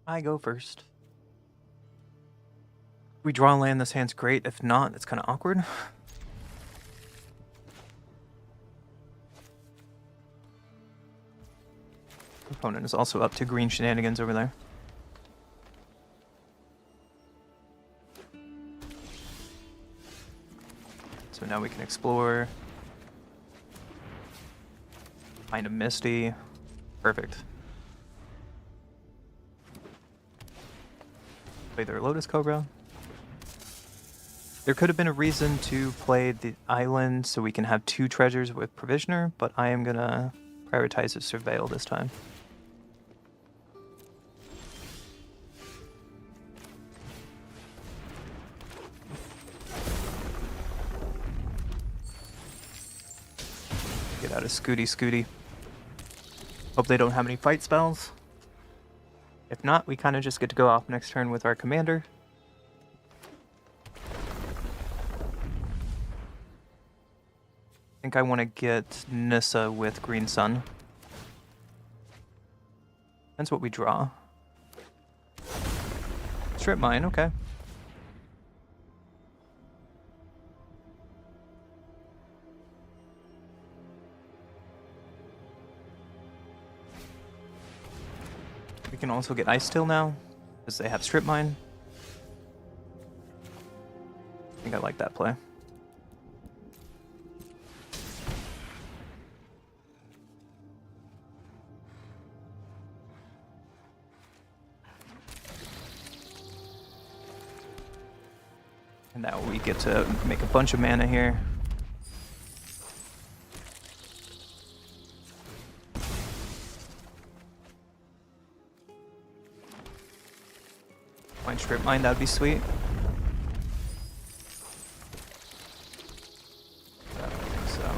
S1: I go first. We draw land, this hand's great. If not, it's kind of awkward. Opponent is also up to green shenanigans over there. So now we can explore. Find a Misty. Perfect. Play their Lotus Cobra. There could have been a reason to play the island so we can have 2 treasures with Provisioner, but I am gonna prioritize the Surveil this time. Get out of Scooty. Hope they don't have any fight spells. If not, we kind of just get to go off next turn with our commander. I think I want to get Nissa with Green Sun. That's what we draw. Strip Mine, okay. We can also get Ice Tail now, because they have Strip Mine. I think I like that play. And now we get to make a bunch of mana here. Find Strip Mine, that'd be sweet. I don't think so.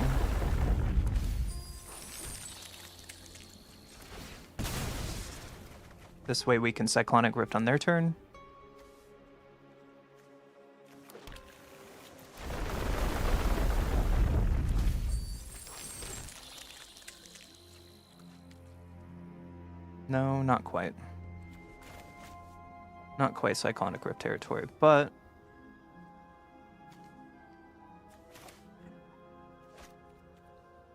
S1: This way we can Cyclonic Rift on their turn. No, not quite. Not quite Cyclonic Rift territory, but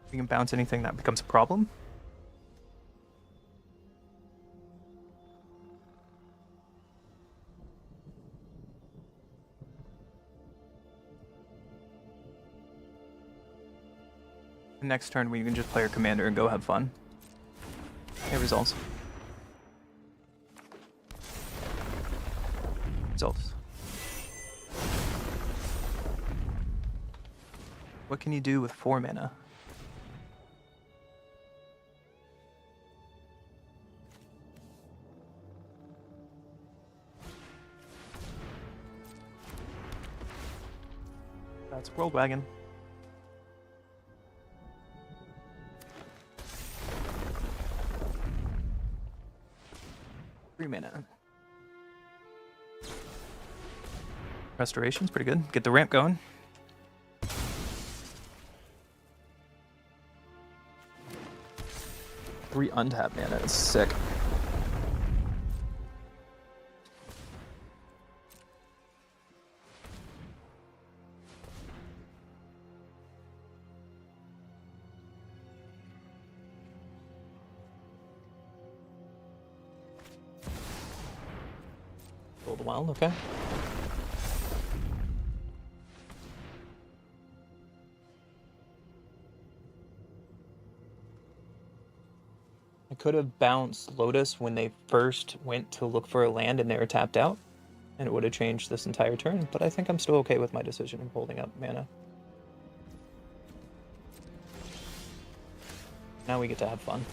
S1: we can bounce anything that becomes a problem. Next turn we can just play our commander and go have fun. Okay, results. Results. What can you do with 4 mana? That's World Wagon. Three mana. Restoration's pretty good. Get the ramp going. Three untapped mana. That's sick. Build a wild, okay. I could have bounced Lotus when they first went to look for a land and they were tapped out, and it would have changed this entire turn, but I think I'm still okay with my decision of holding up mana. Now we get to have fun.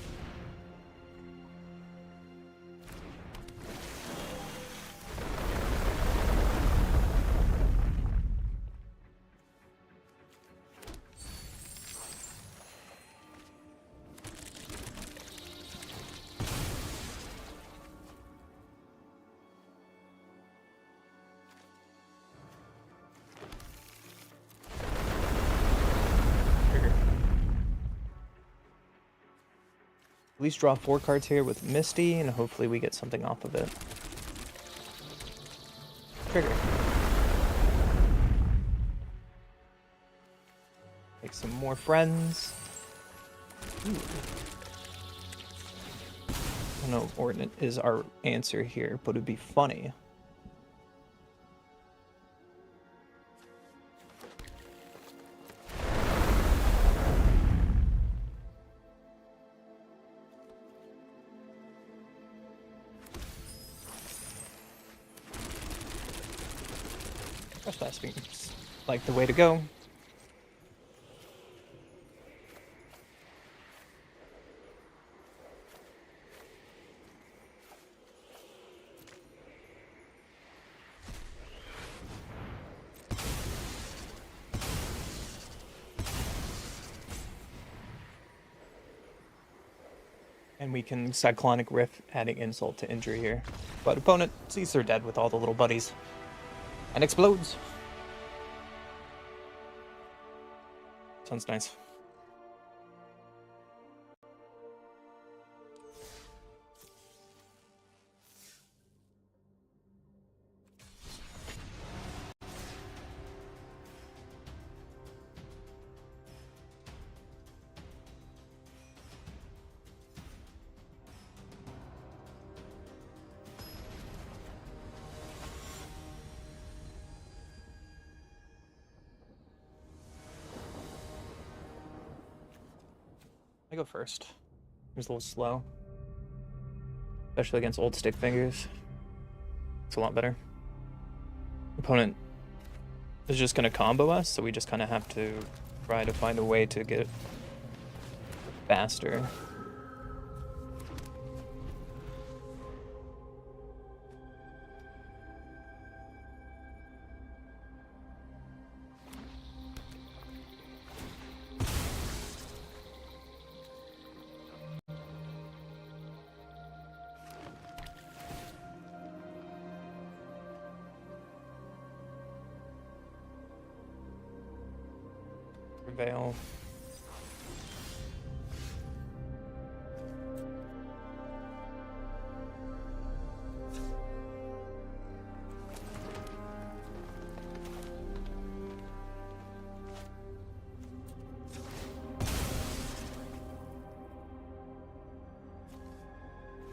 S1: At least draw 4 cards here with Misty, and hopefully we get something off of it. Trigger. Make some more friends. Ooh. I don't know if Ordnance is our answer here, but it'd be funny. Trespass seems like the way to go. And we can Cyclonic Rift, adding insult to injury here. But opponent sees they're dead with all the little buddies. And explodes. Sounds nice. I go first. It's a little slow. Especially against old stick fingers. It's a lot better. Opponent is just going to combo us, so we just kind of have to try to find a way to get faster. Veil.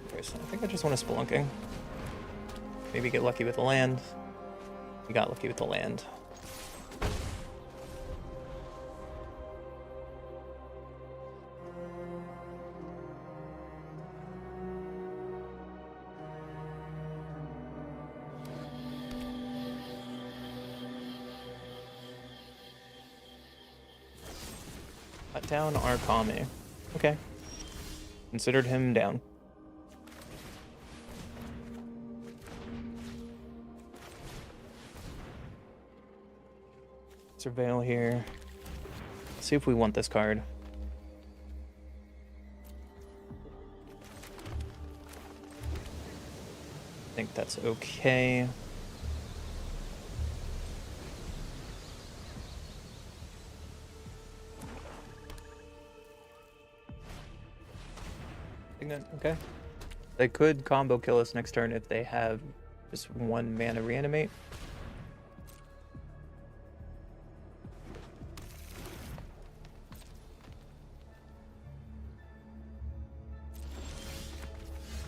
S1: Okay, so I think I just want to Spelunking. Maybe get lucky with the land. We got lucky with the land. Cut down Arcami. Okay. Considered him down. Surveil here. Let's see if we want this card. I think that's okay. Okay. They could combo kill us next turn if they have just 1 mana reanimate.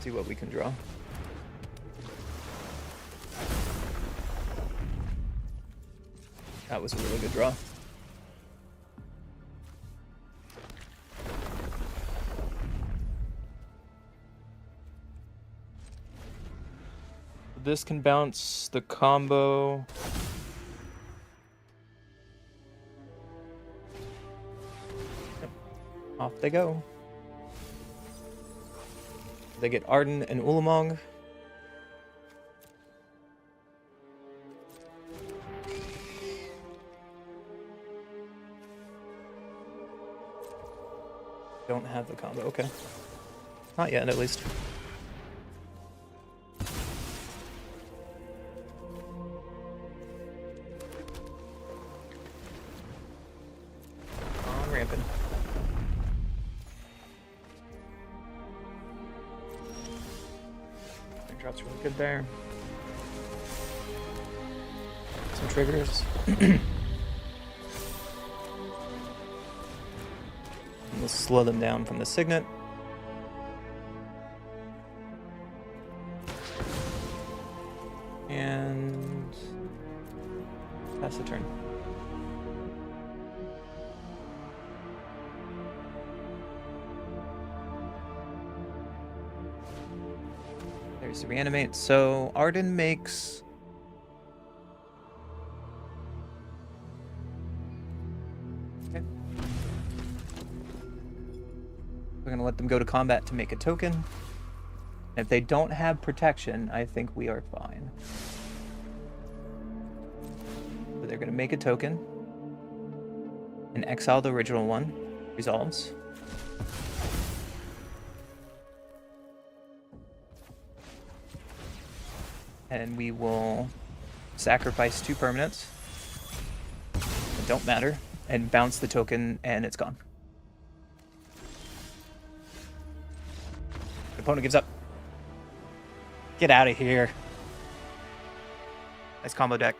S1: See what we can draw. That was a really good draw. This can bounce the combo. Yep. Off they go. They get Arden and Ulamog. Don't have the combo, okay. Not yet, at least. On ramping. Drop's really good there. Some triggers. We'll slow them down from the Signet. And pass the turn. There's the reanimate. So Arden makes... Okay. We're gonna let them go to combat to make a token. If they don't have protection, I think we are fine. So they're gonna make a token and exile the original one. Resolves. And we will sacrifice 2 permanents that don't matter and bounce the token, and it's gone. The opponent gives up. Get out of here. Nice combo deck.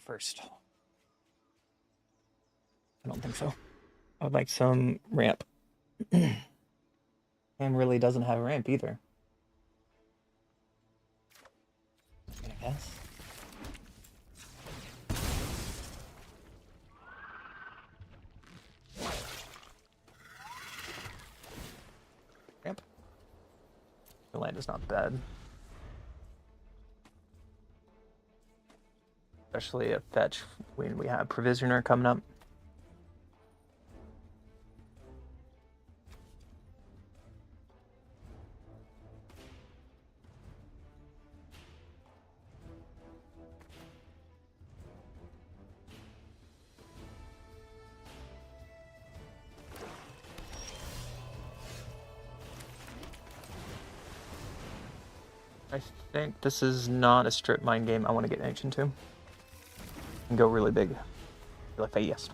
S1: First. I don't think so. I would like some ramp. And really doesn't have a ramp either. I guess. Ramp. The land is not bad. Especially a fetch when we have Provisioner coming up. I think this is not a strip mine game I want to get Ancient to. And go really big. Really fast.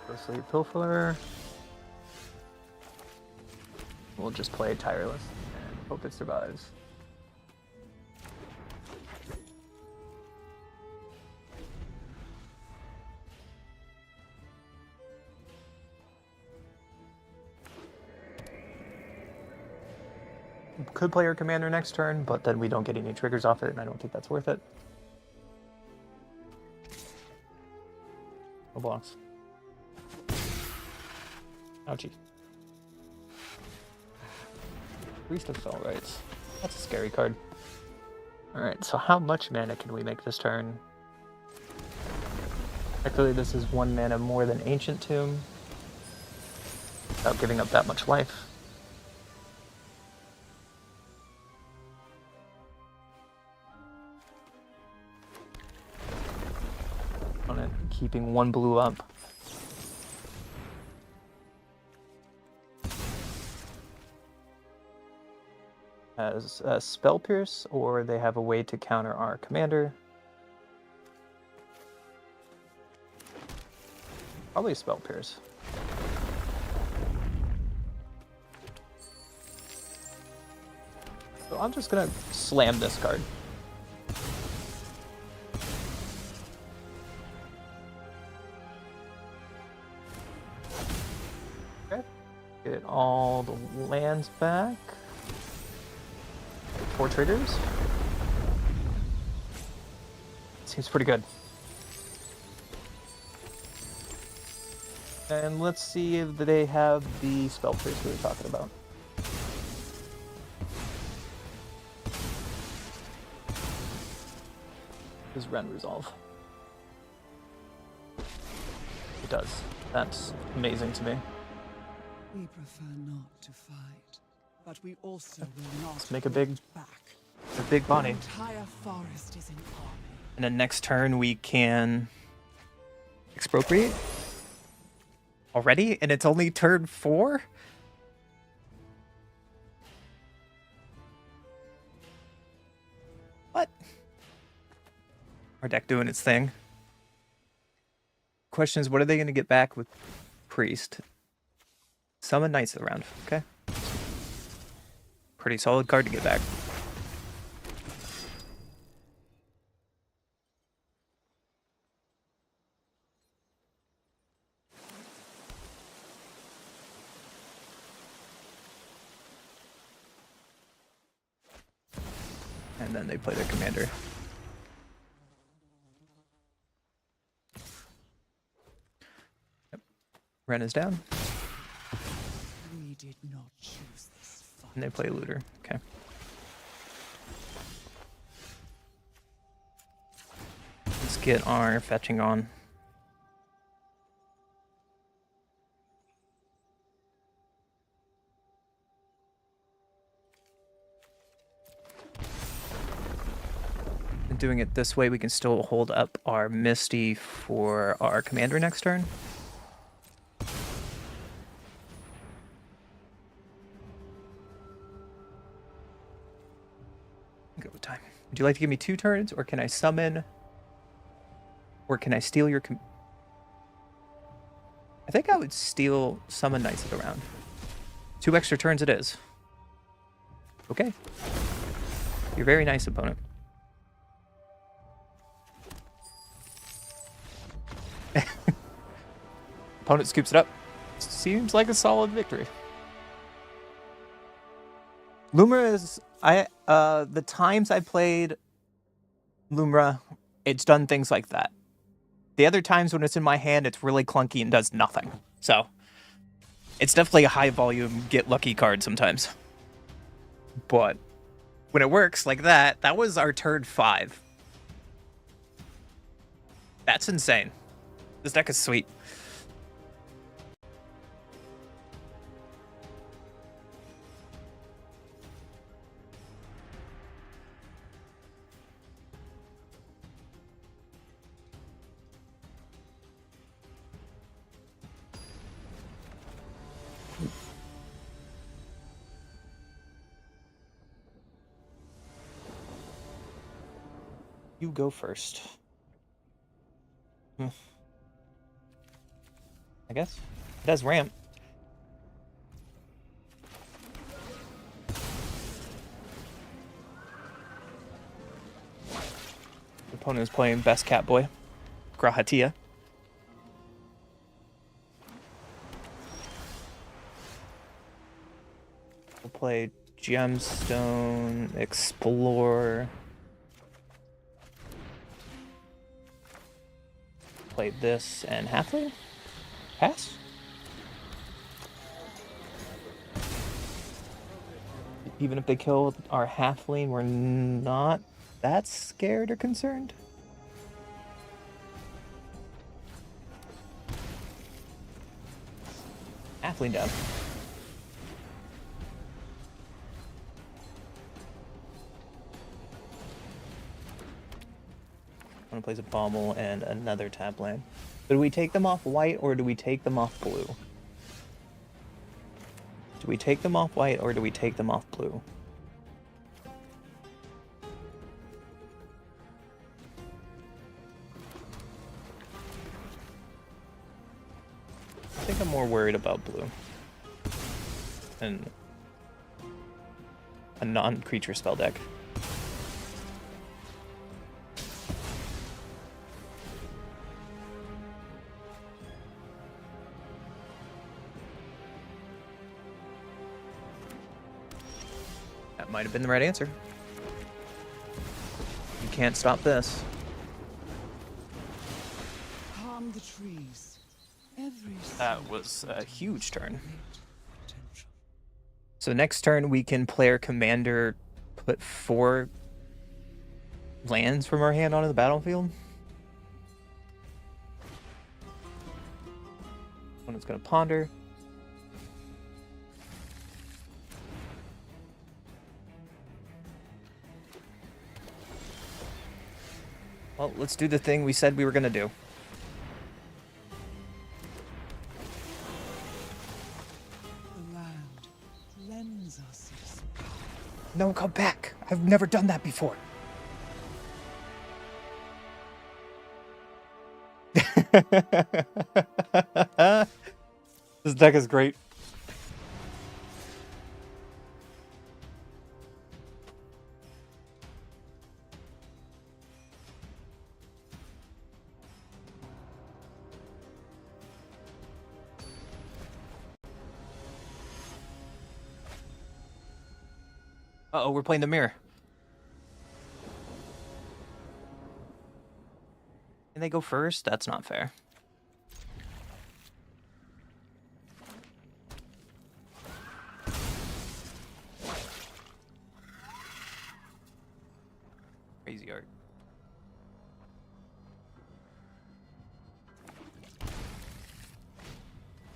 S1: Ghostly Pilfer. We'll just play Tireless and hope it survives. Could play our commander next turn, but then we don't get any triggers off it, and I don't think that's worth it. No blocks. Ouchie. Priest of Fell Rights. That's a scary card. Alright, so how much mana can we make this turn? Actually, this is 1 mana more than Ancient Tomb, without giving up that much life. Keeping 1 blue up. has Spell Pierce, or they have a way to counter our commander. Probably Spell Pierce. So I'm just gonna slam this card. Okay. Get all the lands back. 4 triggers. Seems pretty good. And let's see if they have the Spell Pierce we were talking about. Is Ren Resolve. It does. That's amazing to me.
S3: We prefer not to fight, but we also will not
S1: Let's make a big
S3: back.
S1: body.
S3: The entire forest is an army.
S1: And then next turn we can expropriate. Already? And it's only turn 4? What? Our deck doing its thing. Question is, what are they going to get back with Priest? Summon Knights around. Okay. Pretty solid card to get back. And then they play their commander. Yep. Ren is down.
S3: We did not choose this fight.
S1: And they play looter. Okay. Let's get our fetching on. And doing it this way, we can still hold up our Misty for our commander next turn. Go with time. Would you like to give me 2 turns, or can I summon, or can I steal your I think I would steal summon Knights of the Round. 2 extra turns it is. Okay. You're very nice, opponent. Opponent scoops it up. Seems like a solid victory. Lumra is the times I played Lumra, it's done things like that. The other times when it's in my hand, it's really clunky and does nothing. So it's definitely a high volume get lucky card sometimes. But when it works like that, that was our turn 5. That's insane. This deck is sweet. You go first. I guess. It has ramp. The opponent is playing Best Catboy, Grahatia. We'll play Gemstone, Explore. Play this and Halfling. Pass. Even if they kill our Halfling, we're not that scared or concerned. Halfling down. One plays a Bommel and another tap land. So do we take them off white or do we take them off blue? Do we take them off white or do we take them off blue? think I'm more worried about blue. And a non-creature spell deck. That might have been the right answer. You can't stop this.
S3: Calm the trees. Every
S1: That was a huge turn.
S3: potential.
S1: So next turn we can play our commander, put 4 lands from our hand onto the battlefield. One is going to ponder. Well, let's do the thing we said we were going to do.
S3: The land lends us its power.
S1: No, come back. I've never done that before. This deck is great. Uh-oh, we're playing the mirror. Can they go first? That's not fair. Crazy art.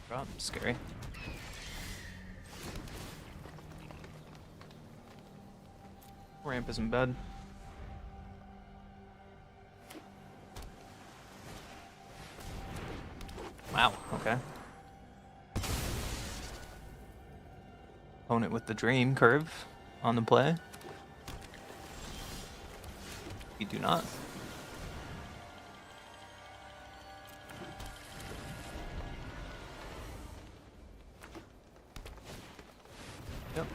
S1: Drop, scary. Ramp is in bed. Wow, okay. Opponent with the dream curve on the play. We do not. Yep.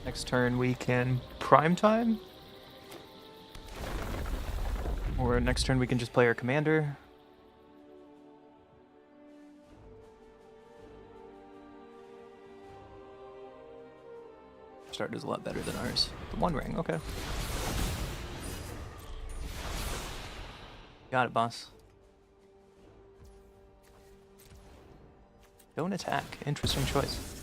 S1: Next turn we can prime time. Or next turn we can just play our commander. Start is a lot better than ours. The One Ring, okay. Got it, boss. Don't attack. Interesting choice.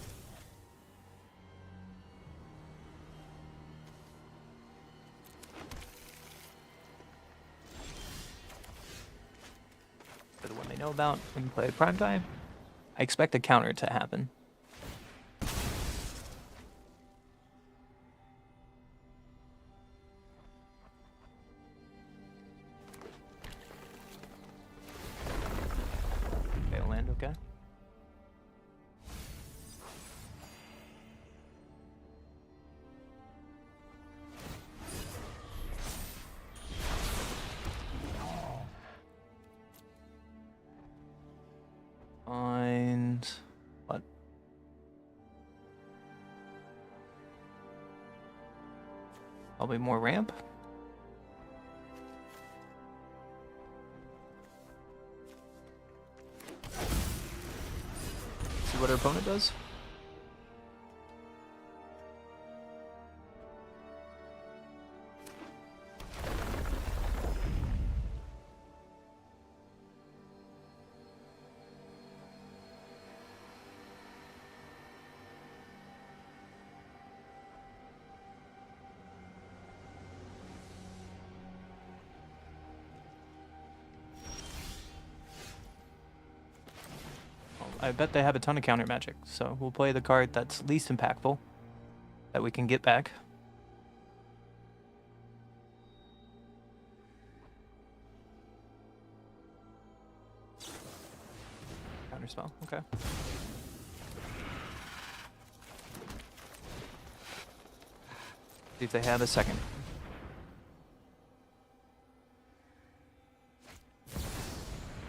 S1: For the one they know about, we can play prime time. I expect a counter to happen. Okay, I'll land, okay. Find what? Probably more ramp. See what our opponent does. I bet they have a ton of counter magic, so we'll play the card that's least impactful that we can get back. spell. Okay. See if they have a second.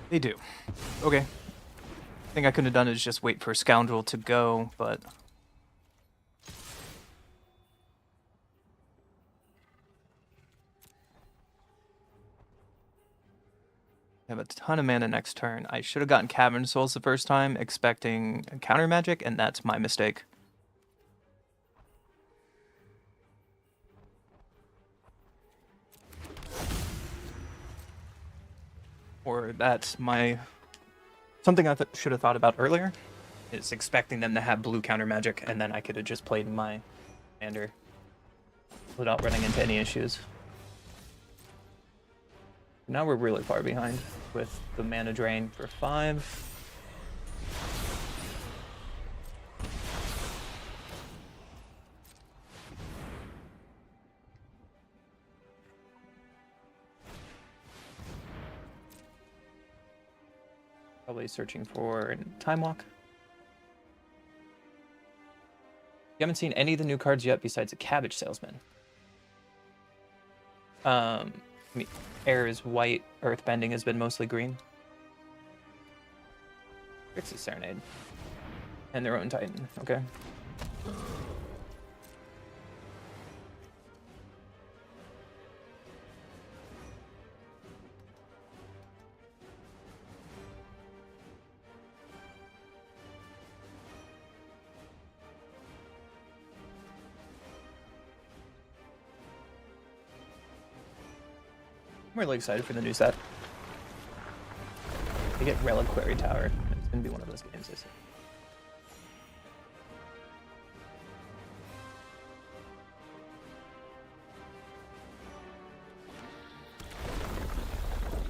S1: They do. Okay. Thing I could have done is just wait for Scoundrel to go, but... I have a ton of mana next turn. I should have gotten Cavern Souls the first time, expecting counter magic, and that's my mistake. Or that's my... Something I should have thought about earlier is expecting them to have blue counter magic, and then I could have just played my commander without running into any issues. Now we're really far behind with the mana drain for 5. Probably searching for Time Walk. You haven't seen any of the new cards yet besides a Cabbage Salesman. I mean, air is white, earthbending has been mostly green. Grixis Serenade. And their own Titan, okay. I'm really excited for the new set. I get Reliquary Tower. It's gonna be one of those games, I see.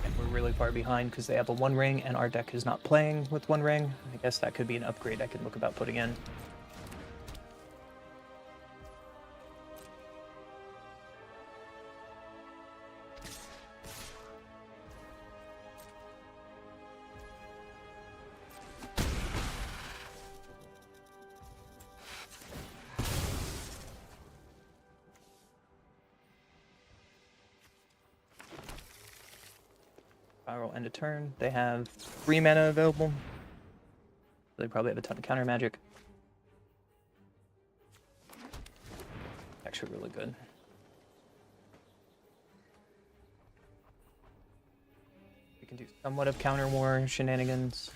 S1: And we're really far behind because they have a 1 ring and our deck is not playing with 1 ring. I guess that could be an upgrade I could look about putting in. Spiral end of turn. They have 3 mana available. They probably have a ton of counter magic. Actually really good. We can do somewhat of counter war shenanigans.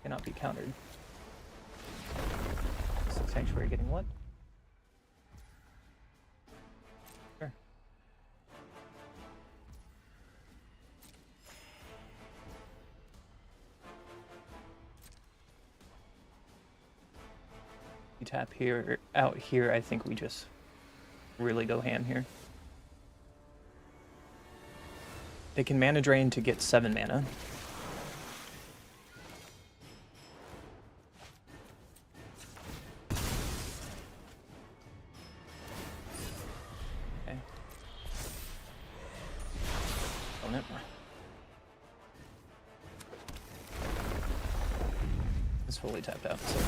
S1: Cannot be countered. Sanctuary getting what? Sure. You tap here, out here, I think we just really go ham here. They can mana drain to get 7 mana. It's fully tapped out, so.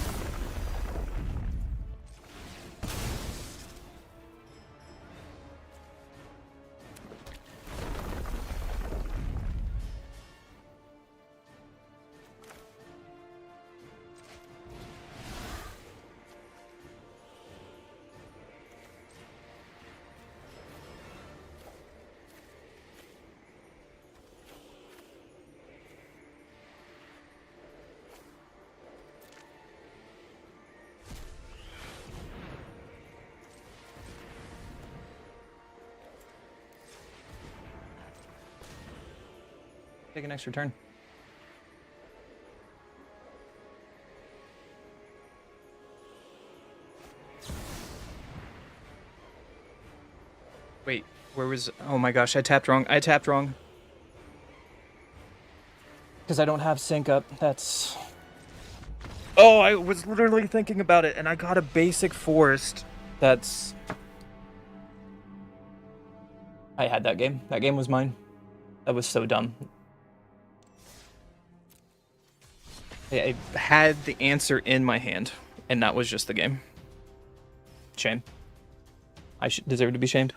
S1: Take an extra turn. Wait, where was... Oh my gosh, I tapped wrong. I tapped wrong. Because I don't have sync up. That's... Oh, I was literally thinking about it, and I got a basic forest That's... I had that game. That game was mine. That was so dumb. I had the answer in my hand, and that was just the game. Shame. I deserve to be shamed.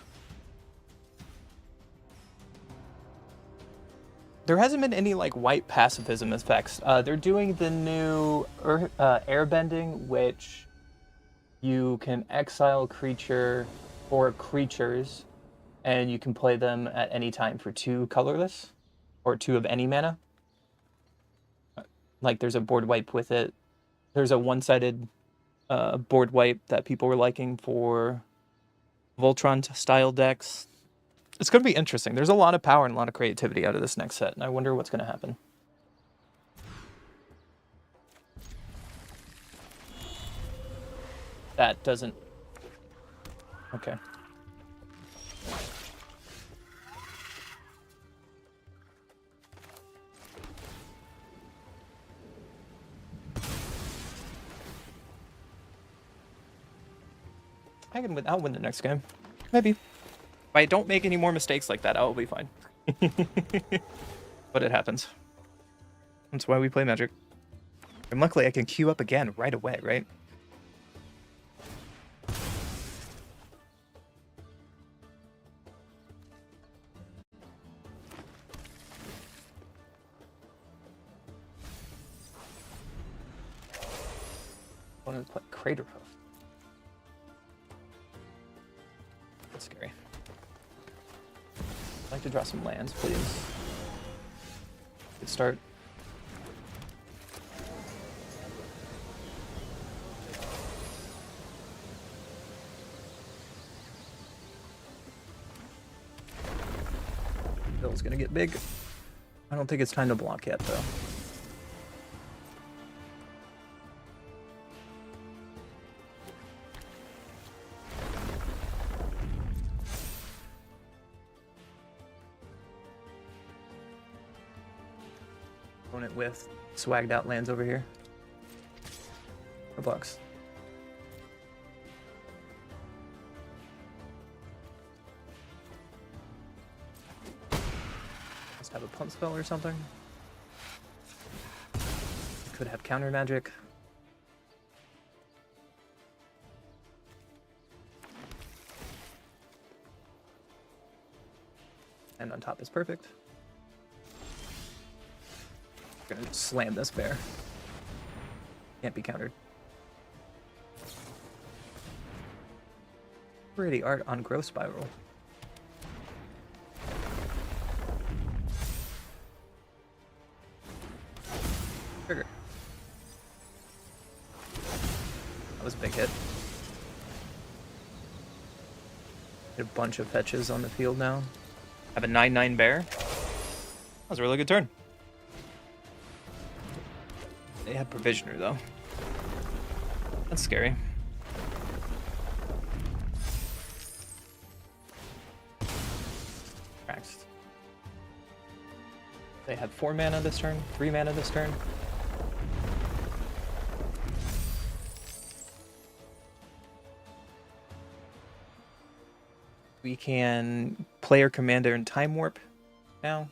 S1: There hasn't been any like white pacifism effects. They're doing the new airbending, which you can exile a creature or creatures, and you can play them at any time for 2 colorless, or 2 of any mana. Like there's a board wipe with it. There's a one-sided board wipe that people were liking for Voltron style decks. It's going to be interesting. There's a lot of power and a lot of creativity out of this next set, and I wonder what's going to happen. That doesn't... Okay. I'll win the next game. Maybe. If I don't make any more mistakes like that, I'll be fine. But it happens. That's why we play Magic. And luckily I can queue up again right away, right? I want to play Crater Hoof. That's scary. I'd like to draw some lands, please. Good start. Bill's gonna get big. I don't think it's time to block yet, though. Opponent with swagged out lands over here. For bucks. Must have a punt spell or something. Could have counter magic. And on top is perfect. Gonna slam this bear. Can't be countered. Pretty art on Growth Spiral. Trigger. That was a big hit. Get a bunch of fetches on the field now. Have a 9/9 bear. That was a really good turn. They have Provisioner, though. That's scary. Cracks. They had 4 mana this turn, 3 mana this turn. We can player commander and time warp now.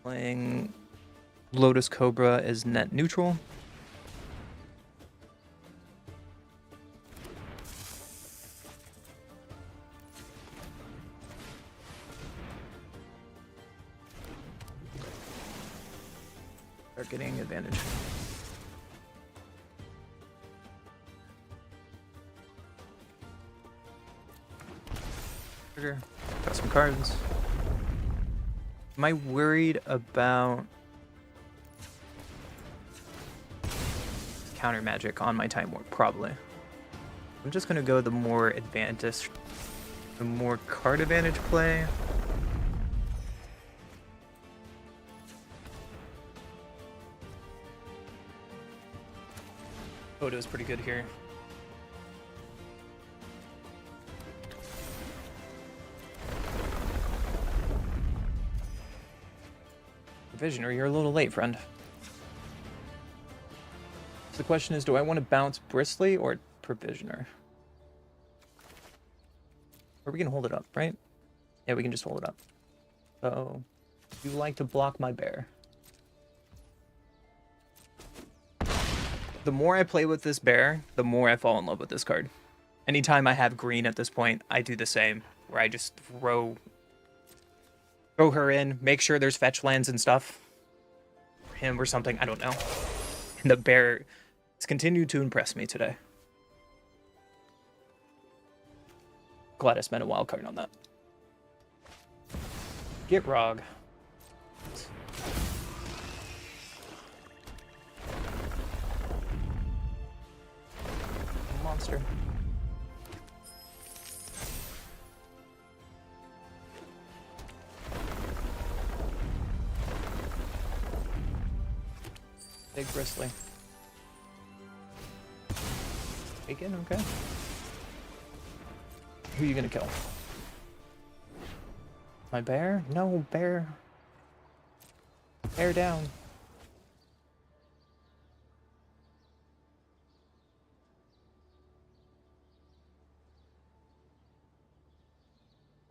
S1: Playing Lotus Cobra is net neutral. Start getting advantage. Trigger. Got some cards. Am I worried about counter magic on my time warp? Probably. I'm just gonna go the more card advantage play. Odo is pretty good here. Visioner, you're a little late, friend. So the question is, do I want to bounce Bristly or Provisioner? Or we can hold it up, right? Yeah, we can just hold it up. So, you like to block my bear. The more I play with this bear, the more I fall in love with this card. Anytime I have green at this point, I do the same, where I just throw her in, make sure there's fetch lands and stuff for him or something, I don't know. And the bear has continued to impress me today. Glad I spent a wild card on that. Get Rog. Monster. Big Bristly. Bacon, okay. Who are you gonna kill? My bear? No, bear. Bear down.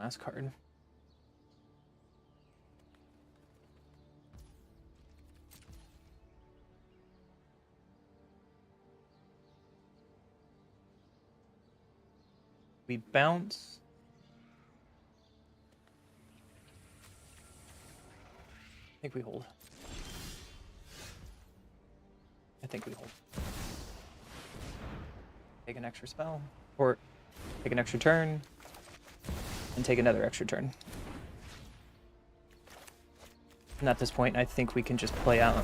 S1: Last card. We bounce. I think we hold. I think we hold. Take an extra spell. Or take an extra turn. And take another extra turn. And at this point, I think we can just play out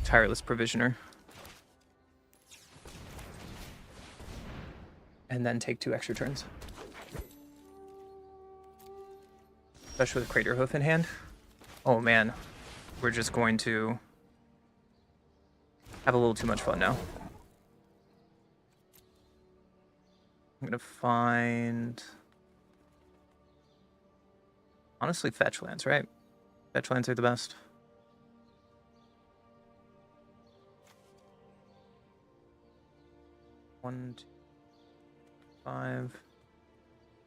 S1: Tireless Provisioner. And then take 2 extra turns. Especially with Crater Hoof in hand. Oh man, we're just going to have a little too much fun now. I'm gonna find... honestly, fetch lands, right? Fetch lands are the best. One, two, 5.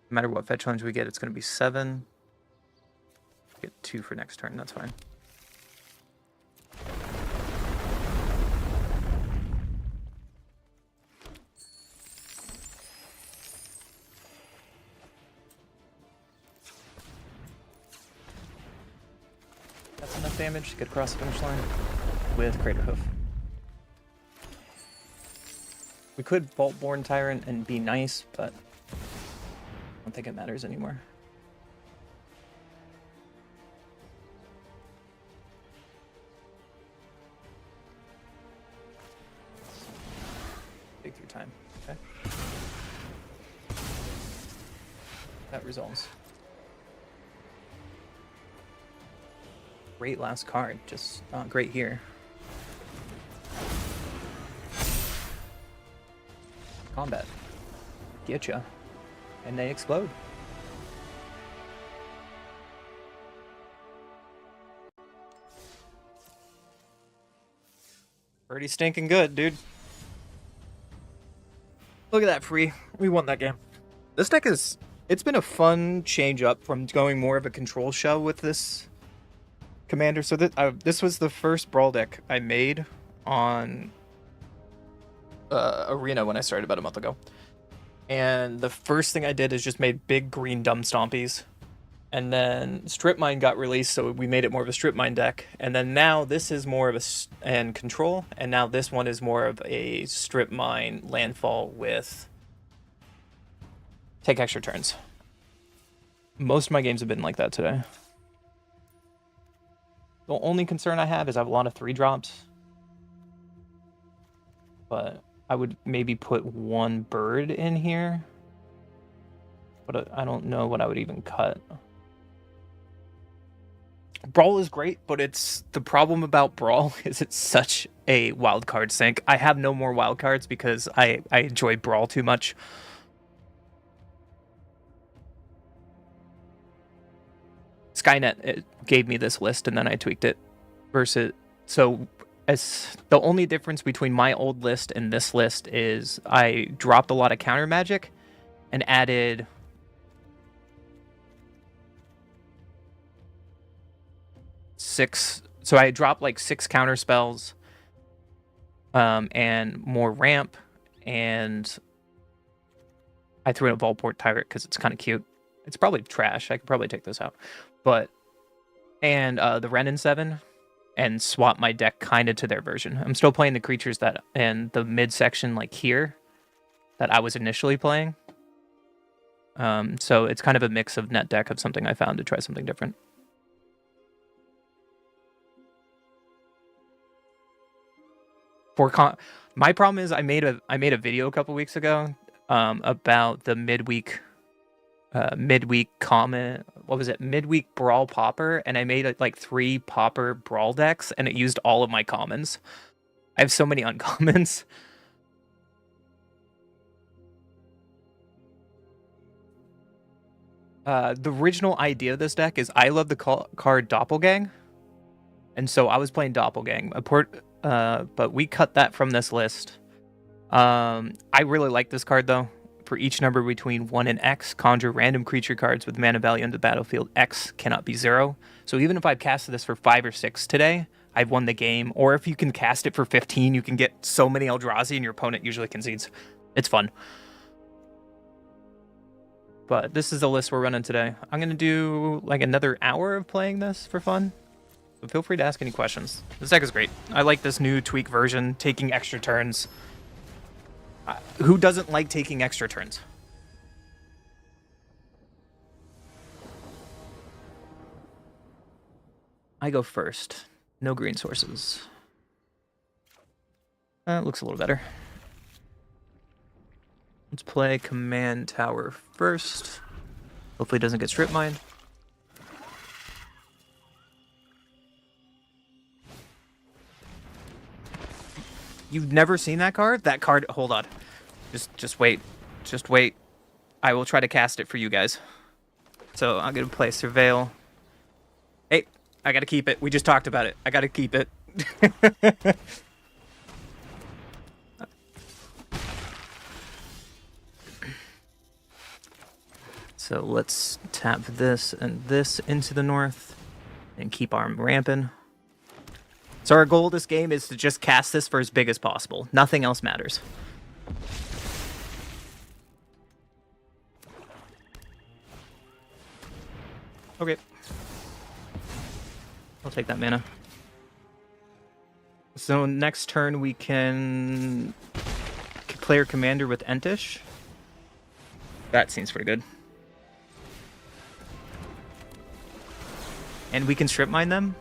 S1: No matter what fetch lands we get, it's going to be 7. Get 2 for next turn, that's fine. That's enough damage to get across the finish line with Crater Hoof. We could Boltborn Tyrant and be nice, but I don't think it matters anymore. Take your time, okay? That resolves. Great last card, just not great here. Combat. Getcha. And they explode. Pretty stinking good, dude. Look at that, free. We won that game. This deck is... it's been a fun change up from going more of a control shell with this commander. So this was the first Brawl deck I made on... Arena when I started about a month ago. And the first thing I did is just made big green dumb stompies. And then Strip Mine got released, so we made it more of a Strip Mine deck. And then now this is more of a... and control. And now this one is more of a Strip Mine landfall with... take extra turns. Most of my games have been like that today. The only concern I have is I have a lot of 3-drops. But... I would maybe put 1 bird in here, but I don't know what I would even cut. Brawl is great, but it's the problem about Brawl is it's such a wildcard sink. I have no more wildcards because I enjoy Brawl too much. Skynet gave me this list and then I tweaked it. Versus, so as the only difference between my old list and this list is I dropped a lot of counter magic and added six. So I dropped like 6 counter spells, and more ramp, and I threw in a Volport Tyrant because it's kind of cute. It's probably trash. I could probably take this out, but and the Renin 7, and swap my deck kind of to their version. I'm still playing the creatures that in the midsection like here that I was initially playing. So it's kind of a mix of net deck of something I found to try something different. My problem is I made a video a couple weeks ago about the midweek comment. What was it? Midweek Brawl Popper, and I made like 3 Popper Brawl decks, and it used all of my commons. I have so many uncommons. The original idea of this deck is I love the card Doppelgang, and so I was playing Doppelgang. But we cut that from this list. I really like this card though. For each number between 1 and X, conjure random creature cards with mana value on the battlefield. X cannot be 0. So even if I've casted this for 5 or 6 today, I've won the game. Or if you can cast it for 15, you can get so many Eldrazi and your opponent usually concedes. It's fun. But this is the list we're running today. I'm going to do like another hour of playing this for fun. So feel free to ask any questions. This deck is great. I like this new tweak version, taking extra turns. Who doesn't like taking extra turns? I go first. No green sources. That looks a little better. Let's play Command Tower first. Hopefully it doesn't get strip mined. You've never seen that card? That card, hold on. Just wait. Just wait. I will try to cast it for you guys. So I'm going to play Surveil. Hey, I got to keep it. We just talked about it. I got to keep it. So let's tap this and this into the north and keep our ramping. So our goal this game is to just cast this for as big as possible. Nothing else matters. Okay. I'll take that mana. So next turn we can play our commander with Entish. That seems pretty good. And we can strip mine them.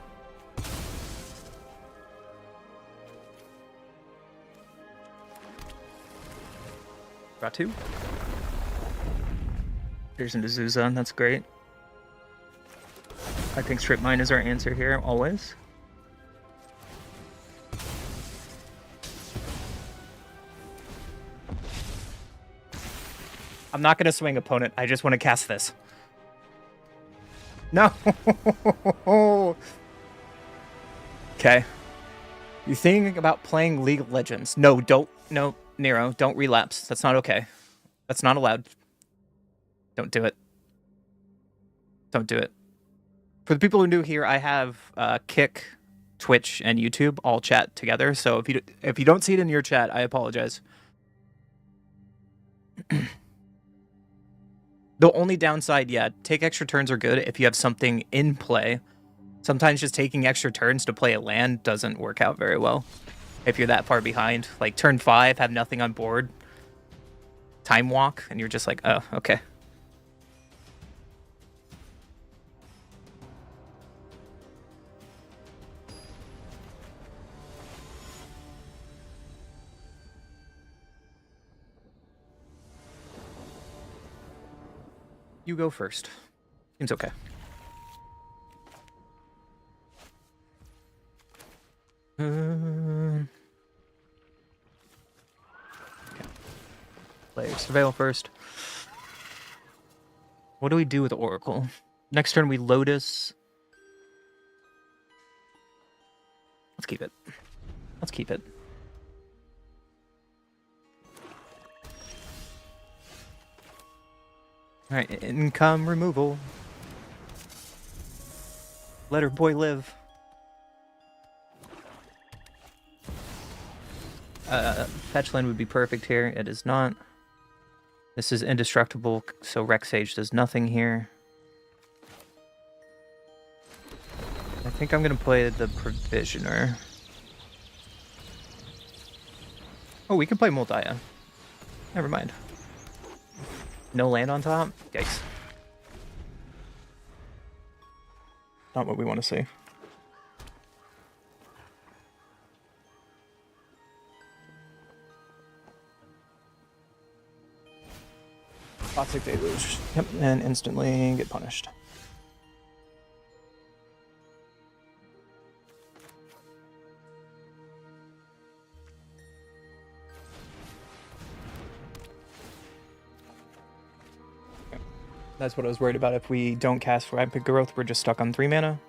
S1: Got 2. There's an Azusa, that's great. I think strip mine is our answer here, always. I'm not going to swing opponent, I just want to cast this. No! Okay. You thinking about playing League of Legends? No, don't. No, Nero, don't relapse. That's not okay. That's not allowed. Don't do it. Don't do it. For the people who are new here, I have Kick, Twitch, and YouTube all chat together. So if you don't see it in your chat, I apologize. The only downside, yeah, take extra turns are good if you have something in play. Sometimes just taking extra turns to play a land doesn't work out very well. If you're that far behind, like turn 5, have nothing on board, time walk, and you're just like, oh, okay. You go first. Seems okay. Okay. Play Surveil first. What do we do with Oracle? Next turn we Lotus. Let's keep it. Let's keep it. Alright, income removal. Let her boy live. Fetch land would be perfect here. It is not. This is indestructible, so Rex Sage does nothing here. I think I'm going to play the Provisioner. Oh, we can play Moldiah. Never mind. No land on top? Yikes. Not what we want to see. Toxic Deluge. Yep, and instantly get punished. Okay. That's what I was worried about. If we don't cast Rapid Growth, we're just stuck on 3 mana.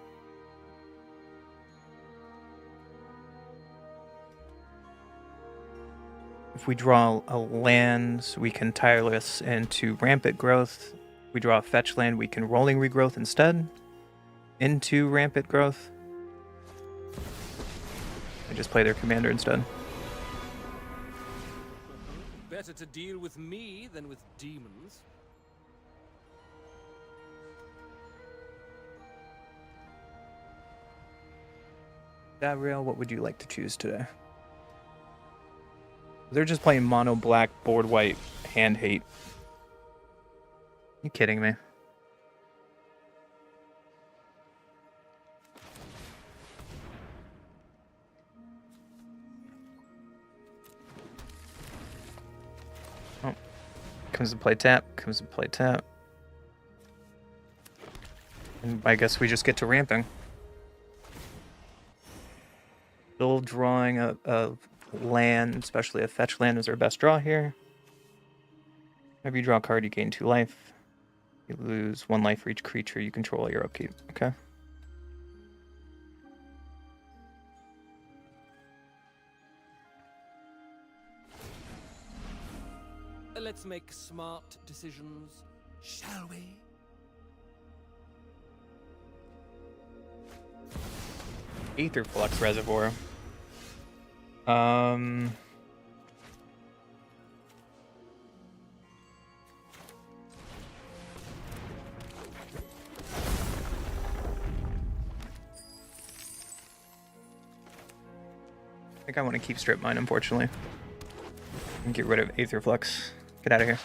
S1: If we draw a land, we can Tireless into Rampant Growth. If we draw a fetch land, we can Rolling Regrowth instead into Rampant Growth. I just play their commander instead.
S4: Better to deal with me than with demons.
S1: Gabriel, what would you like to choose today? They're just playing mono black, board white, hand hate. You kidding me? Oh. Comes to play tap, comes to play tap. And I guess we just get to ramping. Still drawing a land, especially a fetch land, is our best draw here. Whenever you draw a card, you gain 2 life. You lose 1 life for each creature you control at your upkeep. Okay.
S4: Let's make smart decisions, shall we?
S1: Aetherflux Reservoir. I think I want to keep Strip Mine, unfortunately. And get rid of Aetherflux. Get out of here.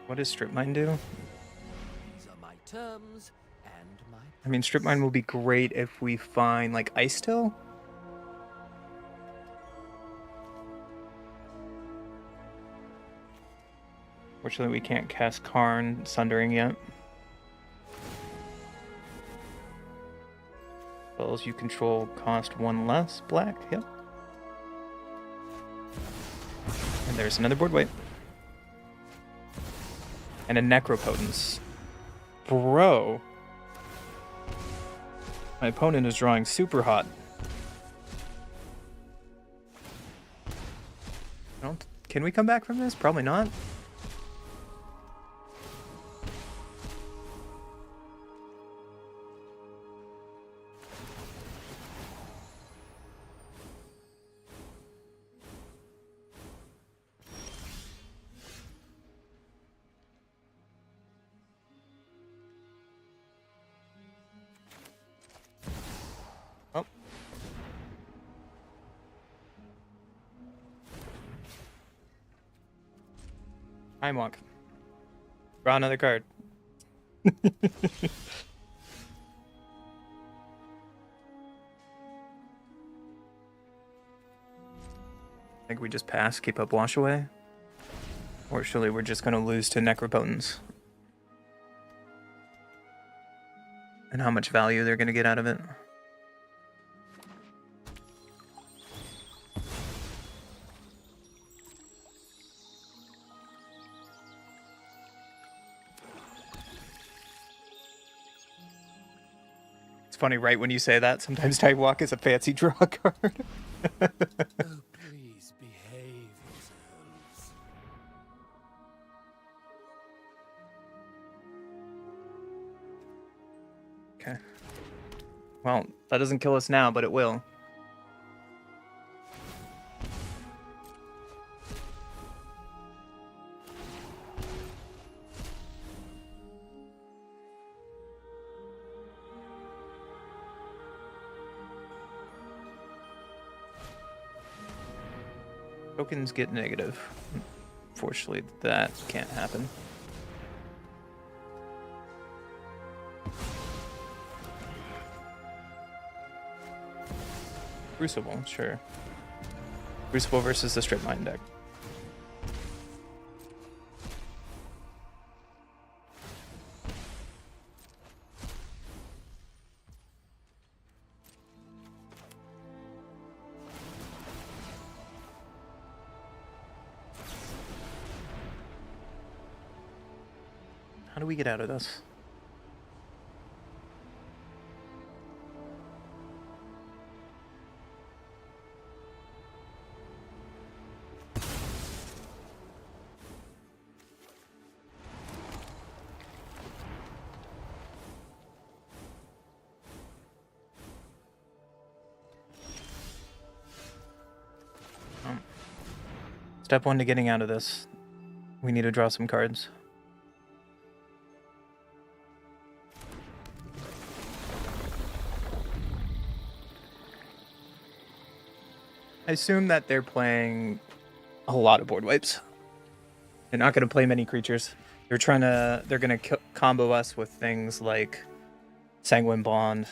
S1: What does Strip Mine do?
S4: These are my terms and my...
S1: I mean, Strip Mine will be great if we find, like, Ice Till. Fortunately, we can't cast Karn Sundering yet. Spells you control cost 1 less black, yep. And there's another board wipe. And a Necropotence. Bro. My opponent is drawing super hot. Can we come back from this? Probably not. Oh. Time walk. Draw another card. I think we just pass, keep up wash away. Or surely we're just gonna lose to Necropotence. And how much value they're gonna get out of it. funny, right when you say that, sometimes Tagwalk is a fancy draw card.
S4: Oh, please behave yourselves.
S1: Okay. Well, that doesn't kill us now, but it will. Tokens get negative. Unfortunately, that can't happen. Crucible, sure. Crucible versus the Strip Mine deck. How do we get out of this? Step one to getting out of this. We need to draw some cards. I assume that they're playing a lot of board wipes. They're not going to play many creatures. They're going to combo us with things like Sanguine Bond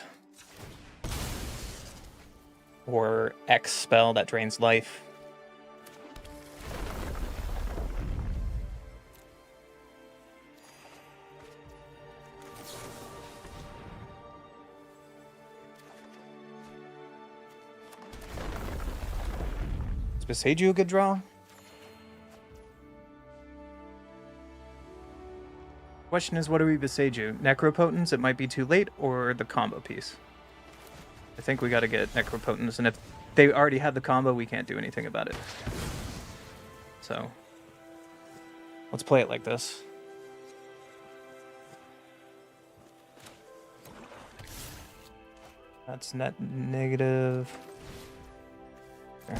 S1: or X spell that drains life. Is Beseiju a good draw? Question is, what do we Beseiju? Necropotence, it might be too late, or the combo piece? I think we gotta get Necropotence, and if they already have the combo, we can't do anything about it. So, let's play it like this. That's net negative. Okay.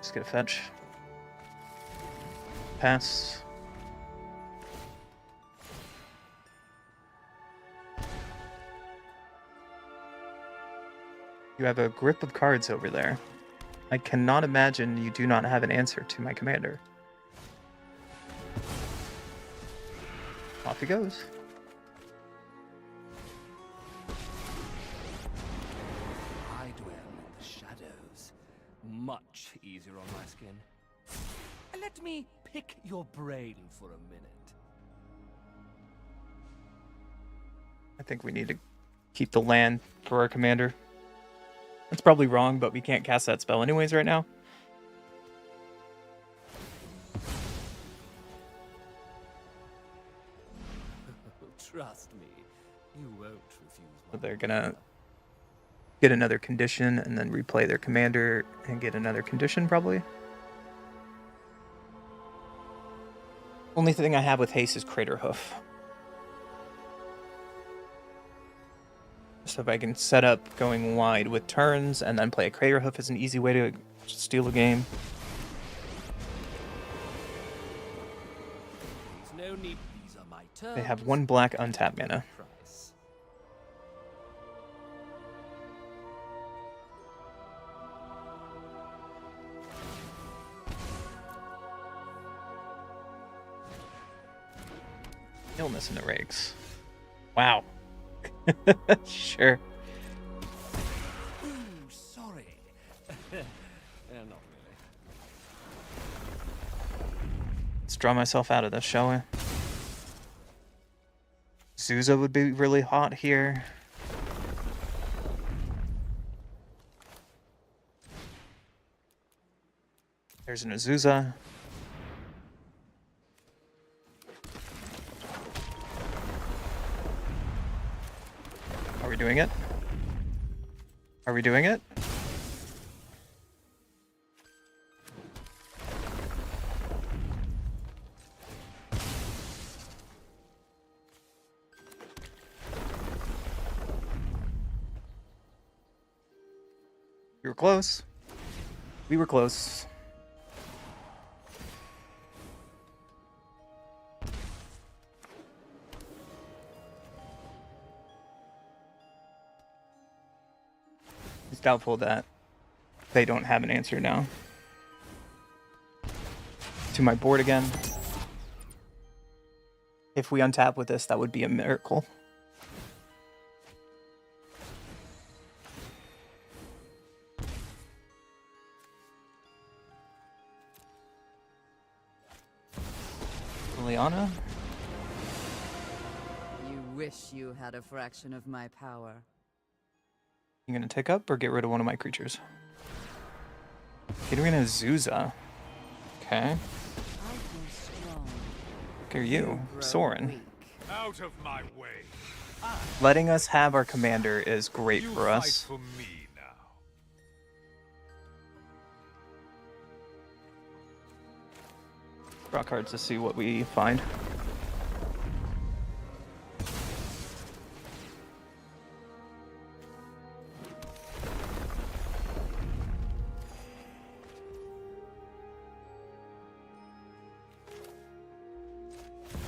S1: Just get a fetch. Pass. You have a grip of cards over there. I cannot imagine you do not have an answer to my commander. Off he goes.
S4: I dwell in the shadows. Much easier on my skin. Let me pick your brain for a minute.
S1: I think we need to keep the land for our commander. That's probably wrong, but we can't cast that spell anyways right now.
S4: Trust me, you won't refuse my
S1: They're gonna get another condition and then replay their commander and get another condition probably. Only thing I have with haste is Crater Hoof. So if I can set up going wide with turns and then play a Crater Hoof is an easy way to steal a game.
S4: There's no need. These are my terms.
S1: They have one black untapped mana.
S4: Price.
S1: Illness in the Rakes. Wow. Sure.
S4: Ooh, sorry. Not really.
S1: Let's draw myself out of this, shall we? Zuza would be really hot here. There's an Azusa. we doing it? Are we doing it? We were close. We were close. It's doubtful that they don't have an answer now. To my board again. If we untap with this, that would be a miracle. Liliana?
S2: You wish you had a fraction of my power.
S1: You gonna take up or get rid of one of my creatures? Getting rid of Zuza. Okay.
S2: I grow strong.
S1: Look at you,
S2: grow
S1: Soren.
S2: weak.
S5: Out of my way.
S1: Letting us have our commander is great
S5: You
S1: for
S5: fight
S1: us.
S5: for me now.
S1: Draw cards to see what we find.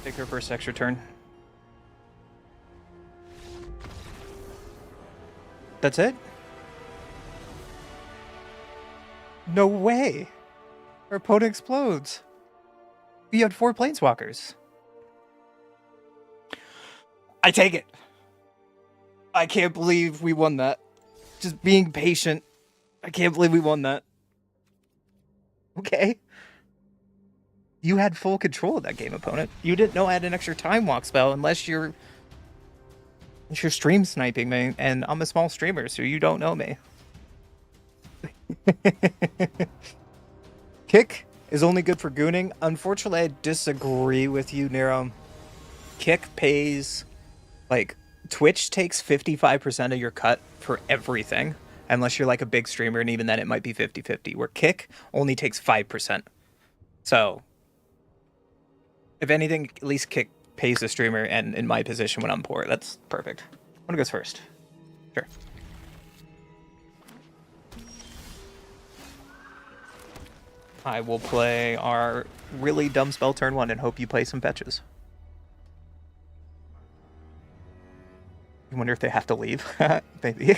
S1: Take her first extra turn. That's it? No way! Our opponent explodes. We had 4 planeswalkers. I take it. I can't believe we won that. Just being patient. I can't believe we won that. Okay. You had full control of that game, opponent. You didn't know I had an extra time walk spell unless you're stream sniping me, and I'm a small streamer, so you don't know me. Kick is only good for gooning. Unfortunately, I disagree with you, Nero. Kick pays, like, Twitch takes 55% of your cut for everything, unless you're like a big streamer, and even then it might be 50-50, where Kick only takes 5%. So, if anything, at least Kick pays the streamer, and in my position when I'm poor, that's perfect. What goes first? Sure. I will play our really dumb spell turn 1 and hope you play some fetches. I wonder if they have to leave. Maybe.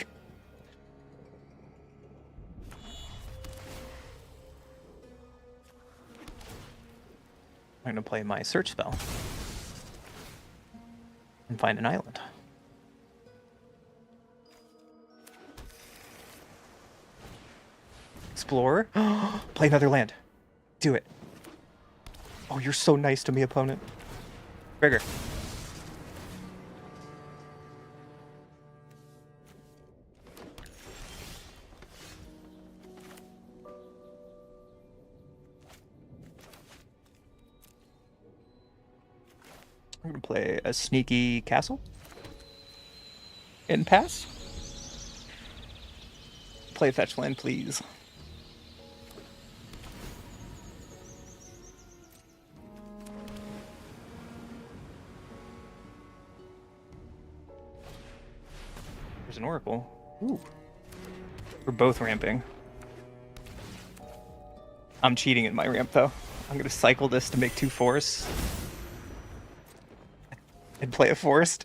S1: I'm going to play my search spell and find an island. Explorer. Play another land. Do it. Oh, you're so nice to me, opponent. Trigger. I'm going to play a sneaky castle. And pass. Play fetch land, please. There's an oracle. Ooh. We're both ramping. I'm cheating in my ramp, though. I'm going to cycle this to make 2 forests. And play a forest.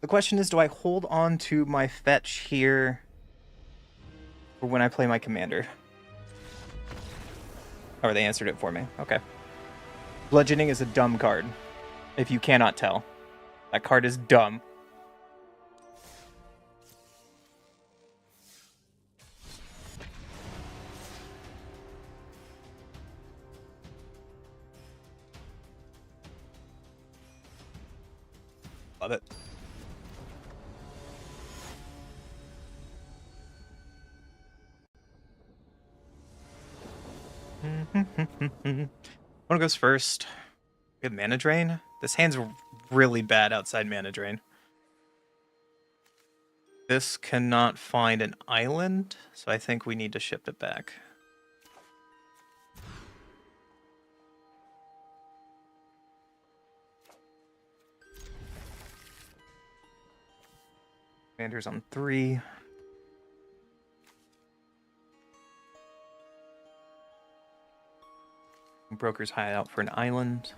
S1: The question is, do I hold on to my fetch here or when I play my commander? Oh, they answered it for me. Okay. Bludgeoning is a dumb card, if you cannot tell. That card is dumb. Love it. One goes first. We have mana drain. This hand's really bad outside mana drain. This cannot find an island, so I think we need to ship it back. Commander's on 3. Broker's hideout for an island.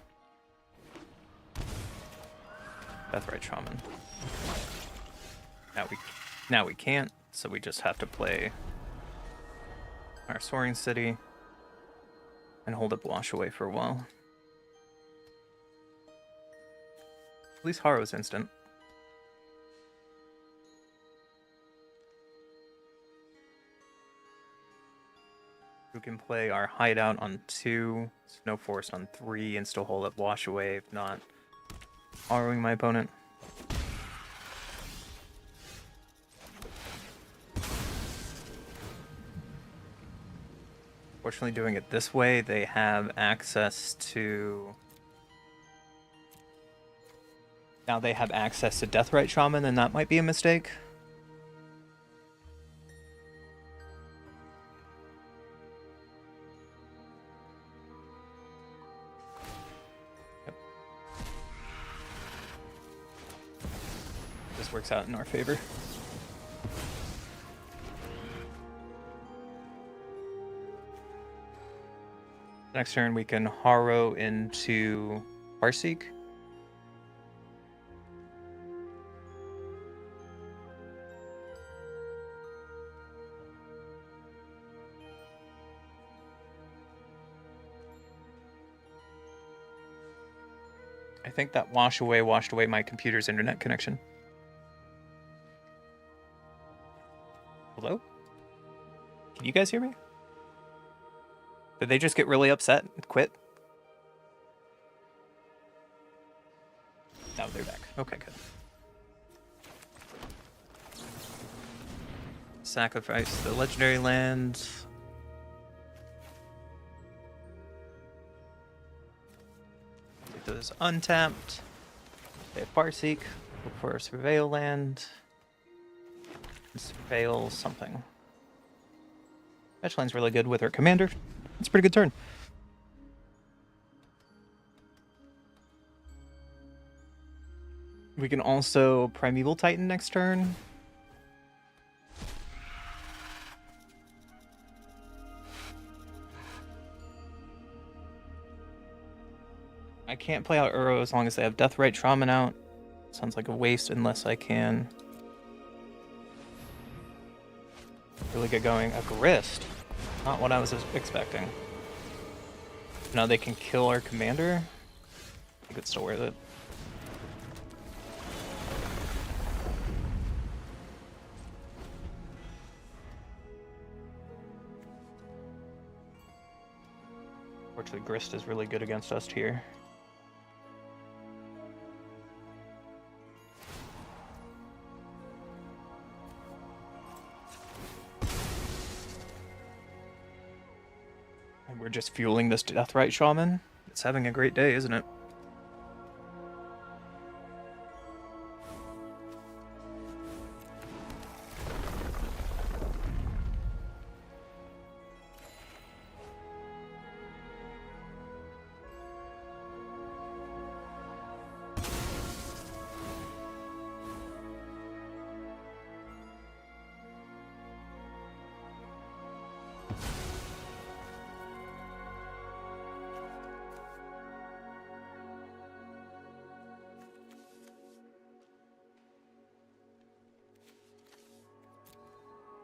S1: Deathrite Shaman. Now we can't, so we just have to play our Soaring City and hold up Wash Away for a while. At least Harrow's instant. We can play our hideout on 2, Snow Forest on 3, and still hold up Wash Away, if not harrowing my opponent. Fortunately, doing it this way, they have access to... Now they have access to Deathrite Shaman, and that might be a mistake. Yep. This works out in our favor. Next turn, we can Harrow into Farseek. I think that washed away my computer's internet connection. Hello? Can you guys hear me? Did they just get really upset and quit? No, they're back. Okay, good. Sacrifice the legendary land. Get those untapped. They have Farseek. Look for a Surveil land. Surveil something. Fetch land's really good with her commander. It's a pretty good turn. We can also Primeval Titan next turn. I can't play out Uro as long as they have Deathrite Shaman out. Sounds like a waste unless I can really get going. A Grist. Not what I was expecting. Now they can kill our commander. I think it's still worth it. Fortunately, Grist is really good against us here. And we're just fueling this Deathrite Shaman. It's having a great day, isn't it?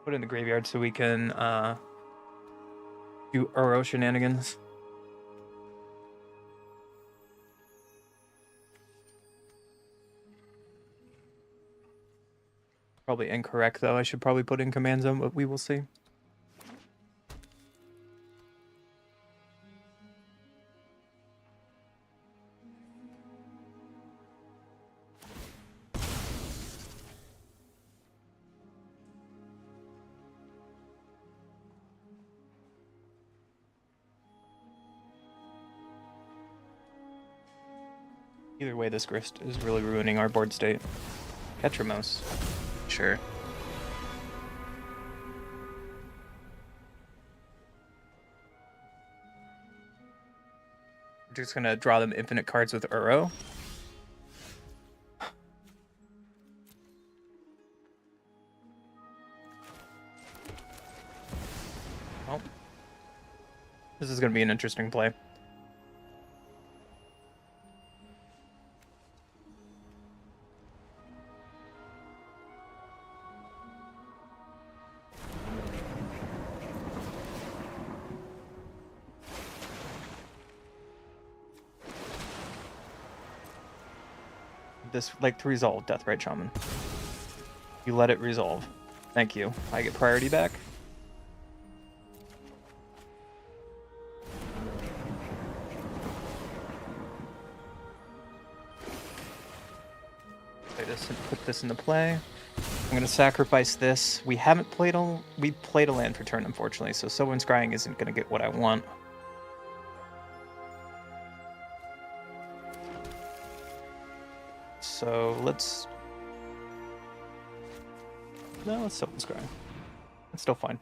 S1: Put it in the graveyard so we can do Uro shenanigans. Probably incorrect though. I should probably put in command zone, but we will see. Either way, this Grist is really ruining our board state. Ketramos. Sure. We're just gonna draw them infinite cards with Uro. Well, this is gonna be an interesting play. This like to resolve Deathrite Shaman. You let it resolve. Thank you. I get priority back. Play this and put this into play. I'm gonna sacrifice this. We haven't played a land for turn, unfortunately, so Someone Scrying isn't gonna get what I want. So let's Someone Scrying. It's still fine.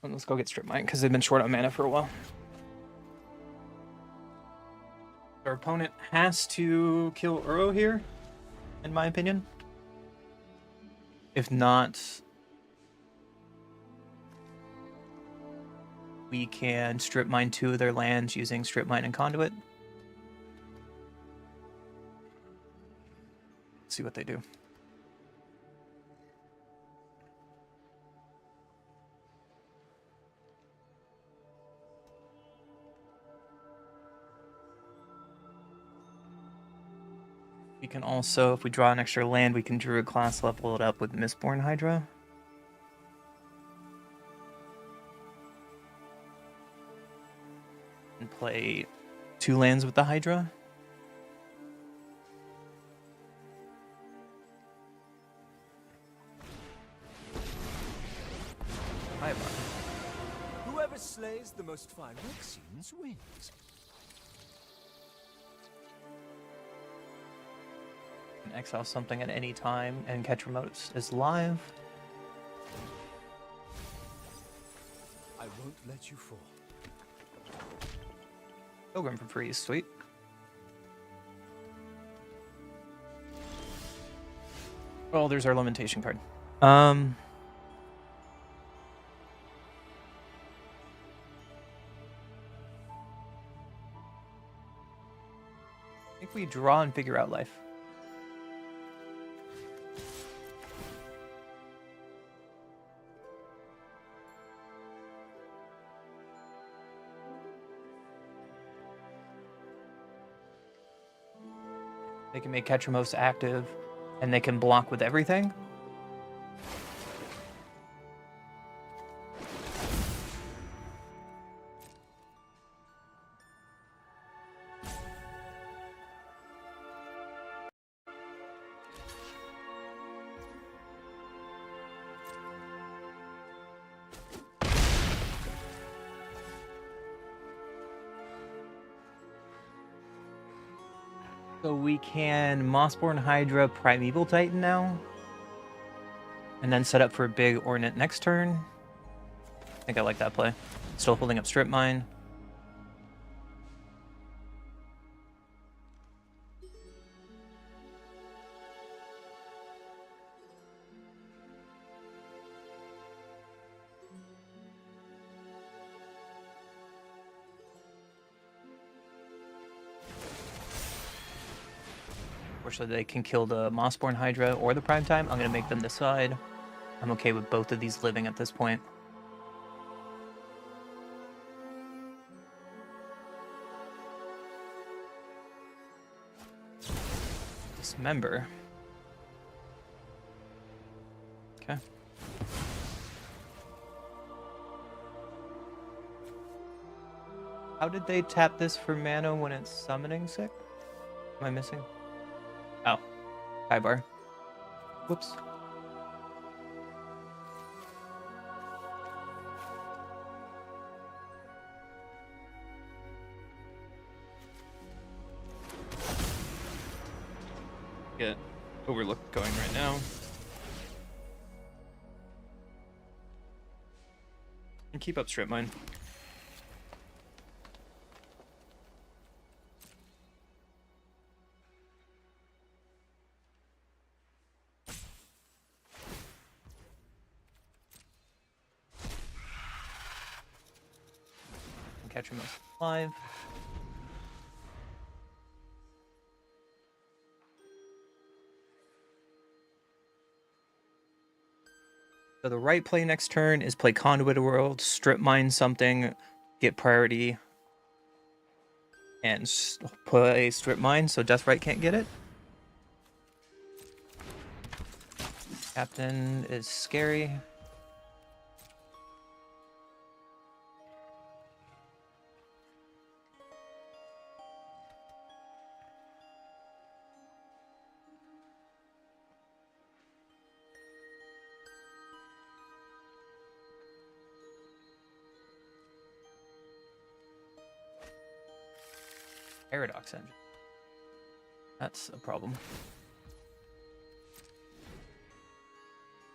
S1: And let's go get Strip Mine because they've been short on mana for a while. Our opponent has to kill Uro here, in my opinion. If not, we can Strip Mine 2 of their lands using Strip Mine and Conduit. Let's see what they do. We can also, if we draw an extra land, we can Druid class level it up with Mistborn Hydra. And play 2 lands with the Hydra.
S4: Whoever slays the most fine Phyrexians wins.
S1: Can exile something at any time and Ketramos is live.
S4: I won't let you fall.
S1: Pilgrim for free is sweet. Oh, there's our Lamentation card. I think we draw and figure out life. They can make Ketramos active, and they can block with everything. So we can Mossborn Hydra Primeval Titan now. And then set up for a big Ornate next turn. I think I like that play. Still holding up Strip Mine. Unfortunately, they can kill the Mossborn Hydra or the Primetime. I'm going to make them decide. I'm okay with both of these living at this point. Dismember. Okay. How did they tap this for mana when it's summoning sick? Am I missing? Oh, Kaibar. Whoops. get Overlook going right now. And keep up Strip Mine. And catch him alive. So the right play next turn is play Conduit World, Strip Mine something, get priority, and play Strip Mine so Deathrite can't get it. Captain is scary. Paradox Engine. That's a problem.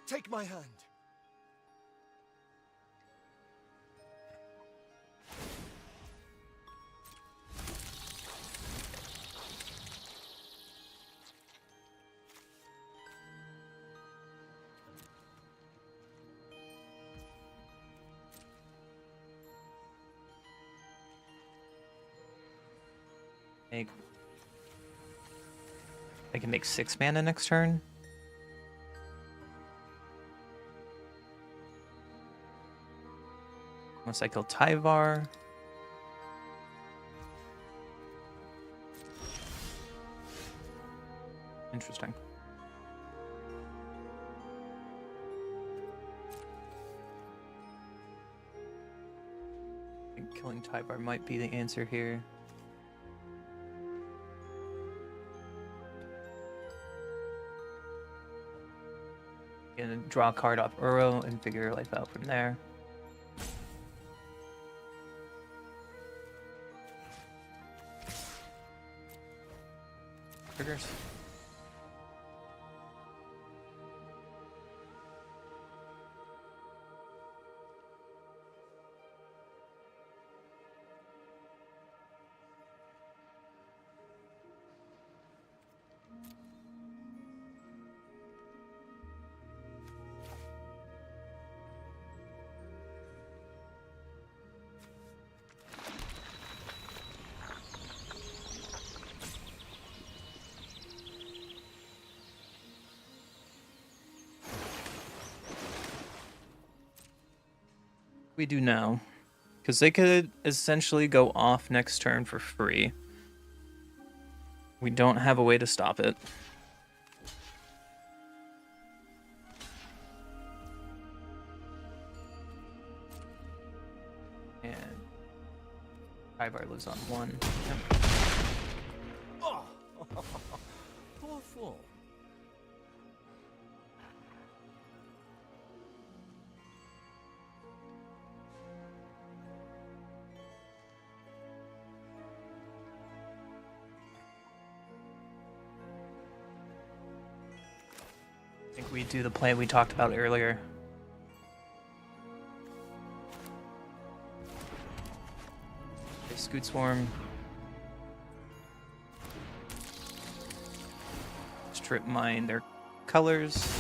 S6: Take my hand.
S1: I can make 6 mana next turn. Unless I kill Tyvar. Interesting. I think killing Tyvar might be the answer here. Gonna draw a card off Uro and figure your life out from there. Triggers. We do now, because they could essentially go off next turn for free. We don't have a way to stop it. And Tyvar lives on 1. Yep.
S4: Oh, poor fool.
S1: I think we do the play we talked about earlier. Okay, Scoot Swarm. Strip Mine their colors.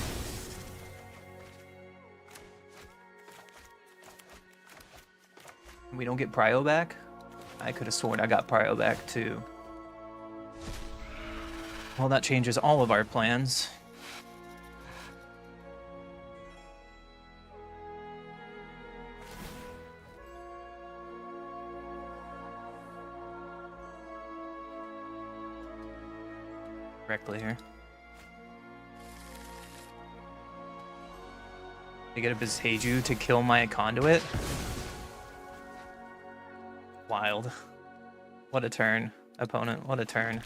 S1: We don't get Prio back. I could have sworn I got Prio back too. Well, that changes all of our plans. Correctly here. I get a Beseju to kill my conduit. Wild. What a turn, opponent. What a turn.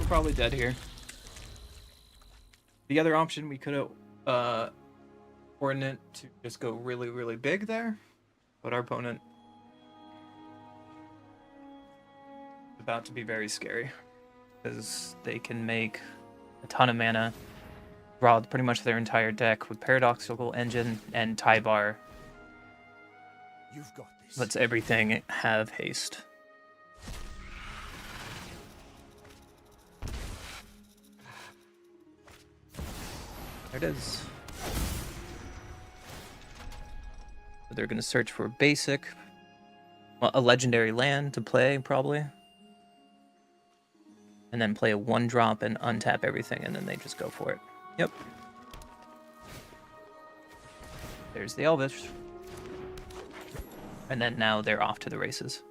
S1: We're probably dead here. The other option, we could have coordinate to just go really, really big there, but our opponent is about to be very scary because they can make a ton of mana, draw pretty much their entire deck with Paradoxical Engine and Tyvar.
S5: You've got this.
S1: Lets everything have haste. There it is. They're going to search for basic, well, a legendary land to play, probably. And then play a 1-drop and untap everything, and then they just go for it. Yep. There's the Elvish. And then now they're off to the races.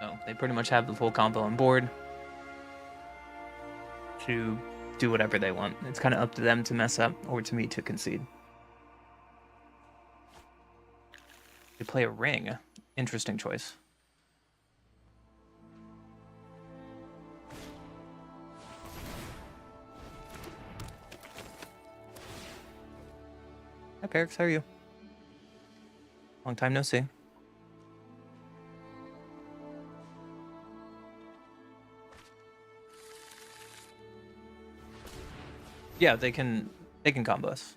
S1: So they pretty much have the full combo on board to do whatever they want. It's kind of up to them to mess up or to me to concede. They play a ring. Interesting choice. Hi, Perix. How are you? Long time no see. Yeah, they can combo us.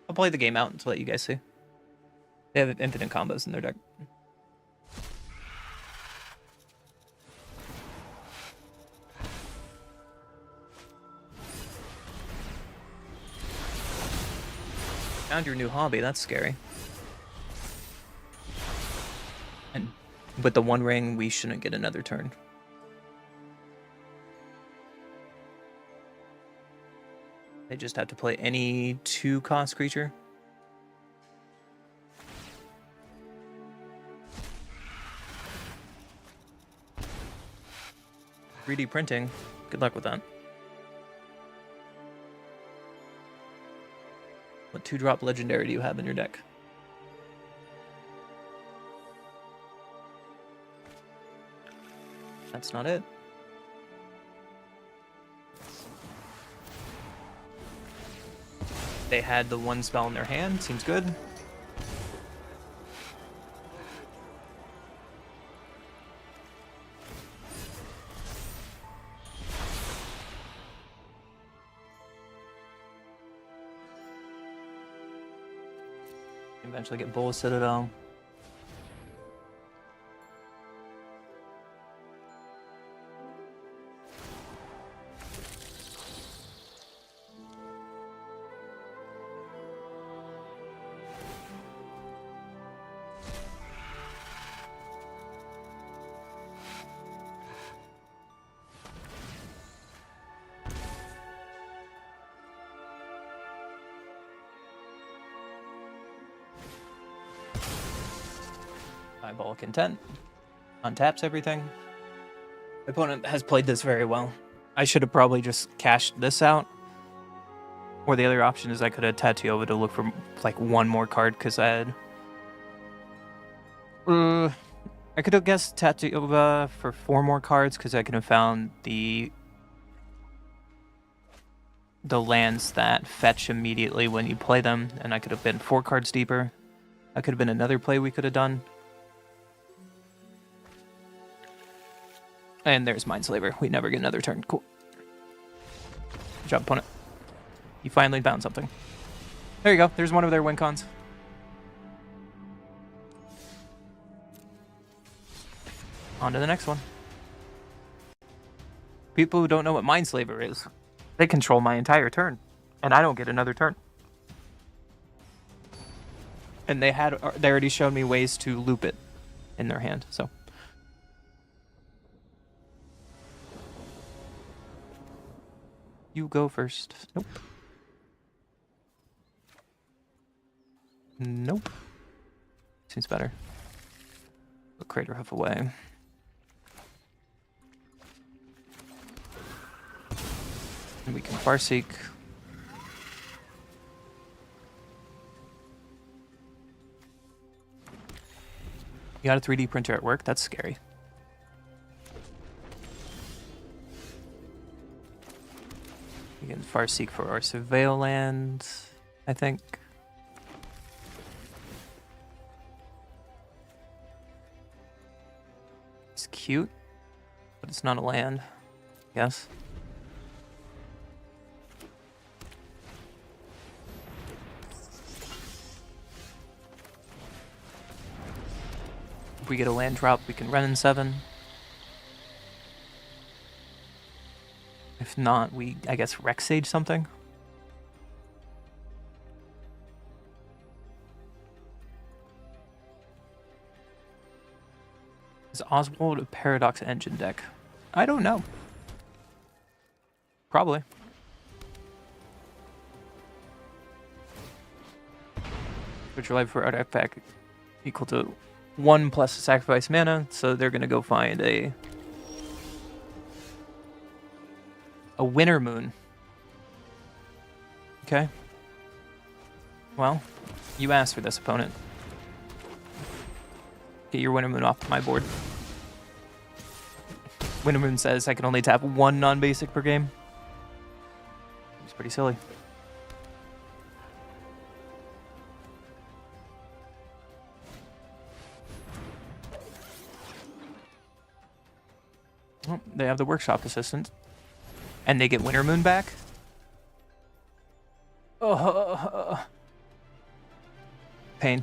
S1: I'll play the game out to let you guys see. They have infinite combos in their deck. Found your new hobby, that's scary. And with the 1 ring, we shouldn't get another turn. They just have to play any 2-cost creature. "3D printing. Good luck with that. What 2-drop legendary do you have in your deck? That's not it. They had the 1 spell in their hand. Seems good. Eventually get Bull Citadel. Diabolic Intent. Untaps everything. My opponent has played this very well. I should have probably just cashed this out. Or the other option is I could have Tattooed to look for like 1 more card because I had... I could have guessed Tattooed for 4 more cards because I could have found the lands that fetch immediately when you play them, and I could have been 4 cards deeper. That could have been another play we could have done. And there's Mindslaver. We never get another turn. Cool. Good job, opponent. You finally found something. There you go. There's one of their win cons. On to the next one. People who don't know what Mindslaver is, they control my entire turn, and I don't get another turn. And they already showed me ways to loop it in their hand, so. You go first. Nope. Nope. Seems better. Put Crater Hoof away. And we can Farseek. You got a 3D printer at work? That's scary. We can Farseek for our Surveil land, I think. It's cute, but it's not a land, yes. If we get a land drop, we can run in 7. If not, we, I guess, Rex Sage something. Is Oswald a Paradox Engine deck? I don't know. Probably. Put your life for artifact equal to 1 plus a sacrifice mana, so they're gonna go find a Winter Moon. Okay. Well, you asked for this, opponent. Get your Winter Moon off my board. Winter Moon says I can only tap 1 non-basic per game. It's pretty silly. Oh, they have the workshop assistant. And they get Winter Moon back? Pain.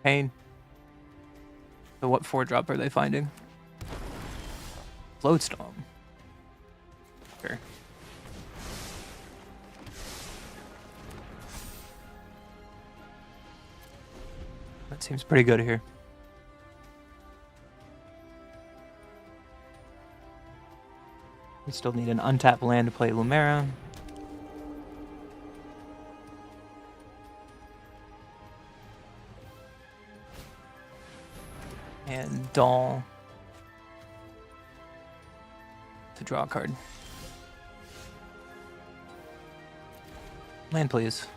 S1: Pain. So what 4-drop are they finding? Floatstorm. Sure. That seems pretty good here. We still need an untapped land to play Lumera. And Doll to draw a card. Land, please.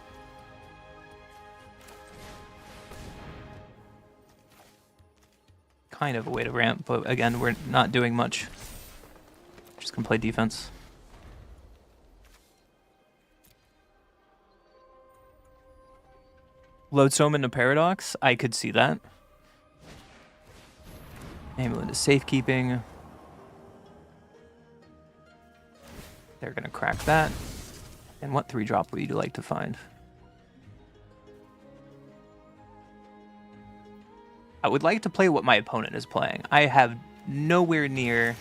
S1: Kind of a way to ramp, but again, we're not doing much. Just gonna play defense. Lodestone into Paradox? I could see that. Amulet is safekeeping. They're gonna crack that. And what 3-drop would you like to find? I would like to play what my opponent is playing. I have nowhere near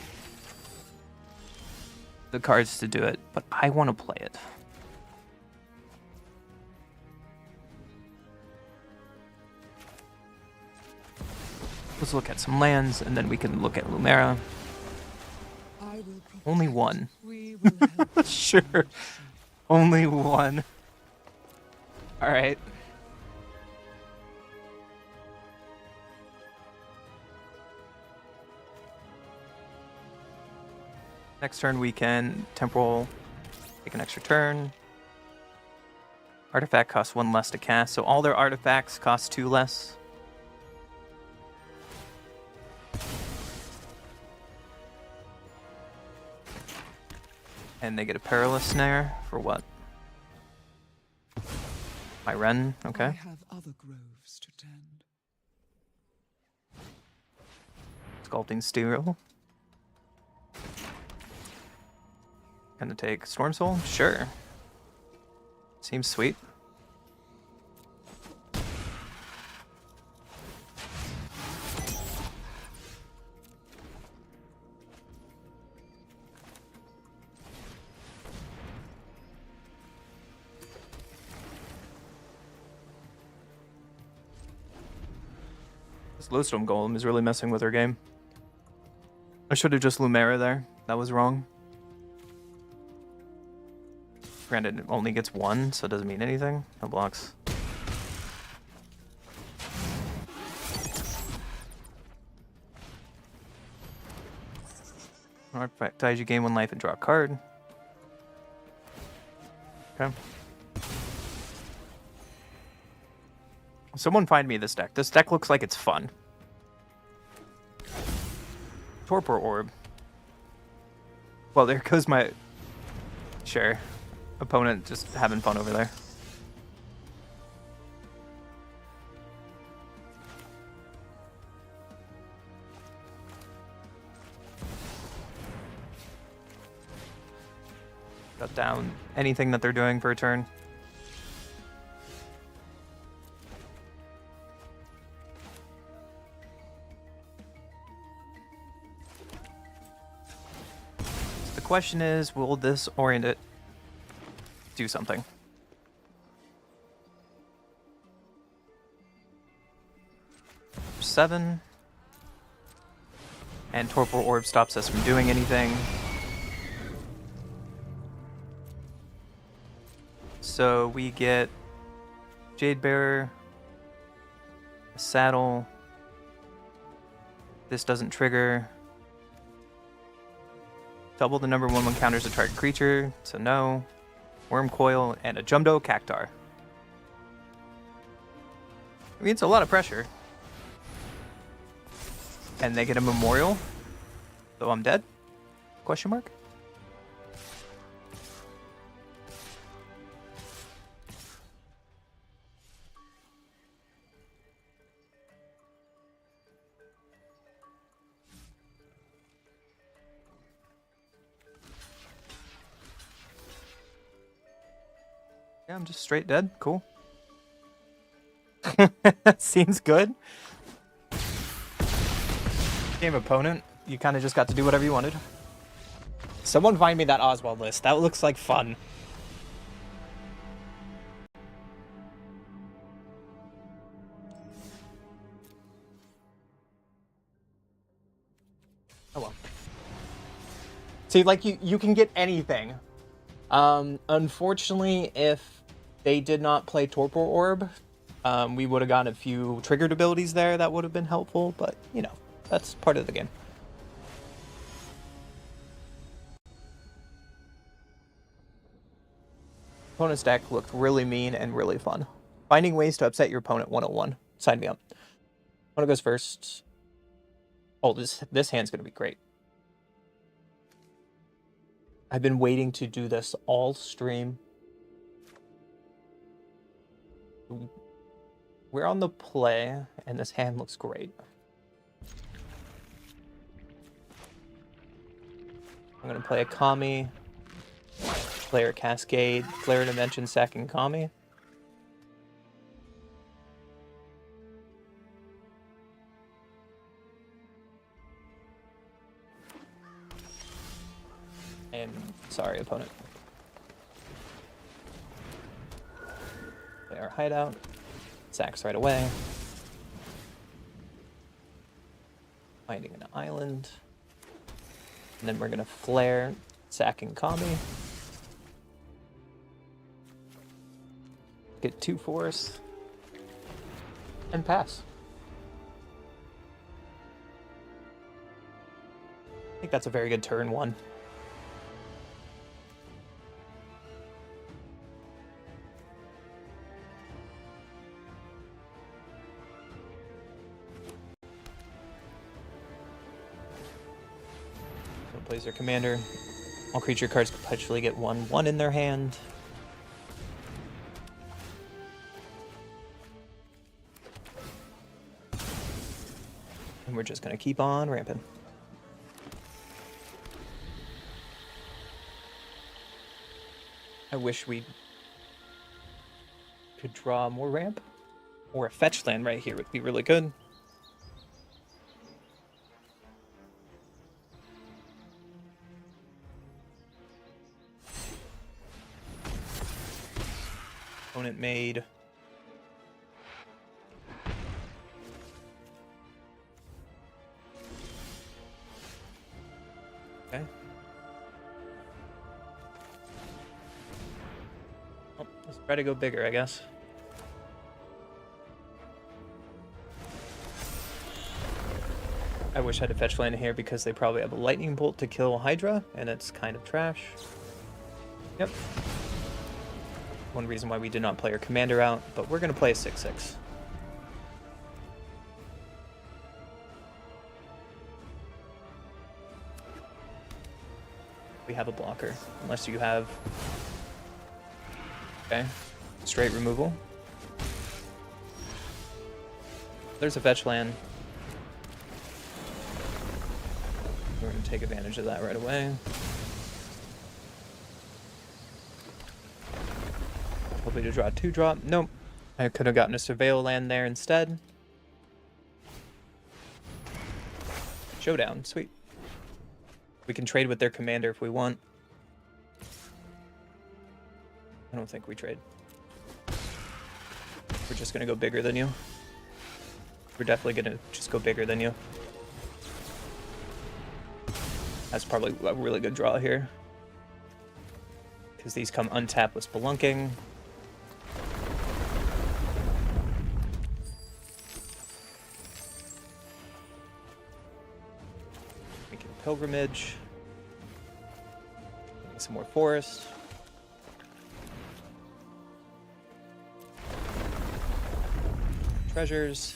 S1: the cards to do it, but I want to play it. Let's look at some lands, and then we can look at Lumera. Only 1. Sure. Only 1. Alright. Next turn we can Temporal, take an extra turn. Artifact costs 1 less to cast, so all their artifacts cost 2 less. And they get a Perilous Snare for what? My Wren, okay.
S3: I have other groves to tend.
S1: Sculpting Steel. Gonna take Storm Soul? Sure. Seems sweet. This Lodestone Golem is really messing with our game. I should have just Lumera there. That was wrong. Granted, it only gets one, so it doesn't mean anything. No blocks. Artifact dies, you gain 1 life and draw a card. Okay. Someone find me this deck. This deck looks like it's fun. Torpor Orb. Well, there goes my... Sure. Opponent just having fun over there. Shut down anything that they're doing for a turn. So the question is, will this orient it do something? Seven. And Torpor Orb stops us from doing anything. So we get Jade Bearer, a saddle. This doesn't trigger. Double the number 1/1 counters a target creature, so no. Worm Coil, and a Jumdo Cactar. I mean, it's a lot of pressure. And they get a Memorial, so I'm dead? Question mark? Yeah, I'm just straight dead. Cool. Seems good. Game opponent, you kind of just got to do whatever you wanted. Someone find me that Oswald list. That looks like fun. Oh well. See, like, you can get anything. Unfortunately, if they did not play Torpor Orb, we would have gotten a few triggered abilities there that would have been helpful, but, you know, that's part of the game. Opponent's deck looked really mean and really fun. Finding ways to upset your opponent 101. Sign me up. Opponent goes first. Oh, this hand's going to be great. I've been waiting to do this all stream. We're on the play, and this hand looks great. I'm going to play a Kami, player Cascade, Flare Dimension, sacking Kami. And sorry, opponent. Play our hideout, sacks right away. Finding an island. And then we're going to flare, sacking Kami. Get 2 force. And pass. I think that's a very good turn 1. Plays their commander. All creature cards perpetually get 1/1 in their hand. And we're just going to keep on ramping. I wish we could draw more ramp. Or a fetch land right here would be really good. Opponent made. Okay. Try to go bigger, I guess. I wish I had a fetch land here because they probably have a lightning bolt to kill Hydra, and it's kind of trash. Yep. One reason why we did not play our commander out, but we're going to play a 6/6. We have a blocker, unless you have... Okay, straight removal. There's a fetch land. We're going to take advantage of that right away. Hopefully to draw a 2-drop. Nope. I could have gotten a Surveil land there instead. Showdown. Sweet. We can trade with their commander if we want. I don't think we trade. We're just going to go bigger than you. We're definitely going to just go bigger than you. That's probably a really good draw here. Because these come untapped with Spelunking. Making a Pilgrimage. Getting some more Forest. Treasures.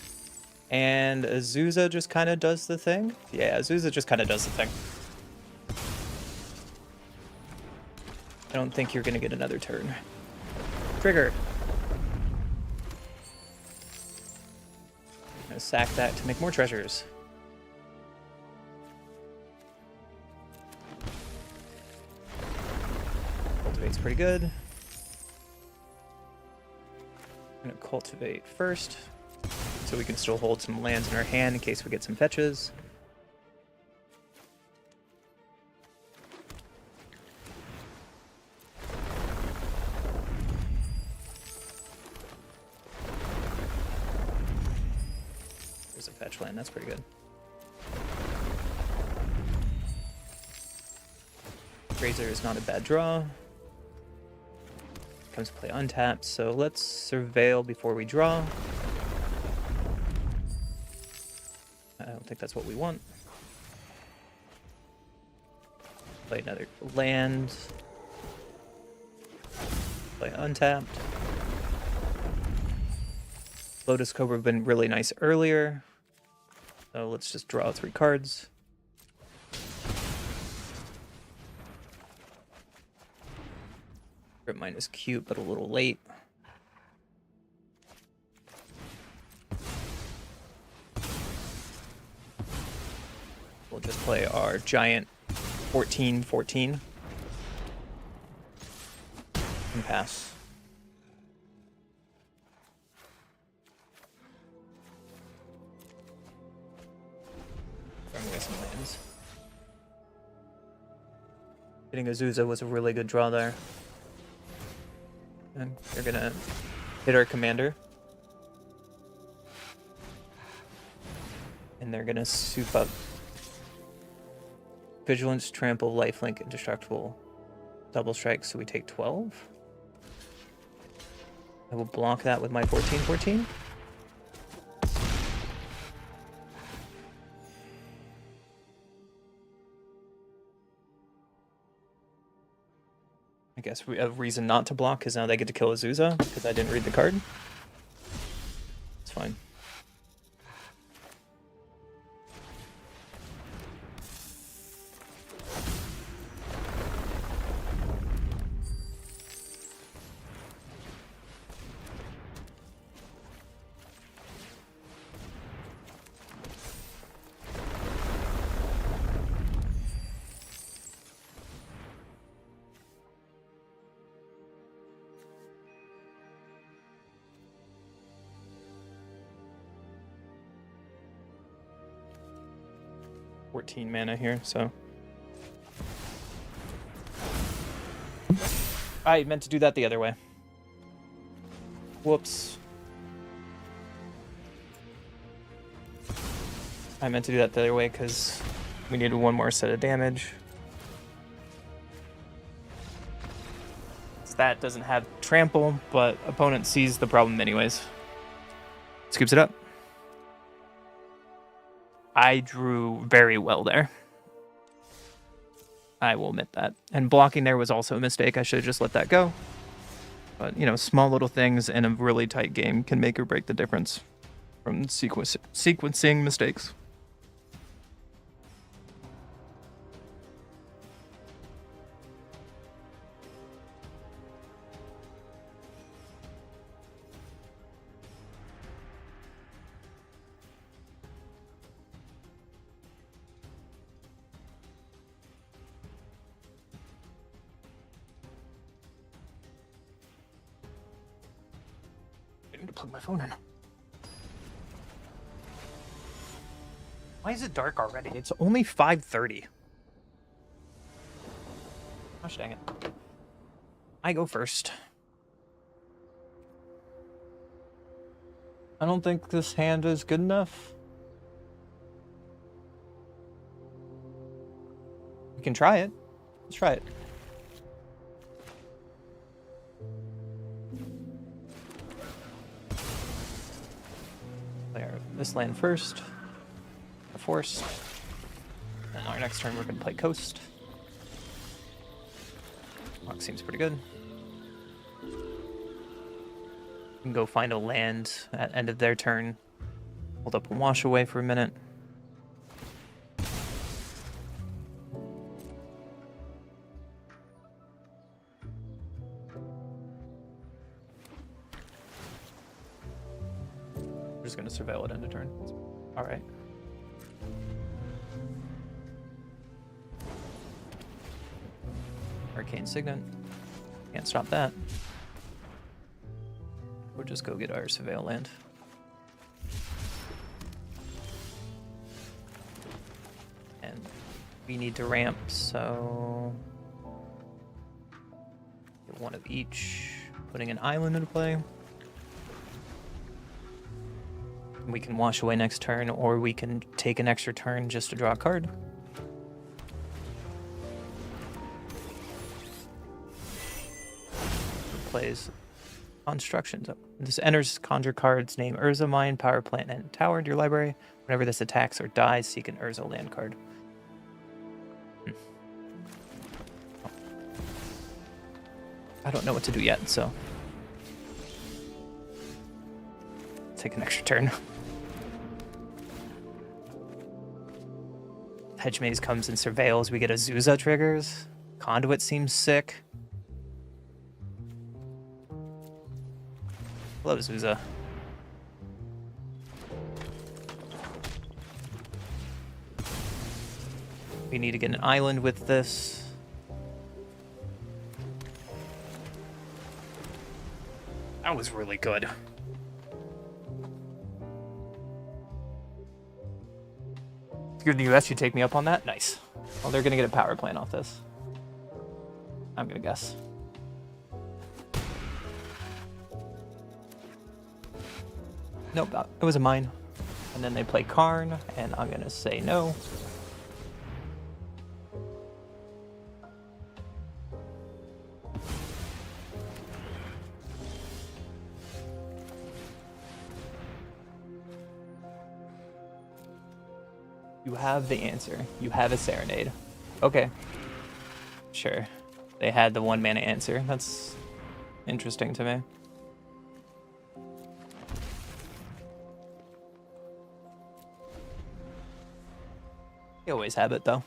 S1: And Azusa just kind of does the thing. Yeah, Azusa just kind of does the thing. I don't think you're going to get another turn. Trigger. I'm going to sack that to make more treasures. Cultivate's pretty good. I'm going to cultivate first, so we can still hold some lands in our hand in case we get some fetches. There's a fetch land, that's pretty good. Razor is not a bad draw. Comes to play untapped, so let's Surveil before we draw. I don't think that's what we want. Play another land. Play untapped. Lotus Cobra have been really nice earlier. So let's just draw 3 cards. Mine is cute, but a little late. We'll just play our giant 14/14 and pass. Throwing away some lands. Getting Azusa was a really good draw there. And they're gonna hit our commander. And they're gonna soup up Vigilance, Trample, Lifelink, Indestructible, Double Strike, so we take 12. I will block that with my 14/14. I guess we have a reason not to block because now they get to kill Azusa because I didn't read the card. It's fine. Mana here, so I meant to do that the other way. Whoops. I meant to do that the other way because we needed one more set of damage. that doesn't have trample, but opponent sees the problem anyways. Scoops it up. I drew very well there. I will admit that. And blocking there was also a mistake. I should have just let that go. But, you know, small little things in a really tight game can make or break the difference from sequencing mistakes. I need to plug my phone in. Why is it dark already? It's only 5:30. Gosh dang it. I go first. I don't think this hand is good enough. We can try it. Let's try it. Play this land first. A force. And our next turn we're going to play Coast. Lock seems pretty good. We can go find a land at end of their turn. Hold up and wash away for a minute. We're just going to surveil it end of turn. Alright. Arcane Signet. Can't stop that. We'll just go get our surveil land. And we need to ramp, so get one of each. Putting an island into play. We can wash away next turn, or we can take an extra turn just to draw a card. Plays Constructions. This enters conjure cards, name Urza Mine, Power Plant, and Tower into your library. Whenever this attacks or dies, seek an Urza land card. I don't know what to do yet, so take an extra turn. Hedge Maze comes and surveils. We get Azusa triggers. Conduit seems sick. Love Azusa. We need to get an island with this. That was really good. If you're in the US, you take me up on that? Nice. Well, they're gonna get a power plant off this. I'm gonna guess. Nope, it was a mine. And then they play Karn, and I'm gonna say no. You have the answer. You have a Serenade. Okay. Sure. They had the 1-mana answer. That's interesting to me. You always have it, though.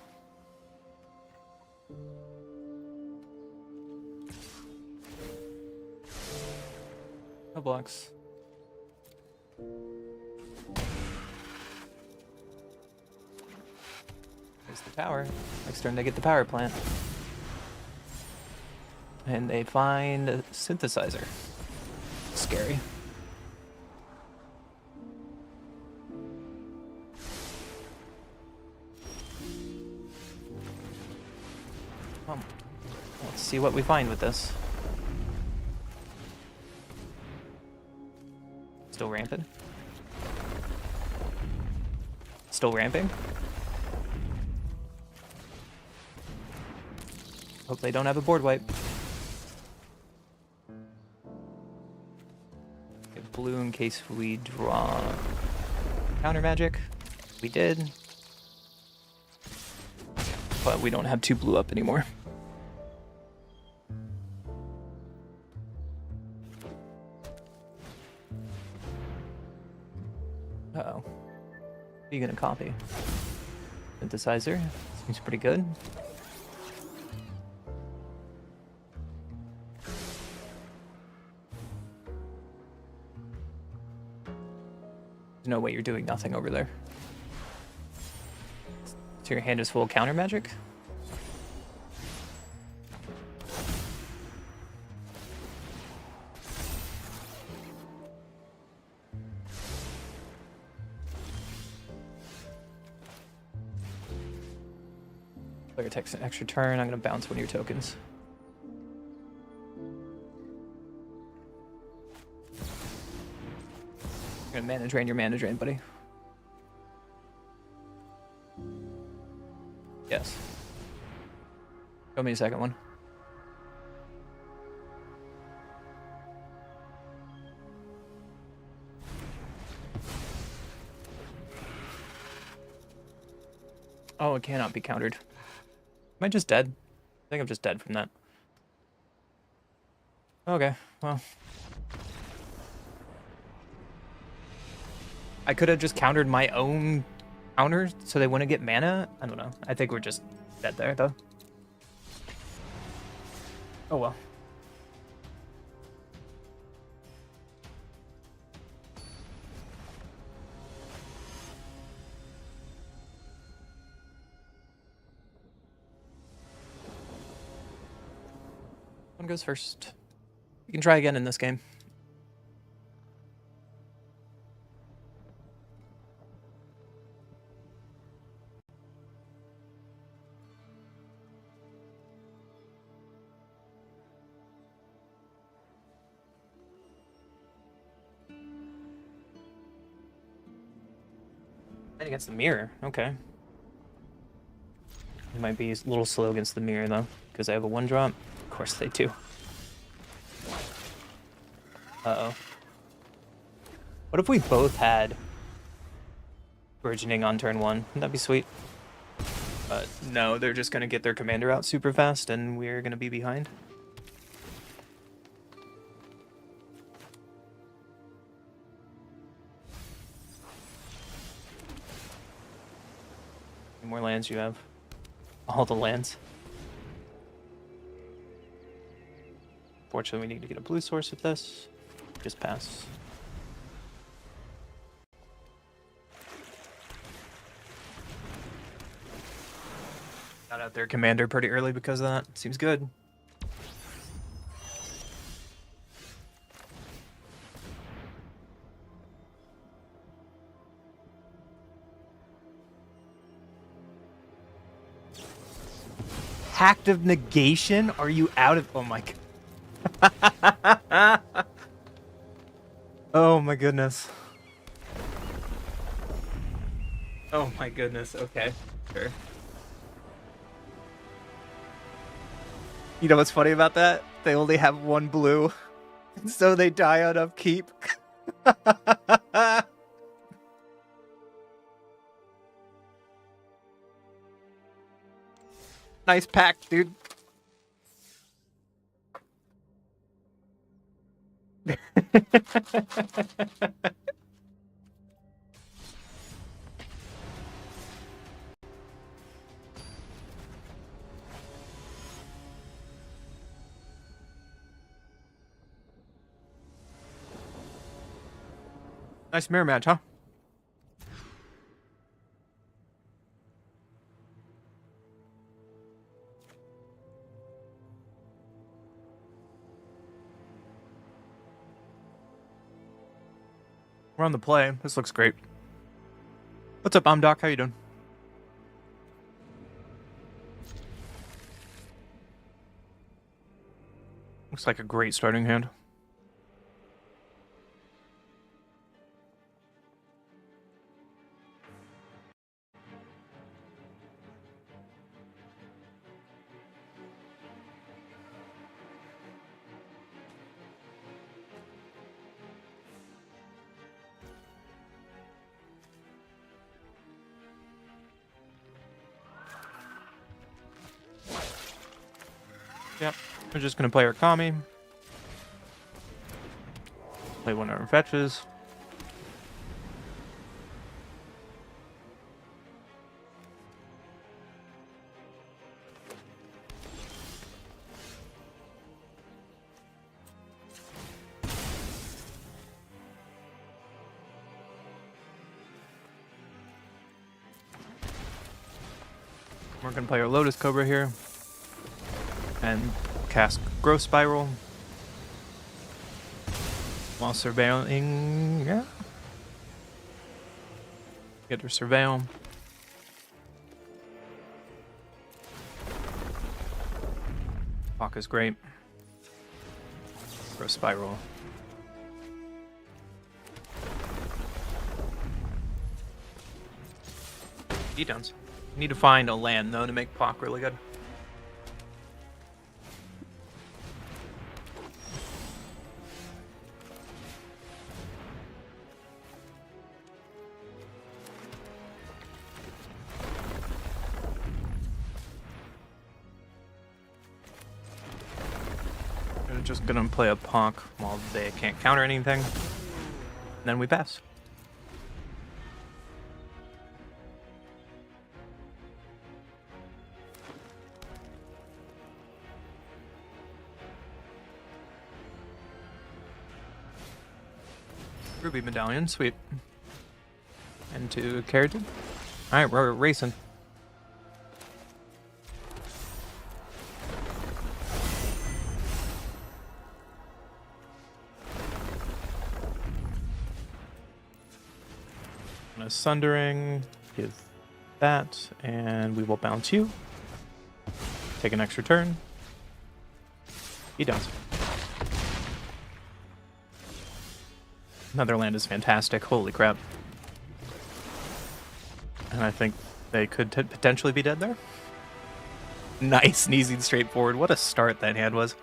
S1: No blocks. There's the tower. Next turn they get the power plant. And they find a synthesizer. Scary. Let's see what we find with this. Still ramping? Still ramping? Hope they don't have a board wipe. blue in case we draw counter magic. We did. But we don't have 2 blue up anymore. Uh-oh. What are you gonna copy? Synthesizer. Seems pretty good. There's no way you're doing nothing over there. So your hand is full of counter magic? Player takes an extra turn. I'm going to bounce one of your tokens. You're going to mana drain your mana drain, buddy. Yes. Show me a second one. Oh, it cannot be countered. Am I just dead? I think I'm just dead from that. Okay, well. I could have just countered my own counter so they wouldn't get mana? I don't know. I think we're just dead there, though. Oh well. One goes first. You can try again in this game. And against the mirror, okay. It might be a little slow against the mirror though, because I have a 1-drop. Of course they do. Uh-oh. What if we both had burgeoning on turn 1? Wouldn't that be sweet? But no, they're just going to get their commander out super fast and we're going to be behind. How many more lands you have? All the lands. Fortunately, we need to get a blue source with this. Just pass. Got out their commander pretty early because of that. Seems good. Pact of Negation? Are you out of... Oh my god. Oh my goodness. Oh my goodness. Okay. Sure. You know what's funny about that? They only have 1 blue. So they die on upkeep. Nice pack, dude. Nice mirror match, huh? We're on the play. This looks great. What's up, Doc? How you doing? Looks like a great starting hand. Yep. We're just gonna play our Kami. Play one of our fetches. We're gonna play our Lotus Cobra here. And cast Growth Spiral. While surveilling, yeah. Get her surveil. Hawk is great. Growth Spiral. D-downs. Need to find a land though to make Pock really good. I'm just gonna play a Pock while they can't counter anything. And then we pass. Ruby Medallion, sweet. And to Keratin. Alright, we're racing. And a Sundering, give that, and we will bounce you. Take an extra turn. He does. Netherland is fantastic. Holy crap. And I think they could potentially be dead there. Nice and easy and straightforward. What a start that hand was.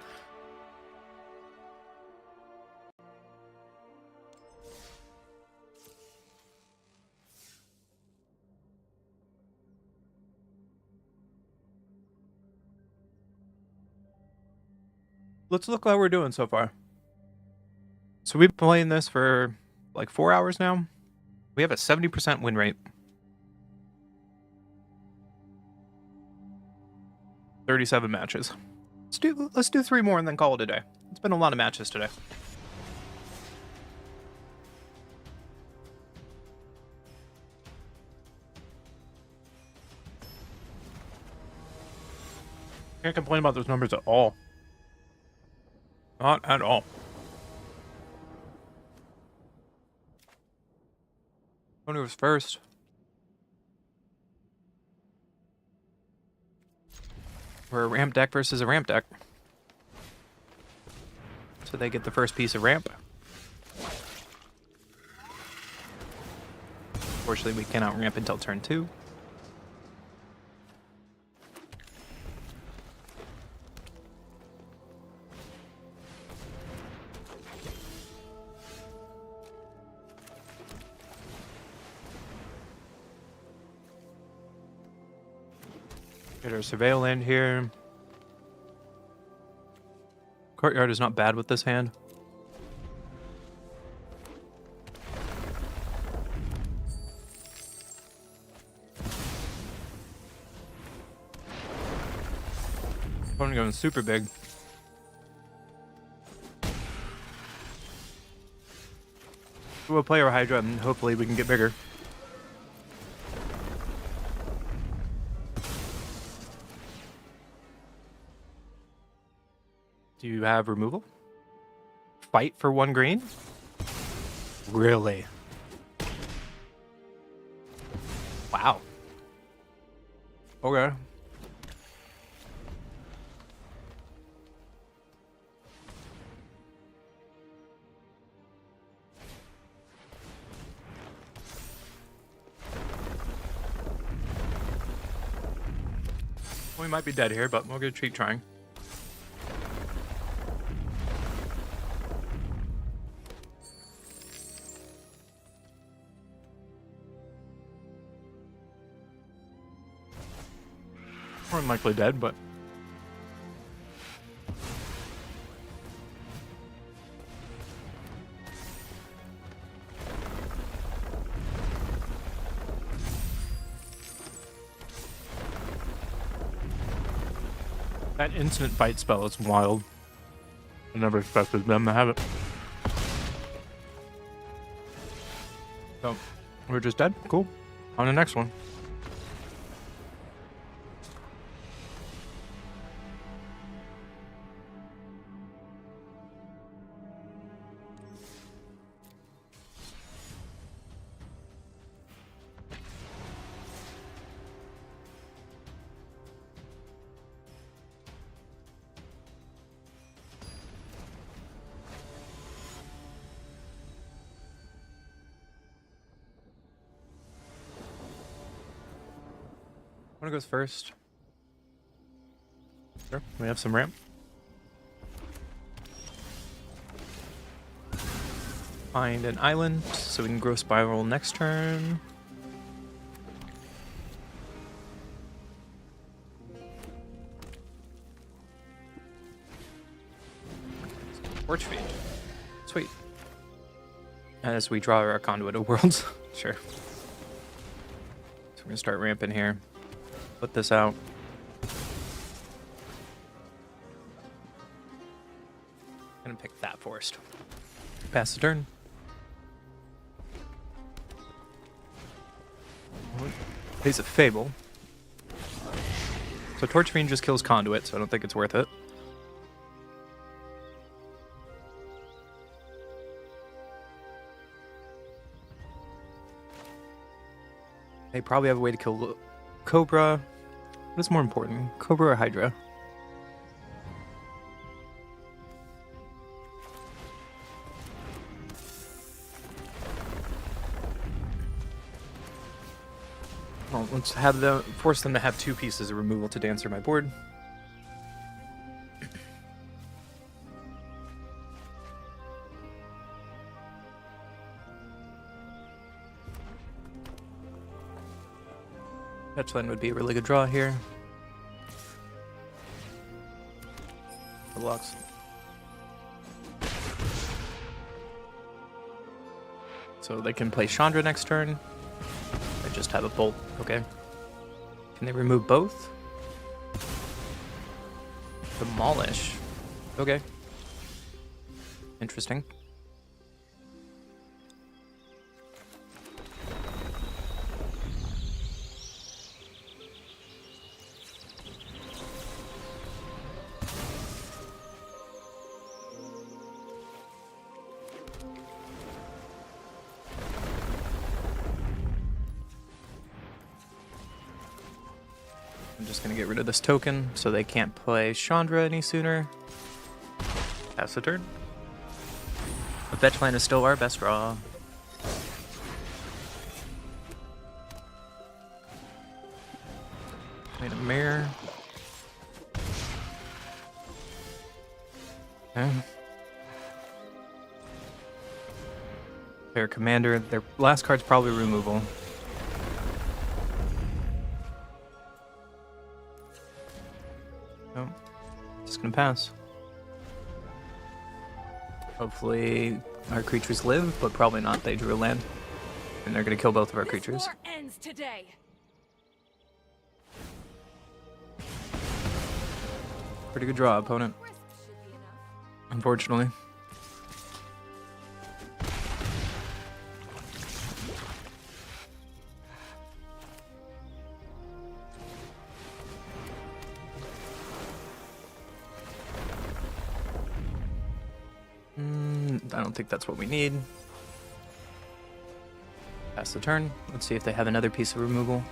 S1: Let's look how we're doing so far. So we've been playing this for like 4 hours now. We have a 70% win rate. 37 matches. Let's do 3 more and then call it a day. It's been a lot of matches today. Can't complain about those numbers at all. Not at all. Tony was first. We're a ramp deck versus a ramp deck. So they get the first piece of ramp. Unfortunately, we cannot ramp until turn 2. Get our surveil land here. Courtyard is not bad with this hand. Opponent going super big. We'll play our Hydra and hopefully we can get bigger. Do you have removal? Fight for 1 green? Really? Wow. Okay. We might be dead here, but we'll get a treat trying. More than likely dead, but
S6: That instant bite spell is wild. I never expected them to have it. So, we're just dead? Cool. On the next one. Wanna goes first? Sure, we have some ramp. Find an island so we can grow spiral next turn. Torch feed. Sweet. As we draw our conduit of worlds. Sure. So we're gonna start ramping here. Put this out. Gonna pick that forest. Pass the turn. Plays a Fable. So Torch Fiend just kills Conduit, so I don't think it's worth it. They probably have a way to kill Cobra. What's more important, Cobra or Hydra? Well, let's have them force them to have 2 pieces of removal to answer my board. Fetchland would be a really good draw here. The blocks. So they can play Chandra next turn. They just have a bolt. Okay. Can they remove both? Demolish. Okay. Interesting. I'm just gonna get rid of this token so they can't play Chandra any sooner. Pass the turn. The Fetchland is still our best draw. Made a mirror. Okay. Their commander, their last card's probably removal. Oh, just gonna pass. Hopefully our creatures live, but probably not. They drew a land. And they're gonna kill both of our creatures.
S2: This war ends today.
S6: Pretty good draw, opponent.
S2: Risk should be enough.
S6: Unfortunately. I don't think that's what we need. Pass the turn. Let's see if they have another piece of removal.
S2: Ooh,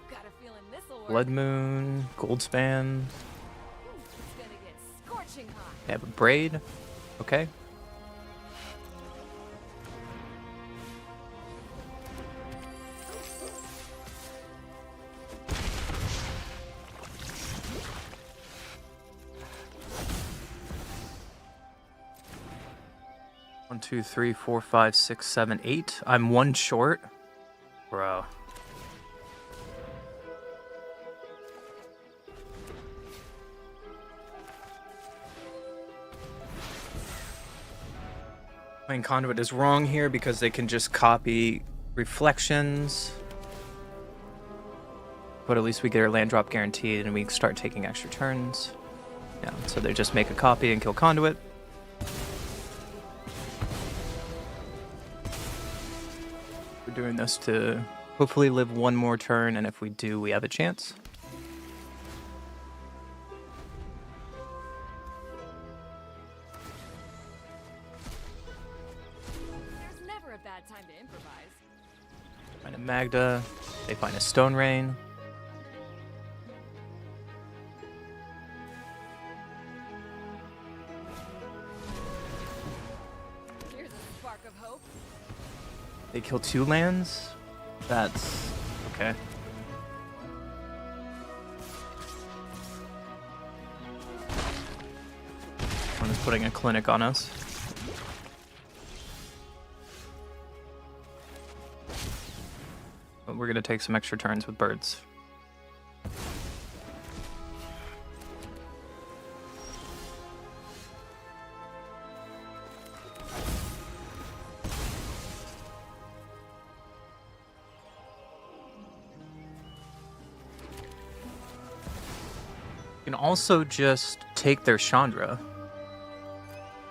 S2: got a feeling this'll work.
S6: Blood Moon, Goldspan.
S2: Ooh, it's gonna get scorching hot.
S6: They have a Braid. Okay. One, two, three, four, five, six, seven, 8. I'm 1 short. Bro. Playing Conduit is wrong here because they can just copy reflections. But at least we get our land drop guaranteed and we start taking extra turns. Yeah, so they just make a copy and kill Conduit. We're doing this to hopefully live one more turn, and if we do, we have a chance.
S2: There's never a bad time to improvise.
S6: Find a Magda. They find a Stone Rain.
S2: Here's a spark of hope.
S6: They kill 2 lands. That's okay. One is putting a clinic on us. But we're gonna take some extra turns with birds. You can also just take their Chandra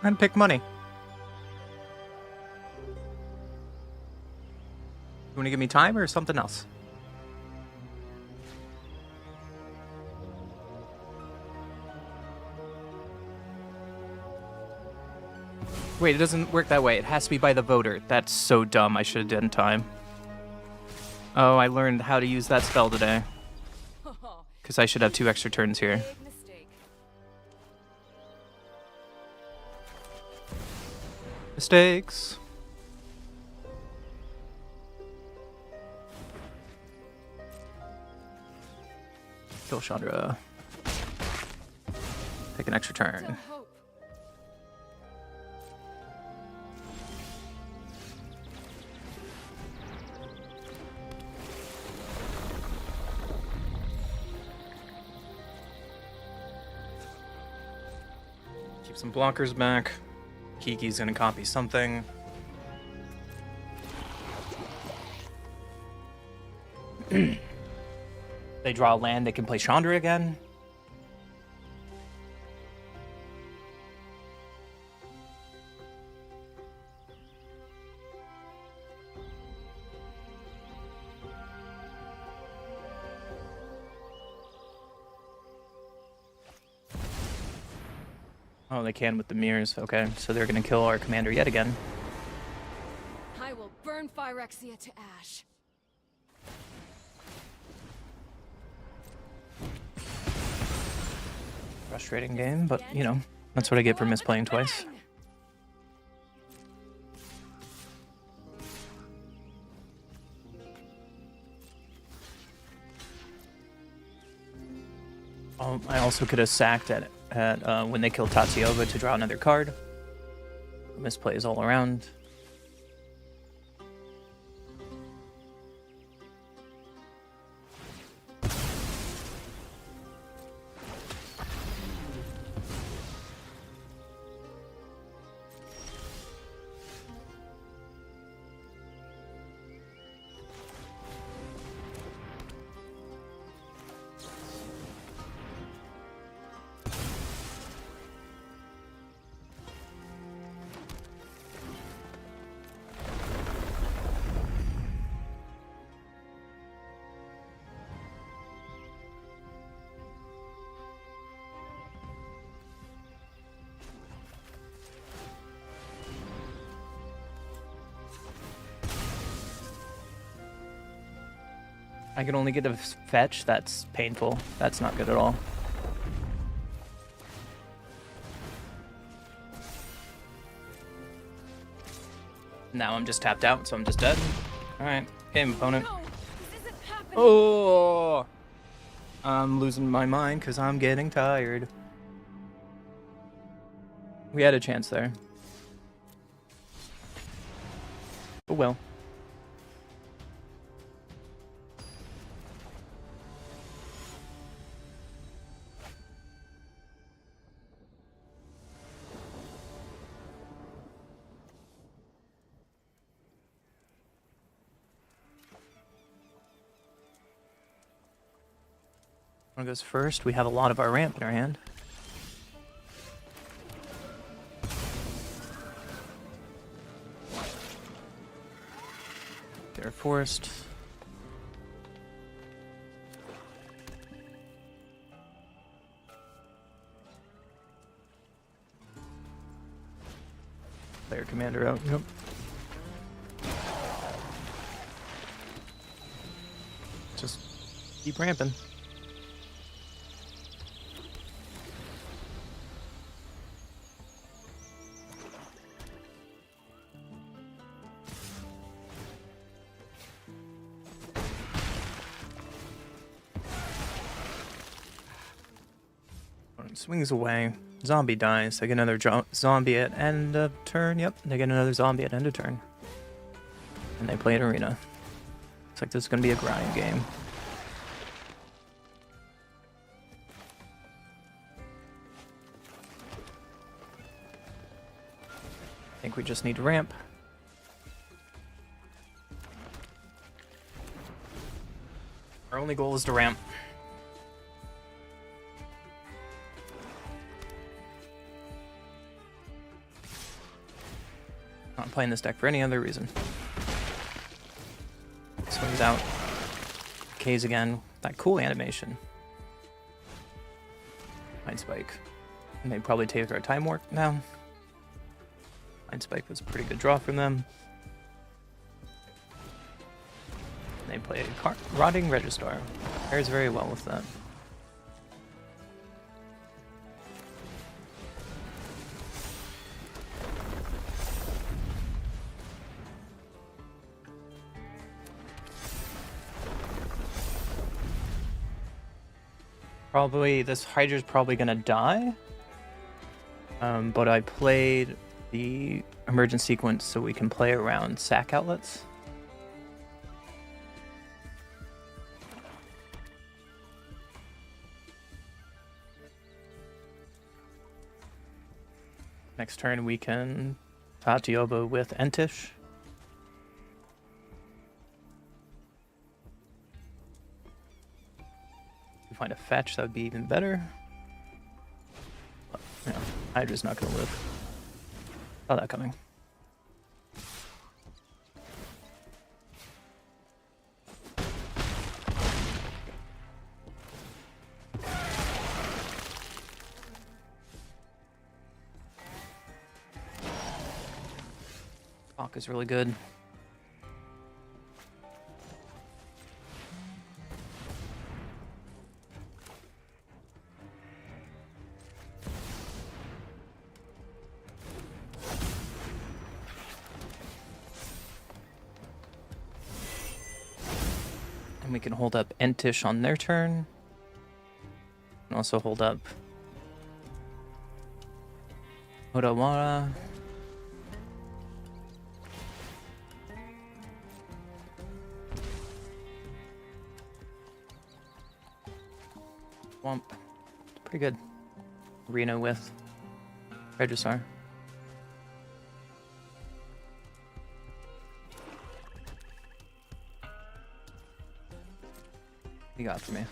S6: and pick money. You want to give me time or something else? Wait, it doesn't work that way. It has to be by the voter. That's so dumb. I should have done time. Oh, I learned how to use that spell today. Because I should have 2 extra turns here.
S2: Big mistake.
S6: Mistakes. Kill Chandra. Take an extra
S2: To
S6: turn.
S2: hope.
S6: Keep some blockers back. Kiki's gonna copy something. They draw a land, they can play Chandra again. Oh, they can with the mirrors. Okay, so they're gonna kill our commander yet again.
S2: I will burn Phyrexia to ash.
S6: Frustrating game, but you know, that's what I get for misplaying twice. I also could have sacked at when they killed Tatsiova to draw another card. Misplays all around. I can only get a fetch. That's painful. That's not good at all. Now I'm just tapped out, so I'm just dead. Alright, game opponent.
S2: No, this isn't happening.
S6: Oh! I'm losing my mind because I'm getting tired. We had a chance there. Oh well.
S1: One goes first. We have a lot of our ramp in our hand. They're forced. Player commander out. Yep. Just keep ramping. Swings away. Zombie dies. They get another zombie at end of turn. Yep, they get another zombie at end of turn. And they play an arena. Looks like this is going to be a grind game. I think we just need to ramp. Our only goal is to ramp. Not playing this deck for any other reason. Swings out. K's again. That cool animation. Mind Spike. And they probably take our Time Warp now. Mind Spike was a pretty good draw from them. They play a Rotting Registrar. Pairs very well with that. Probably, this Hydra's probably gonna die. But I played the emergent sequence so we can play around sack outlets. Next turn we can Tatioba with Entish. Find a fetch, that would be even better. But, yeah, Hydra's not gonna live. Saw that coming. Hawk is really good. We can hold up Entish on their turn. And also hold up Odawara. Swamp. Pretty good. Arena with Registrar. You got for me.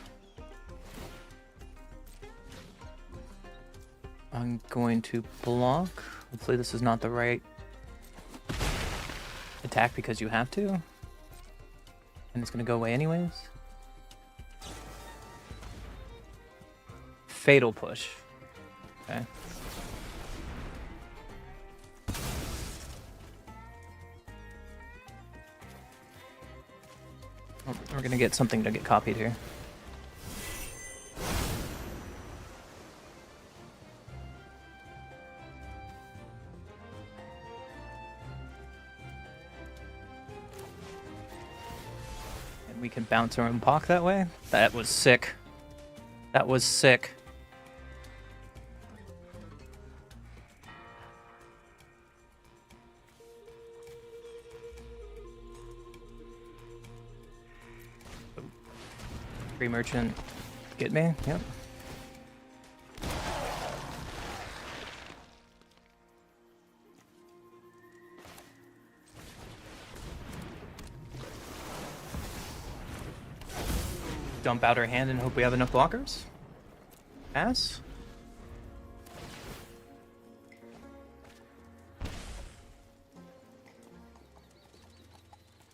S1: I'm going to block. Hopefully this is not the right attack because you have to. And it's going to go away anyways. Fatal push. Okay. Oh, we're gonna get something to get copied here. And we can bounce our own Pock that way. That was sick. That was sick. Free merchant, get me? Yep. dump out our hand and hope we have enough blockers. Pass.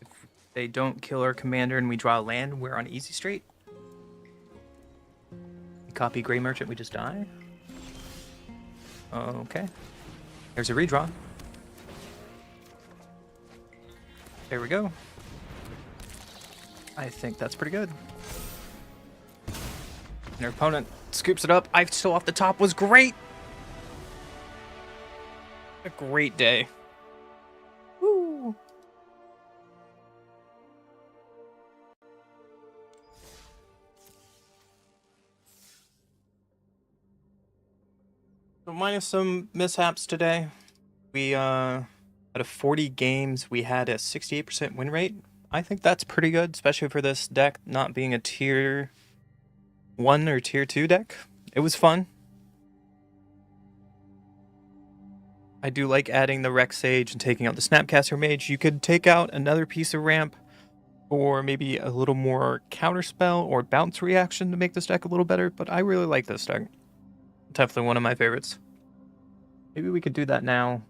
S1: If they don't kill our commander and we draw a land, we're on easy straight. We copy Grey Merchant, we just die. Okay. There's a redraw. There we go. I think that's pretty good. And our opponent scoops it up. I've still off the top was great. A great day. Woo. So minus some mishaps today. We out of 40 games, we had a 68% win rate. I think that's pretty good, especially for this deck not being a tier 1 or tier 2 deck. It was fun. I do like adding the Rex Sage and taking out the Snapcaster Mage. You could take out another piece of ramp or maybe a little more counterspell or bounce reaction to make this deck a little better, but I really like this deck. Definitely one of my favorites. Maybe we could do that now.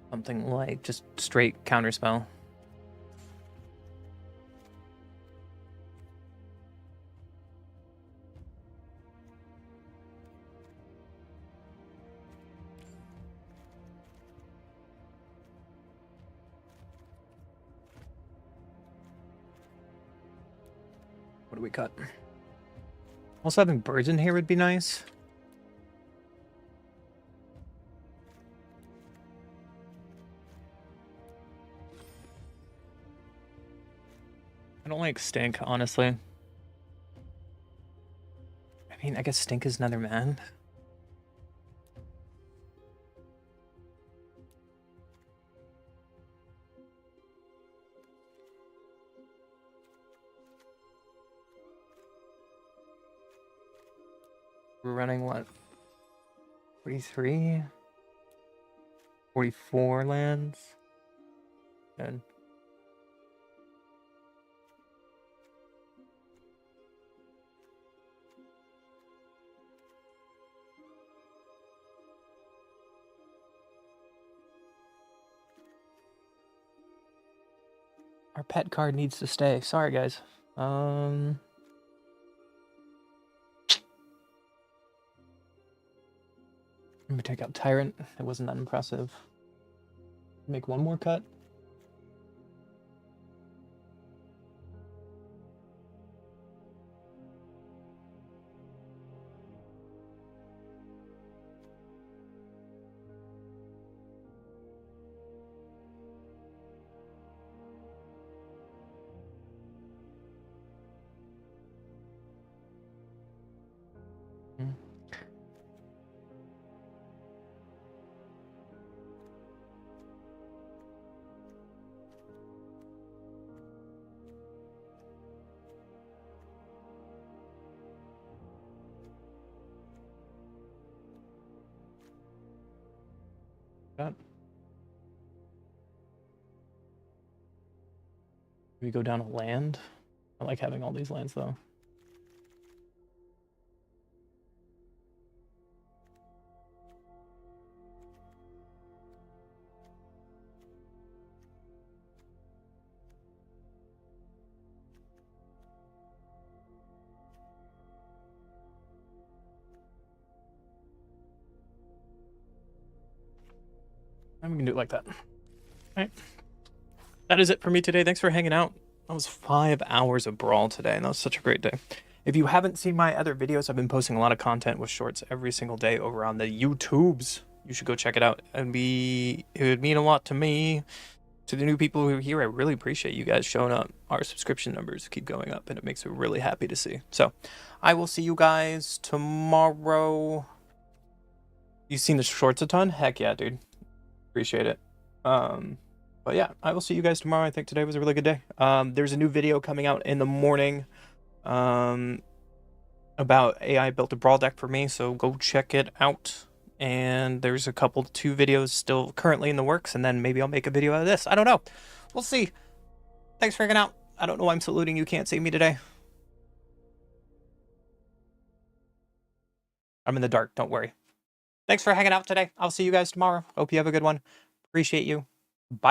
S1: Something like just straight counterspell. What do we cut? Also having birds in here would be nice. I don't like Stink, honestly. I mean, I guess Stink is another man. We're running what? 43? 44 lands? Good. Our pet card needs to stay. Sorry, guys. Let me take out Tyrant. It wasn't that impressive. Make one more cut. That. We go down a land. I like having all these lands though. And we can do it like that. All right. That is it for me today. Thanks for hanging out. That was 5 hours of Brawl today, and that was such a great day. If you haven't seen my other videos, I've been posting a lot of content with shorts every single day over on the YouTubes. You should go check it out. It would mean a lot to me, to the new people who are here. I really appreciate you guys showing up. Our subscription numbers keep going up, and it makes me really happy to see. So, I will see you guys tomorrow. You've seen the shorts a ton? Heck yeah, dude. Appreciate it. But yeah, I will see you guys tomorrow. I think today was a really good day. There's a new video coming out in the morning. about AI built a Brawl deck for me, so go check it out. And there's two videos still currently in the works, and then maybe I'll make a video out of this. I don't know. We'll see. Thanks for hanging out. I don't know why I'm saluting. You can't see me today. I'm in the dark. Don't worry. Thanks for hanging out today. I'll see you guys tomorrow. Hope you have a good one. Appreciate you. Bye.